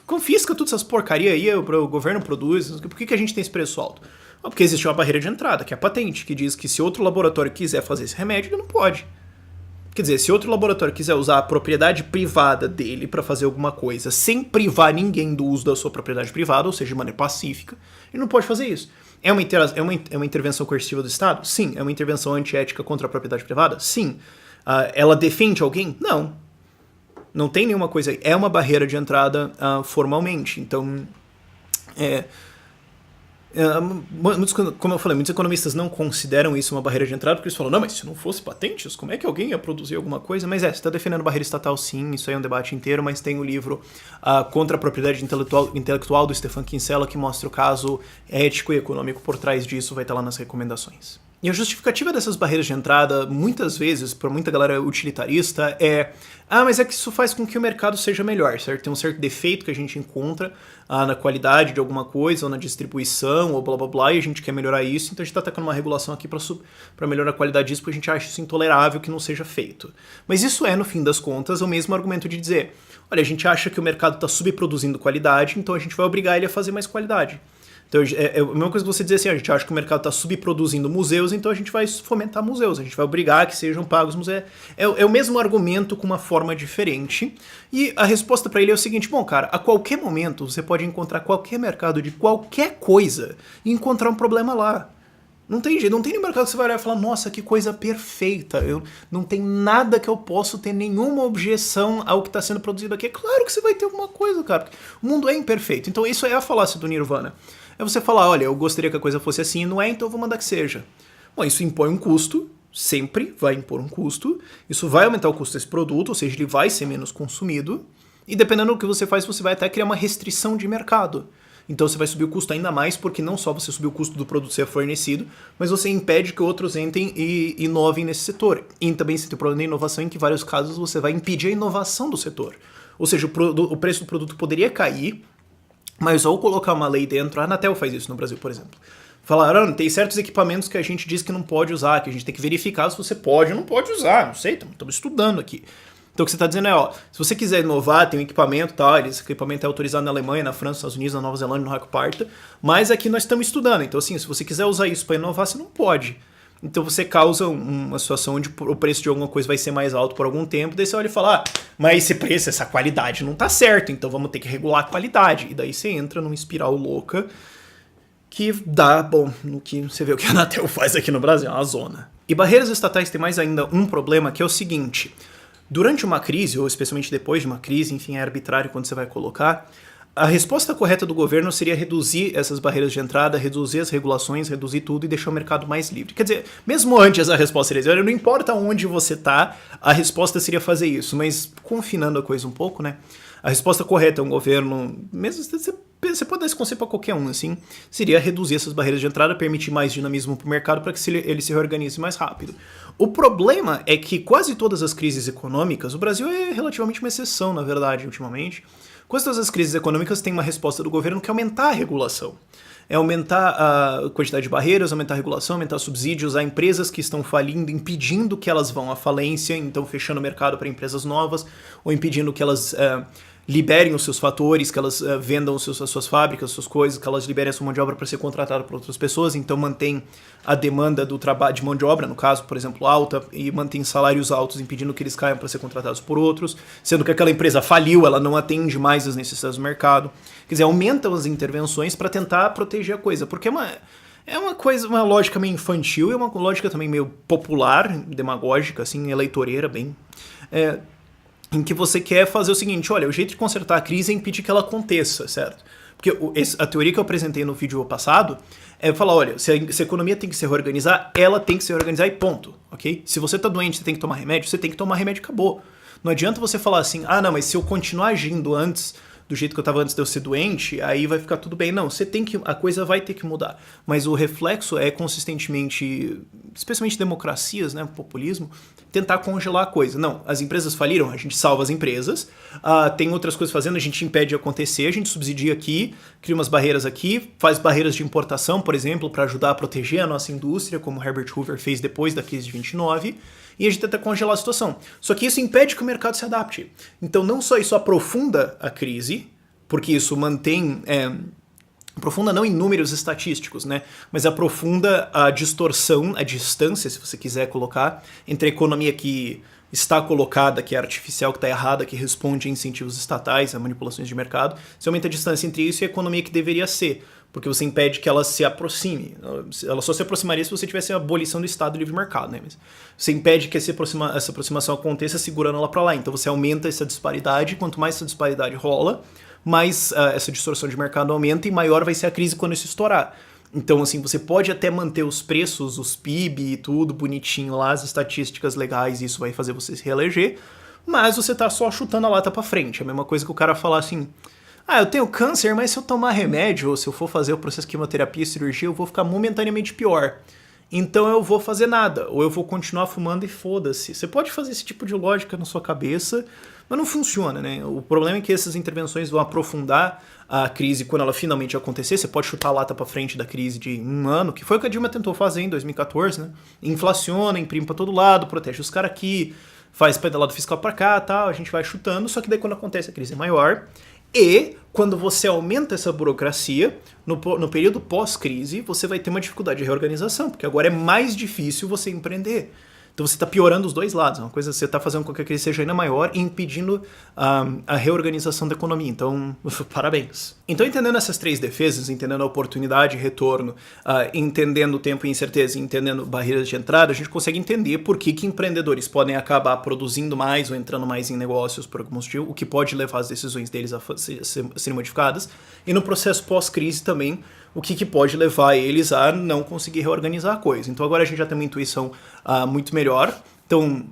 confisca todas essas porcarias aí, o governo produz, por que a gente tem esse preço alto? Porque existe uma barreira de entrada, que é a patente, que diz que se outro laboratório quiser fazer esse remédio, ele não pode. Quer dizer, se outro laboratório quiser usar a propriedade privada dele para fazer alguma coisa sem privar ninguém do uso da sua propriedade privada, ou seja, de maneira pacífica, ele não pode fazer isso. É uma intervenção coercitiva do Estado? Sim. É uma intervenção antiética contra a propriedade privada? Sim. Ela defende alguém? Não. Não tem nenhuma coisa aí. É uma barreira de entrada formalmente. Então, como eu falei, muitos economistas não consideram isso uma barreira de entrada, porque eles falam, não, mas se não fosse patentes, como é que alguém ia produzir alguma coisa? Mas você está defendendo barreira estatal sim, isso aí é um debate inteiro, mas tem o livro Contra a Propriedade Intelectual do Stefan Kinsella, que mostra o caso ético e econômico por trás disso, vai estar lá nas recomendações. E a justificativa dessas barreiras de entrada, muitas vezes, para muita galera utilitarista, mas é que isso faz com que o mercado seja melhor, certo? Tem um certo defeito que a gente encontra na qualidade de alguma coisa, ou na distribuição, ou blá blá blá, e a gente quer melhorar isso, então a gente está atacando uma regulação aqui para melhorar a qualidade disso, porque a gente acha isso intolerável que não seja feito. Mas isso no fim das contas, o mesmo argumento de dizer, olha, a gente acha que o mercado está subproduzindo qualidade, então a gente vai obrigar ele a fazer mais qualidade. Então é a mesma coisa que você dizer assim, a gente acha que o mercado está subproduzindo museus, então a gente vai fomentar museus, a gente vai obrigar que sejam pagos museus. É o mesmo argumento com uma forma diferente. E a resposta para ele é o seguinte, bom, cara, a qualquer momento você pode encontrar qualquer mercado de qualquer coisa e encontrar um problema lá. Não tem jeito, não tem nenhum mercado que você vai olhar e falar, nossa, que coisa perfeita, não tem nada que eu possa ter nenhuma objeção ao que está sendo produzido aqui. É claro que você vai ter alguma coisa, cara. O mundo é imperfeito. Então isso é a falácia do Nirvana. É você falar, olha, eu gostaria que a coisa fosse assim, não é, então eu vou mandar que seja. Bom, isso impõe um custo, sempre vai impor um custo, isso vai aumentar o custo desse produto, ou seja, ele vai ser menos consumido, e dependendo do que você faz, você vai até criar uma restrição de mercado. Então você vai subir o custo ainda mais, porque não só você subiu o custo do produto ser fornecido, mas você impede que outros entrem e inovem nesse setor. E também você tem o problema da inovação, em que em vários casos você vai impedir a inovação do setor. Ou seja, o preço do produto poderia cair, mas ao colocar uma lei dentro, a Anatel faz isso no Brasil, por exemplo. Falaram, tem certos equipamentos que a gente diz que não pode usar, que a gente tem que verificar se você pode ou não pode usar, não sei, estamos estudando aqui. Então o que você está dizendo é, ó, se você quiser inovar, tem um equipamento, tá, esse equipamento é autorizado na Alemanha, na França, nos Estados Unidos, na Nova Zelândia, no Raio Parta, mas aqui nós estamos estudando, então assim, se você quiser usar isso para inovar, você não pode. Então você causa uma situação onde o preço de alguma coisa vai ser mais alto por algum tempo, daí você olha e fala, ah, mas esse preço, essa qualidade não tá certo, então vamos ter que regular a qualidade. E daí você entra numa espiral louca que dá, bom, no que você vê o que a Anatel faz aqui no Brasil, é uma zona. E barreiras estatais tem mais ainda um problema, que é o seguinte, durante uma crise, ou especialmente depois de uma crise, enfim, é arbitrário quando você vai colocar, a resposta correta do governo seria reduzir essas barreiras de entrada, reduzir as regulações, reduzir tudo e deixar o mercado mais livre. Quer dizer, mesmo antes a resposta seria dizer, não importa onde você está, a resposta seria fazer isso, mas confinando a coisa um pouco, né? A resposta correta é um governo, mesmo você pode dar esse conceito para qualquer um, assim, seria reduzir essas barreiras de entrada, permitir mais dinamismo para o mercado para que ele se reorganize mais rápido. O problema é que quase todas as crises econômicas, o Brasil é relativamente uma exceção, na verdade, ultimamente, quase todas as crises econômicas têm uma resposta do governo que é aumentar a regulação. É aumentar a quantidade de barreiras, aumentar a regulação, aumentar subsídios a empresas que estão falindo, impedindo que elas vão à falência, então fechando o mercado para empresas novas, ou impedindo que elas liberem os seus fatores, que elas vendam as suas fábricas, as suas coisas, que elas liberem a sua mão de obra para ser contratada por outras pessoas, então mantém a demanda do trabalho de mão de obra, no caso, por exemplo, alta, e mantém salários altos, impedindo que eles caiam para ser contratados por outros, sendo que aquela empresa faliu, ela não atende mais as necessidades do mercado. Quer dizer, aumentam as intervenções para tentar proteger a coisa, porque é uma lógica meio infantil, é uma lógica também meio popular, demagógica, assim, eleitoreira, bem... em que você quer fazer o seguinte, olha, o jeito de consertar a crise é impedir que ela aconteça, certo? Porque a teoria que eu apresentei no vídeo passado é falar, olha, se a economia tem que se reorganizar, ela tem que se reorganizar e ponto, ok? Se você tá doente, você tem que tomar remédio, você tem que tomar remédio e acabou. Não adianta você falar assim, ah, não, mas se eu continuar agindo antes do jeito que eu estava antes de eu ser doente, aí vai ficar tudo bem. Não, a coisa vai ter que mudar. Mas o reflexo é consistentemente, especialmente democracias, né, populismo, tentar congelar a coisa. Não, as empresas faliram, a gente salva as empresas, tem outras coisas fazendo, a gente impede de acontecer, a gente subsidia aqui, cria umas barreiras aqui, faz barreiras de importação, por exemplo, para ajudar a proteger a nossa indústria, como Herbert Hoover fez depois da crise de 29, e a gente tenta congelar a situação. Só que isso impede que o mercado se adapte. Então não só isso aprofunda a crise, porque isso mantém... aprofunda não em números estatísticos, né? Mas aprofunda a distorção, a distância, se você quiser colocar, entre a economia que está colocada, que é artificial, que está errada, que responde a incentivos estatais, a manipulações de mercado. Você aumenta a distância entre isso e a economia que deveria ser, porque você impede que ela se aproxime. Ela só se aproximaria se você tivesse a abolição do Estado do livre mercado, né? Mas você impede que essa aproximação aconteça segurando ela para lá. Então você aumenta essa disparidade, quanto mais essa disparidade rola, mais essa distorção de mercado aumenta e maior vai ser a crise quando isso estourar. Então, assim, você pode até manter os preços, os PIB e tudo bonitinho lá, as estatísticas legais, isso vai fazer você se reeleger, mas você tá só chutando a lata pra frente. É a mesma coisa que o cara falar assim, eu tenho câncer, mas se eu tomar remédio, ou se eu for fazer o processo de quimioterapia e cirurgia, eu vou ficar momentaneamente pior. Então eu vou fazer nada, ou eu vou continuar fumando e foda-se. Você pode fazer esse tipo de lógica na sua cabeça, mas não funciona, né? O problema é que essas intervenções vão aprofundar a crise quando ela finalmente acontecer. Você pode chutar a lata pra frente da crise de um ano, que foi o que a Dilma tentou fazer em 2014, né? Inflaciona, imprime pra todo lado, protege os caras aqui, faz pedalado fiscal pra cá, tal, a gente vai chutando, só que daí quando acontece a crise é maior, E quando você aumenta essa burocracia, no período pós-crise, você vai ter uma dificuldade de reorganização, porque agora é mais difícil você empreender. Então você está piorando os dois lados. Uma coisa você está fazendo com que a crise seja ainda maior e impedindo a reorganização da economia. Então, parabéns. Então, entendendo essas três defesas, entendendo a oportunidade e retorno, entendendo o tempo e incerteza, entendendo barreiras de entrada, a gente consegue entender por que empreendedores podem acabar produzindo mais ou entrando mais em negócios por algum motivo, o que pode levar as decisões deles a serem modificadas. E no processo pós-crise também, o que pode levar eles a não conseguir reorganizar a coisa. Então agora a gente já tem uma intuição muito melhor. Então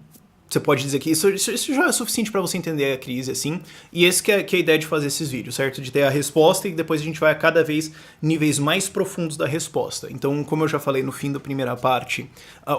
você pode dizer que isso já é suficiente para você entender a crise, assim. E esse que é a ideia de fazer esses vídeos, certo? De ter a resposta e depois a gente vai a cada vez níveis mais profundos da resposta. Então, como eu já falei no fim da primeira parte,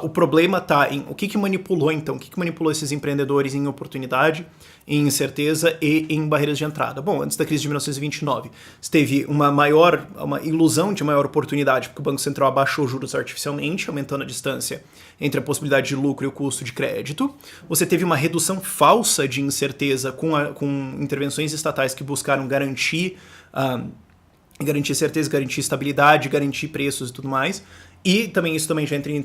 o problema está em o que manipulou, então. O que manipulou esses empreendedores em oportunidade, em incerteza e em barreiras de entrada. Bom, antes da crise de 1929, teve uma ilusão de maior oportunidade, porque o Banco Central abaixou juros artificialmente, aumentando a distância entre a possibilidade de lucro e o custo de crédito. Você teve uma redução falsa de incerteza com intervenções estatais que buscaram garantir certeza, garantir estabilidade, garantir preços e tudo mais. E também isso também já entra em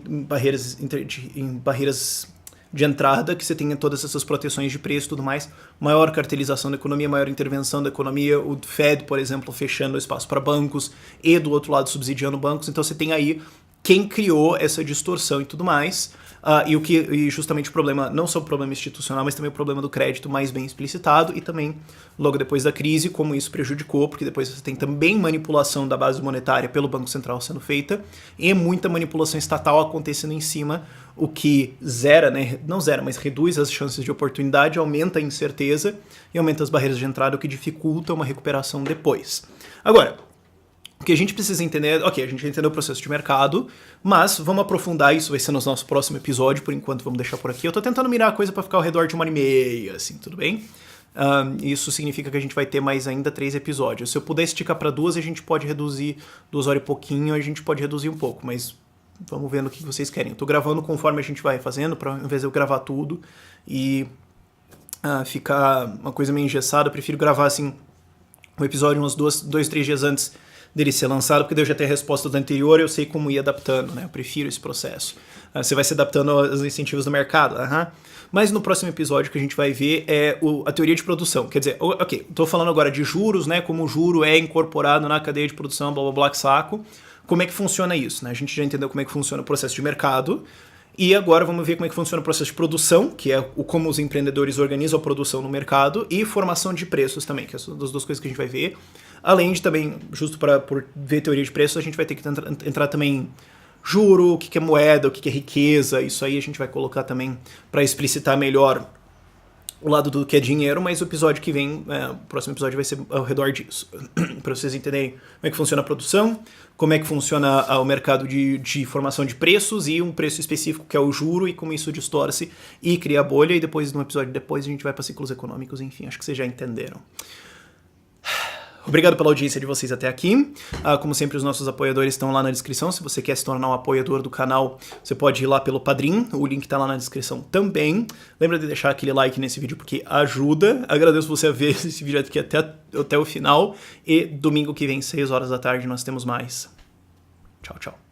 barreiras de entrada, que você tenha todas essas proteções de preço e tudo mais, maior cartelização da economia, maior intervenção da economia, o Fed, por exemplo, fechando o espaço para bancos e do outro lado subsidiando bancos. Então você tem aí quem criou essa distorção e tudo mais, e justamente o problema, não só o problema institucional, mas também o problema do crédito mais bem explicitado, e também, logo depois da crise, como isso prejudicou, porque depois você tem também manipulação da base monetária pelo Banco Central sendo feita, e muita manipulação estatal acontecendo em cima, o que zera, né, não zera, mas reduz as chances de oportunidade, aumenta a incerteza e aumenta as barreiras de entrada, o que dificulta uma recuperação depois. Agora, o que a gente precisa entender, ok, a gente entendeu o processo de mercado, mas vamos aprofundar, isso vai ser no nosso próximo episódio, por enquanto vamos deixar por aqui. Eu tô tentando mirar a coisa para ficar ao redor de 1h30, assim, tudo bem? Isso significa que a gente vai ter mais ainda 3 episódios. Se eu puder esticar para 2, a gente pode reduzir 2 horas e pouquinho, a gente pode reduzir um pouco, mas vamos vendo o que vocês querem. Eu tô gravando conforme a gente vai fazendo, para ao invés de eu gravar tudo e ficar uma coisa meio engessada, eu prefiro gravar assim um episódio uns 2-3 dias antes dele ser lançado, porque daí eu já tenho a resposta do anterior e eu sei como ir adaptando, né? Eu prefiro esse processo. Você vai se adaptando aos incentivos do mercado, Mas no próximo episódio que a gente vai ver é a teoria de produção. Quer dizer, ok, tô falando agora de juros, né? Como o juro é incorporado na cadeia de produção, blá blá blá, que saco. Como é que funciona isso, né? A gente já entendeu como é que funciona o processo de mercado. E agora vamos ver como é que funciona o processo de produção, que é como os empreendedores organizam a produção no mercado, e formação de preços também, que são as duas coisas que a gente vai ver. Além de também, justo por ver teoria de preços, a gente vai ter que entrar também em juro, o que é moeda, o que é riqueza, isso aí a gente vai colocar também para explicitar melhor o lado do que é dinheiro, mas o episódio que vem, o próximo episódio vai ser ao redor disso, para vocês entenderem como é que funciona a produção, como é que funciona o mercado de formação de preços e um preço específico que é o juro e como isso distorce e cria bolha, e depois, no episódio depois, a gente vai para ciclos econômicos, enfim, acho que vocês já entenderam. Obrigado pela audiência de vocês até aqui. Como sempre, os nossos apoiadores estão lá na descrição. Se você quer se tornar um apoiador do canal, você pode ir lá pelo Padrim. O link está lá na descrição também. Lembra de deixar aquele like nesse vídeo porque ajuda. Agradeço você a ver esse vídeo aqui até o final. E domingo que vem, 6 horas da tarde, nós temos mais. Tchau, tchau.